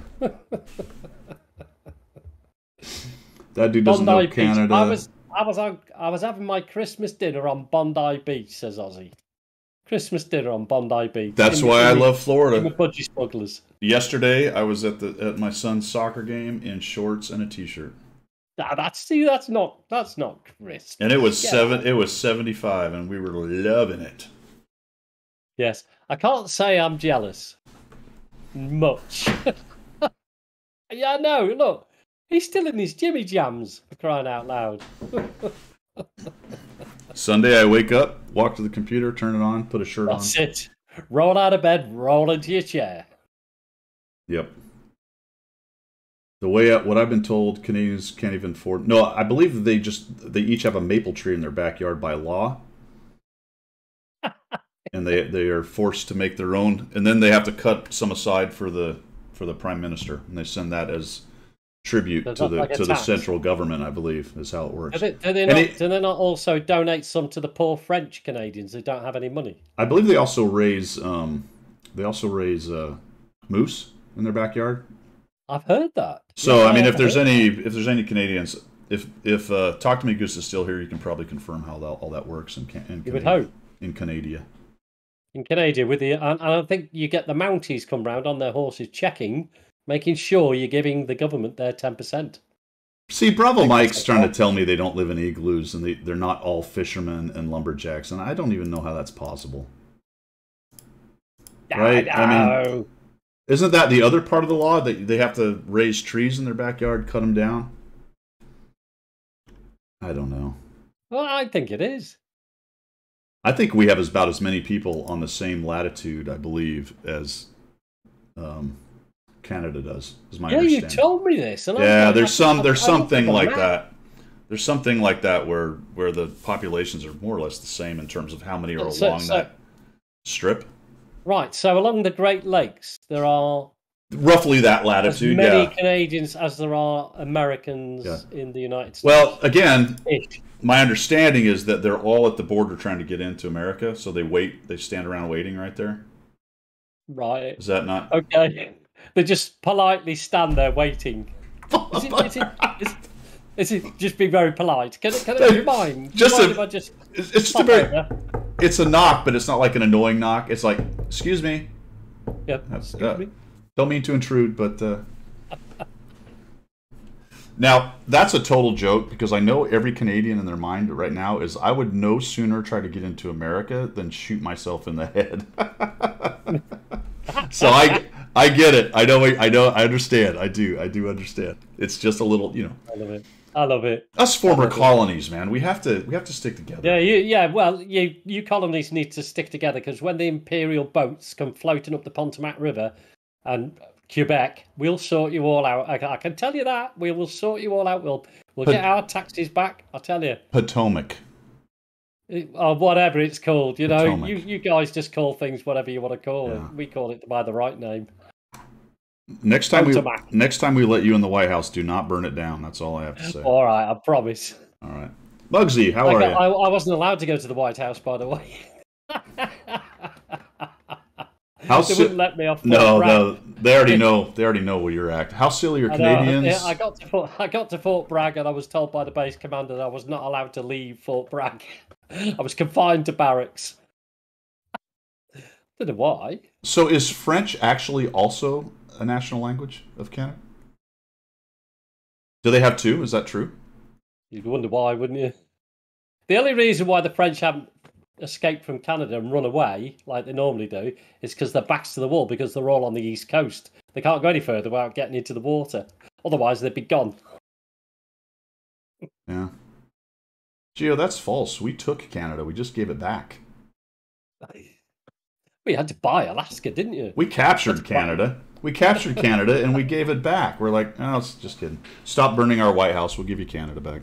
That dude doesn't know Canada. I was having my Christmas dinner on Bondi Beach, says Aussie. Christmas dinner on Bondi Beach. That's why I love Florida. The budgie smugglers. Yesterday, I was at my son's soccer game in shorts and a t-shirt. That's not Chris. And it was 75, and we were loving it. Yes, I can't say I'm jealous. Much. Yeah, no. Look, he's still in his Jimmy Jams, for crying out loud. Sunday, I wake up, walk to the computer, turn it on, put a shirt on. That's it. Roll out of bed, roll into your chair. Yep. The way what I've been told, Canadians can't even afford. No, I believe that they each have a maple tree in their backyard by law, and they are forced to make their own, and then they have to cut some aside for the prime minister, and they send that as tribute to the central government. I believe is how it works. Do they not also donate some to the poor French Canadians who don't have any money? I believe they also raise moose in their backyard. I've heard that. So yeah, I mean, if there's any Canadians, if Talk to Me Goose is still here, you can probably confirm how all that works in you would hope in Canada. In Canada, with and I think you get the Mounties come round on their horses, checking, making sure you're giving the government their 10%. See, Bravo Mike's trying to tell me they don't live in igloos and they're not all fishermen and lumberjacks, and I don't even know how that's possible. Right? I mean, isn't that the other part of the law, that they have to raise trees in their backyard, cut them down? I don't know. Well, I think it is. I think we have about as many people on the same latitude, I believe, as Canada does. Is my understanding. You told me this. And yeah, there's something like that. There's something like that where the populations are more or less the same in terms of how many are along that strip. Right. So along the Great Lakes, there are roughly that latitude. As many Canadians as there are Americans in the United States. Well, again. My understanding is that they're all at the border trying to get into America, so they stand around waiting right there. Right. Is that not? Okay. They just politely stand there waiting. Is it just being very polite? Can I remind? It's a knock, but it's not like an annoying knock. It's like, excuse me. Yep. Excuse me. Don't mean to intrude, but... Now, that's a total joke, because I know every Canadian in their mind right now is, I would no sooner try to get into America than shoot myself in the head. So I get it. I know. I understand. I do understand. It's just a little, I love it. Us former colonies, man, we have to stick together. Yeah. Well, you colonies need to stick together, because when the imperial boats come floating up the Pontomac River and Quebec, we'll sort you all out. I can tell you that. We will sort you all out. We'll get our taxes back. I'll tell you. Potomac. Or whatever it's called. Potomac. You guys just call things whatever you want to call it. We call it by the right name. Next time we let you in the White House, do not burn it down. That's all I have to say. All right, I promise. All right. Bugsy, how are you? I wasn't allowed to go to the White House, by the way. They wouldn't let me off. No, they already know. They already know where you're at. How silly are Canadians? I got to Fort Bragg, and I was told by the base commander that I was not allowed to leave Fort Bragg. I was confined to barracks. Don't know why. So, is French actually also a national language of Canada? Do they have two? Is that true? You'd wonder why, wouldn't you? The only reason why the French haven't escape from Canada and run away like they normally do is because their backs to the wall, because they're all on the east coast. They can't go any further without getting into the water. Otherwise, they'd be gone. Yeah. Gio, that's false. We took Canada. We just gave it back. We had to buy Alaska, didn't you? We captured Canada. We captured Canada and we gave it back. We're like, oh, it's just kidding. Stop burning our White House. We'll give you Canada back.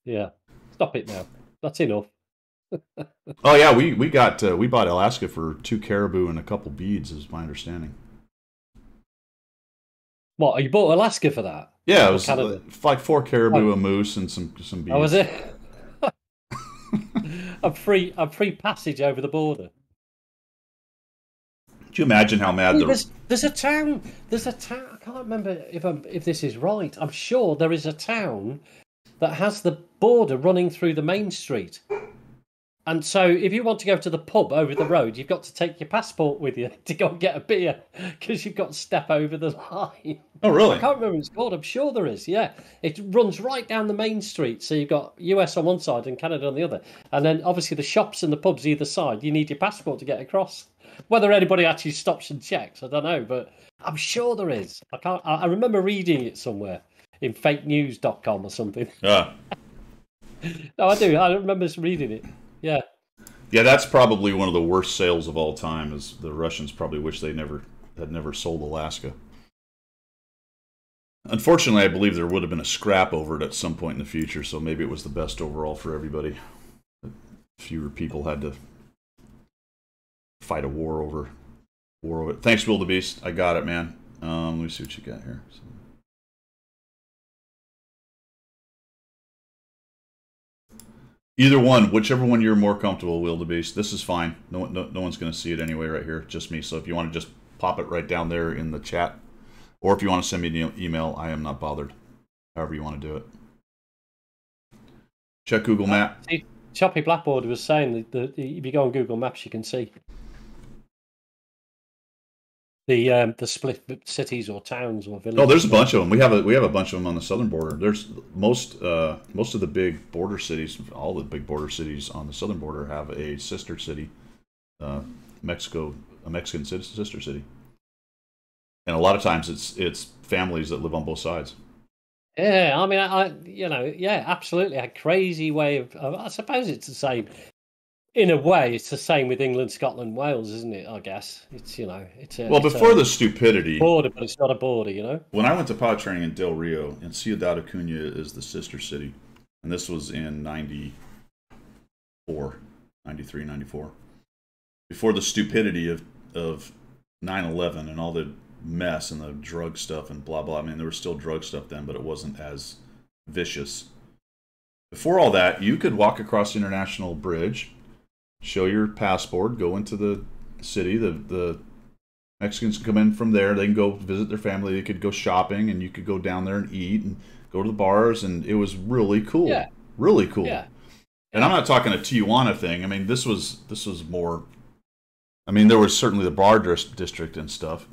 Yeah. Stop it now. That's enough. Oh yeah, we bought Alaska for 2 caribou and a couple beads, is my understanding. What, you bought Alaska for that? Yeah, it was like 4 caribou, a moose, and some beads. Oh, was it? a free passage over the border. Do you imagine how mad there's a town. I can't remember if this is right. I'm sure there is a town that has the border running through the main street. And so if you want to go to the pub over the road, you've got to take your passport with you to go and get a beer, because you've got to step over the line. Oh, really? I can't remember what it's called. I'm sure there is, yeah. It runs right down the main street. So you've got US on one side and Canada on the other. And then obviously the shops and the pubs either side, you need your passport to get across. Whether anybody actually stops and checks, I don't know. But I'm sure there is. I remember reading it somewhere in fakenews.com or something. Yeah. No, I do. I remember reading it. Yeah. Yeah, that's probably one of the worst sales of all time. Is the Russians probably wish they had never sold Alaska. Unfortunately, I believe there would have been a scrap over it at some point in the future, so maybe it was the best overall for everybody. Fewer people had to fight a war over it. Thanks, Wildebeest. I got it, man. Let me see what you got here. Either one, whichever one you're more comfortable, Wildebeest. This is fine. No one's going to see it anyway right here, just me. So if you want to just pop it right down there in the chat, or if you want to send me an email, I am not bothered. However you want to do it. Check Google Maps. Choppy Blackboard was saying that if you go on Google Maps, you can see the split cities or towns or villages. Oh, there's a bunch of them. We have a bunch of them on the southern border. There's most of the big border cities, all the big border cities on the southern border have a sister city, a Mexican sister city. And a lot of times it's families that live on both sides. Yeah, I mean, absolutely. A crazy way of I suppose it's the same. In a way, it's the same with England, Scotland, Wales, isn't it? I guess it's before the stupidity border, but it's not a border, When I went to pilot training in Del Rio, and Ciudad Acuña is the sister city, and this was in 93, 94. Before the stupidity of 9/11 and all the mess and the drug stuff and blah blah. I mean, there was still drug stuff then, but it wasn't as vicious. Before all that, you could walk across the International Bridge, show your passport, go into the city. The Mexicans can come in from there. They can go visit their family. They could go shopping, and you could go down there and eat and go to the bars, and it was really cool. Yeah. Really cool. Yeah. And I'm not talking a Tijuana thing. I mean, this was more. I mean, there was certainly the bar district and stuff,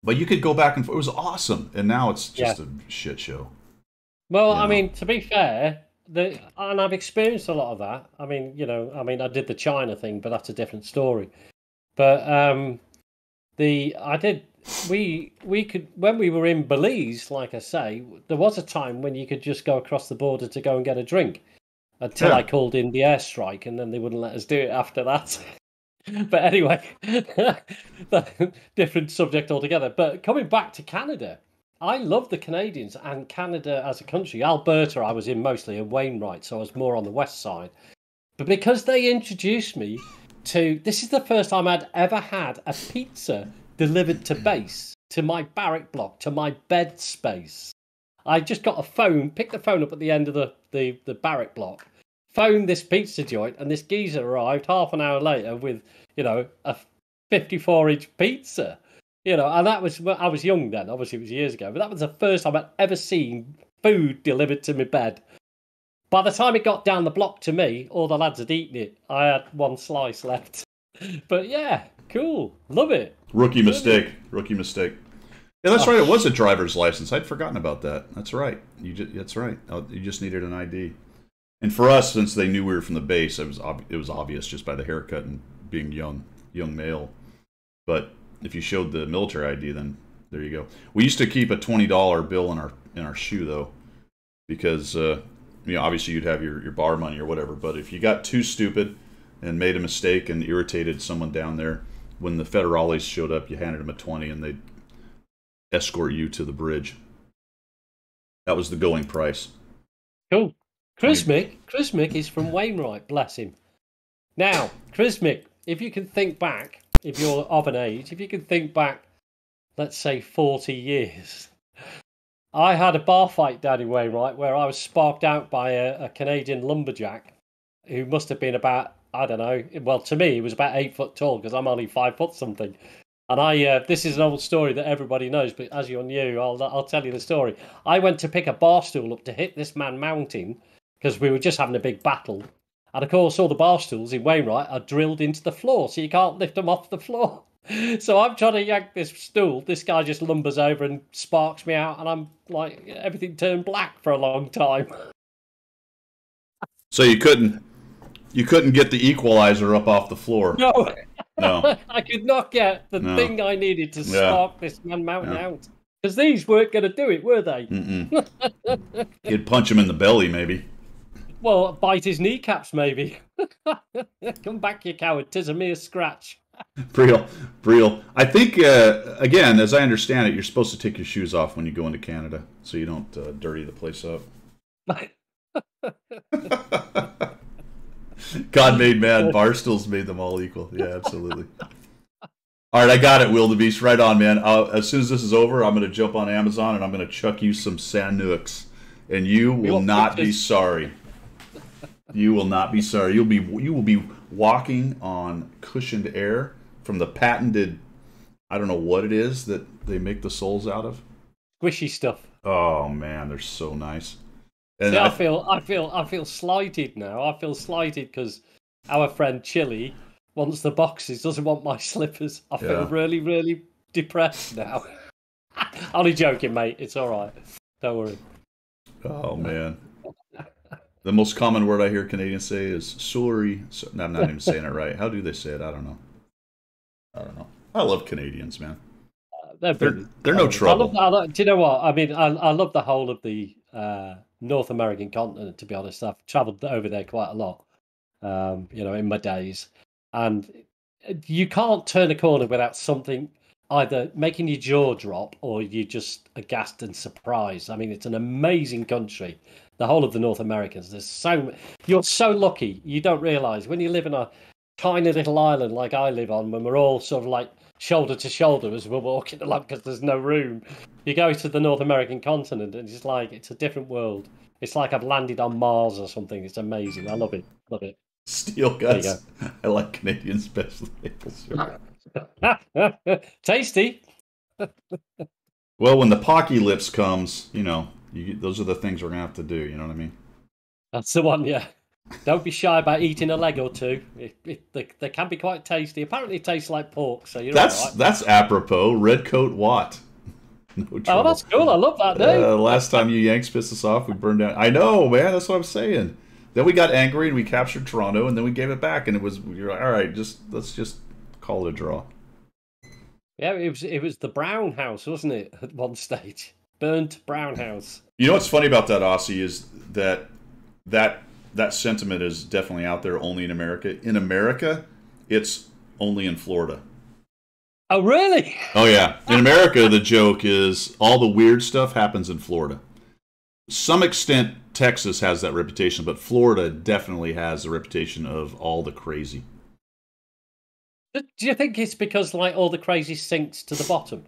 but you could go back and forth. It was awesome. And now it's just a shit show. Well, I mean, to be fair, and I've experienced a lot of that. I mean, I did the China thing, but that's a different story. But we could, when we were in Belize, like I say, there was a time when you could just go across the border to go and get a drink until I called in the airstrike, and then they wouldn't let us do it after that. But anyway, different subject altogether. But coming back to Canada, I love the Canadians and Canada as a country. Alberta, I was in mostly in Wainwright, so I was more on the west side. But because they introduced me to, this is the first time I'd ever had a pizza delivered to base, to my barrack block, to my bed space. I just got a phone, picked the phone up at the end of the barrack block, phoned this pizza joint, and this geezer arrived half an hour later with, a 54-inch pizza. And that was, I was young then, obviously it was years ago, but that was the first time I'd ever seen food delivered to my bed. By the time it got down the block to me, all the lads had eaten it. I had one slice left. But yeah, cool. Love it. Rookie mistake. Yeah, that's right. It was a driver's license. I'd forgotten about that. That's right. That's right. You just needed an ID. And for us, since they knew we were from the base, it was obvious just by the haircut and being young male. But if you showed the military ID, then there you go. We used to keep a $20 bill in our shoe though, because obviously you'd have your bar money or whatever. But if you got too stupid and made a mistake and irritated someone down there, when the federales showed up, you handed them a 20 and they'd escort you to the bridge. That was the going price. Cool. Chris Mick is from Wainwright, bless him. Now, Chris Mick, if you can think back, if you're of an age, if you can think back, let's say 40 years, I had a bar fight down in Wainwright where I was sparked out by a Canadian lumberjack who must have been about, I don't know, well, to me, he was about 8 foot tall because I'm only 5 foot something. And this is an old story that everybody knows, but as you're new, I'll tell you the story. I went to pick a bar stool up to hit this man mountain because we were just having a big battle. And of course, all the bar stools in Wainwright are drilled into the floor, so you can't lift them off the floor. So I'm trying to yank this stool. This guy just lumbers over and sparks me out, and I'm like, everything turned black for a long time. So you couldn't get the equalizer up off the floor. No. No. I could not get the thing I needed to spark this man mountain out. Because these weren't going to do it, were they? You'd punch him in the belly, maybe. Well, bite his kneecaps, maybe. Come back, you coward. 'Tis a mere scratch. Real, real. I think, again, as I understand it, you're supposed to take your shoes off when you go into Canada, so you don't dirty the place up. God made man, Barstool's made them all equal. Yeah, absolutely. All right, I got it, Wildebeest. Right on, man. As soon as this is over, I'm going to jump on Amazon and I'm going to chuck you some Sanooks, and you will not be sorry. You will not be sorry. You will be walking on cushioned air from the patented, I don't know what it is that they make the soles out of. Squishy stuff. Oh man, they're so nice. And See, I feel slighted now. I feel slighted because our friend Chili wants the boxes, doesn't want my slippers. I feel really, really depressed now. Only joking, mate. It's all right. Don't worry. Oh man. The most common word I hear Canadians say is sorry. So, no, I'm not even saying it right. How do they say it? I don't know. I love Canadians, man. They're no trouble. Do you know what? I mean, I love the whole of the North American continent, to be honest. I've travelled over there quite a lot, in my days. And you can't turn a corner without something either making your jaw drop or you're just aghast and surprised. I mean, it's an amazing country. The whole of the North Americans. You're so lucky. You don't realise when you live in a tiny little island like I live on, when we're all sort of like shoulder to shoulder as we're walking along because there's no room. You go to the North American continent and it's like it's a different world. It's like I've landed on Mars or something. It's amazing. I love it. Love it. Steel guts. I like Canadian special maple syrup. Tasty. Well, when the Pocky Lips comes, those are the things we're going to have to do. You know what I mean? That's the one, yeah. Don't be shy about eating a leg or two. They can be quite tasty. Apparently it tastes like pork, so you're all right. That's apropos. Redcoat Watt. No trouble. Oh, that's cool. I love that name. Last time you Yanks pissed us off, we burned down. I know, man. That's what I'm saying. Then we got angry and we captured Toronto, and then we gave it back, and you're like, all right, let's just call it a draw. Yeah, it was the Brown House, wasn't it? At one stage, burnt Brown House. You know what's funny about that, Aussie, is that sentiment is definitely out there only in America. In America, it's only in Florida. Oh, really? Oh, yeah. In America, the joke is all the weird stuff happens in Florida. Some extent, Texas has that reputation, but Florida definitely has the reputation of all the crazy. Do you think it's because like all the crazy sinks to the bottom?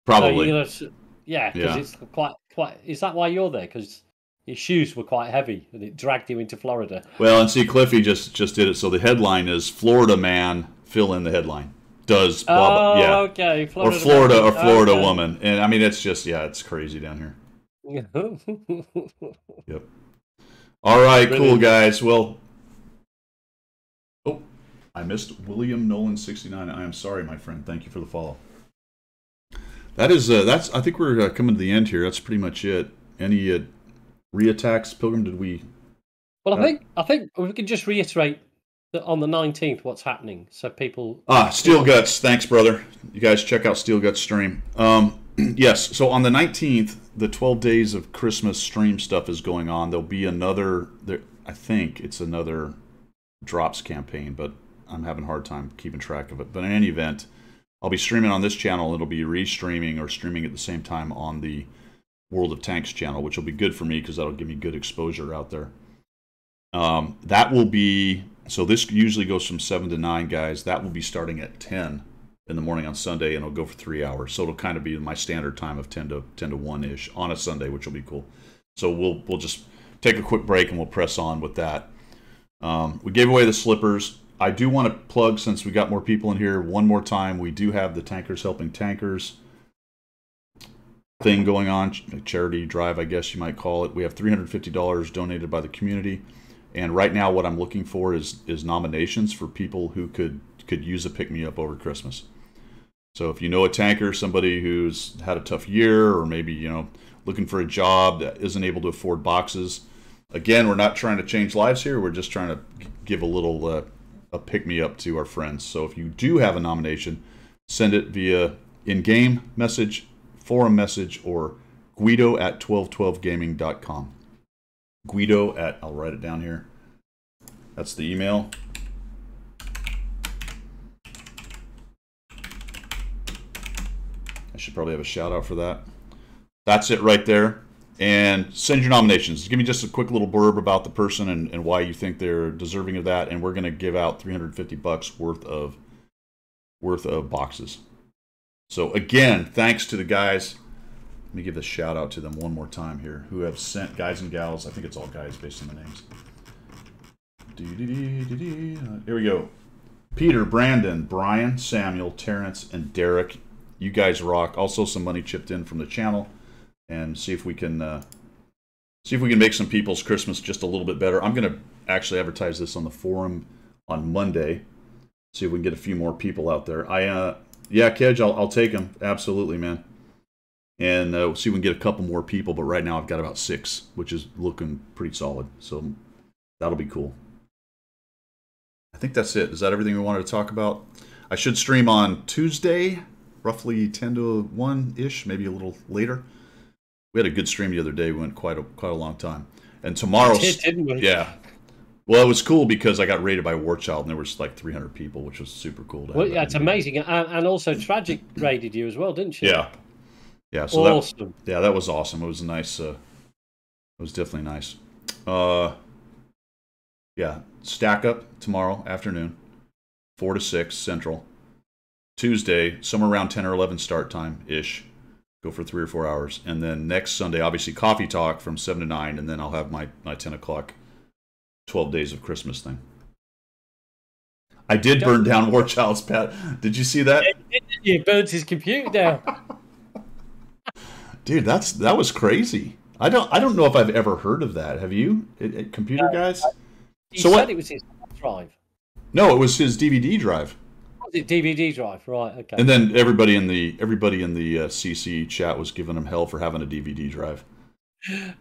Probably. So, because it's quite. Is that why you're there? Because your shoes were quite heavy and it dragged you into Florida. Well, and see, Cliffy just did it. So the headline is Florida man, fill in the headline. Does blah, blah, yeah. Okay. Florida woman. And I mean, it's just, it's crazy down here. Yep. All right, brilliant. Cool, guys. Well, I missed William Nolan 69. I am sorry, my friend. Thank you for the follow. That's. I think we're coming to the end here. That's pretty much it. Any reattacks, Pilgrim? Did we? Well, I think we can just reiterate that on the 19th, what's happening, so people. Steel Guts. Thanks, brother. You guys check out Steel Guts stream. Yes. So on the 19th, the 12 Days of Christmas stream stuff is going on. There'll be another. I think it's another drops campaign, but I'm having a hard time keeping track of it. But in any event, I'll be streaming on this channel. It'll be restreaming or streaming at the same time on the World of Tanks channel, which will be good for me because that'll give me good exposure out there. That will be, so this usually goes from 7 to 9, guys. That will be starting at 10 in the morning on Sunday, and it'll go for 3 hours. So it'll kind of be my standard time of 10 to 1-ish on a Sunday, which will be cool. So we'll just take a quick break and we'll press on with that. We gave away the slippers. I do want to plug, since we got more people in here, one more time, we do have the Tankers Helping Tankers thing going on, a charity drive, I guess you might call it. We have $350 donated by the community, and right now what I'm looking for is nominations for people who could use a pick-me-up over Christmas. So if you know a tanker, somebody who's had a tough year, or maybe looking for a job that isn't able to afford boxes. Again, we're not trying to change lives here. We're just trying to give a little a pick-me-up to our friends. So if you do have a nomination, send it via in-game message, forum message, or guido@1212gaming.com. Guido at, I'll write it down here. That's the email. I should probably have a shout out for that. That's it right there. And send your nominations. Give me just a quick little blurb about the person and why you think they're deserving of that. And we're going to give out $350 worth of boxes. So again, thanks to the guys. Let me give a shout out to them one more time here, who have sent, guys and gals. I think it's all guys based on the names. Here we go. Peter, Brandon, Brian, Samuel, Terrence, and Derek. You guys rock. Also, some money chipped in from the channel, and see if we can make some people's Christmas just a little bit better. I'm gonna actually advertise this on the forum on Monday. See if we can get a few more people out there. Yeah, Kedge, I'll take them. Absolutely, man. And we'll see if we can get a couple more people. But right now I've got about 6, which is looking pretty solid. So that'll be cool. I think that's it. Is that everything we wanted to talk about? I should stream on Tuesday, roughly 10 to 1-ish, maybe a little later. We had a good stream the other day. We went quite a long time. And tomorrow, didn't we? Yeah. Well, it was cool because I got raided by Warchild, and there was like 300 people, which was super cool. Well, yeah, it's amazing. And also, Tragic raided you as well, didn't she? Yeah. Yeah, so awesome. That was awesome. It was nice. It was definitely nice. Yeah, stack up tomorrow afternoon, 4 to 6 Central. Tuesday, somewhere around 10 or 11 start time-ish. Go for 3 or 4 hours. And then next Sunday, obviously, Coffee Talk from 7 to 9, and then I'll have my 10 o'clock 12 Days of Christmas thing. I did burn down Warchild's pet. Did you see that? He burned his computer down. Dude, that was crazy. I don't know if I've ever heard of that. Have you, computer guys? He said it was his drive. No, it was his DVD drive. Was it DVD drive? Right. Okay. And then everybody in the CC chat was giving him hell for having a DVD drive.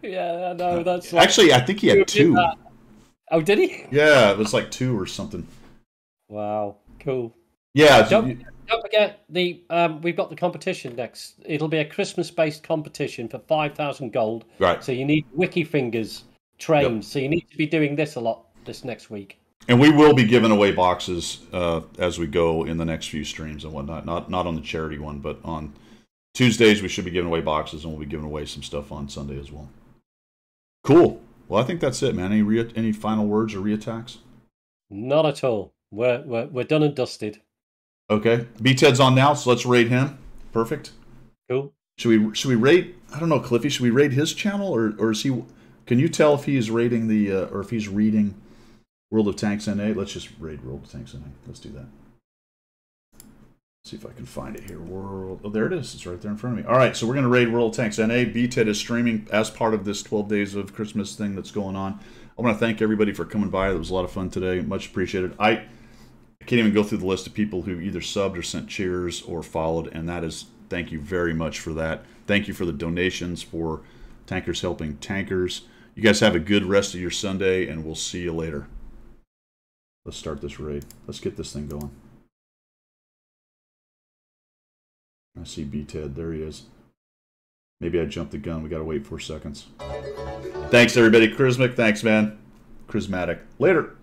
Yeah, I know. That's actually, I think he had 2. Oh, did he? Yeah, it was like 2 or something. Wow, cool. Yeah. Don't forget we've got the competition next. It'll be a Christmas-based competition for 5,000 gold. Right. So you need wiki fingers trained. Yep. So you need to be doing this a lot this next week. And we will be giving away boxes as we go in the next few streams and whatnot. Not on the charity one, but on Tuesdays we should be giving away boxes, and we'll be giving away some stuff on Sunday as well. Cool. Well, I think that's it, man. Any final words or reattacks? Not at all. We're done and dusted. Okay. B-Ted's on now, so let's raid him. Perfect. Cool. Should we raid? I don't know, Cliffy. Should we raid his channel, or is he? Can you tell if he's raiding or if he's reading World of Tanks NA? Let's just raid World of Tanks NA. Let's do that. See if I can find it here. Oh, there it is. It's right there in front of me. All right, so we're going to raid World of Tanks NA. B-Ted is streaming as part of this 12 Days of Christmas thing that's going on. I want to thank everybody for coming by. It was a lot of fun today. Much appreciated. I can't even go through the list of people who either subbed or sent cheers or followed, and that is, thank you very much for that. Thank you for the donations for Tankers Helping Tankers. You guys have a good rest of your Sunday, and we'll see you later. Let's start this raid. Let's get this thing going. I see B-Ted. There he is. Maybe I jumped the gun. We got to wait 4 seconds. Thanks, everybody. Charismatic. Thanks, man. Charismatic. Later.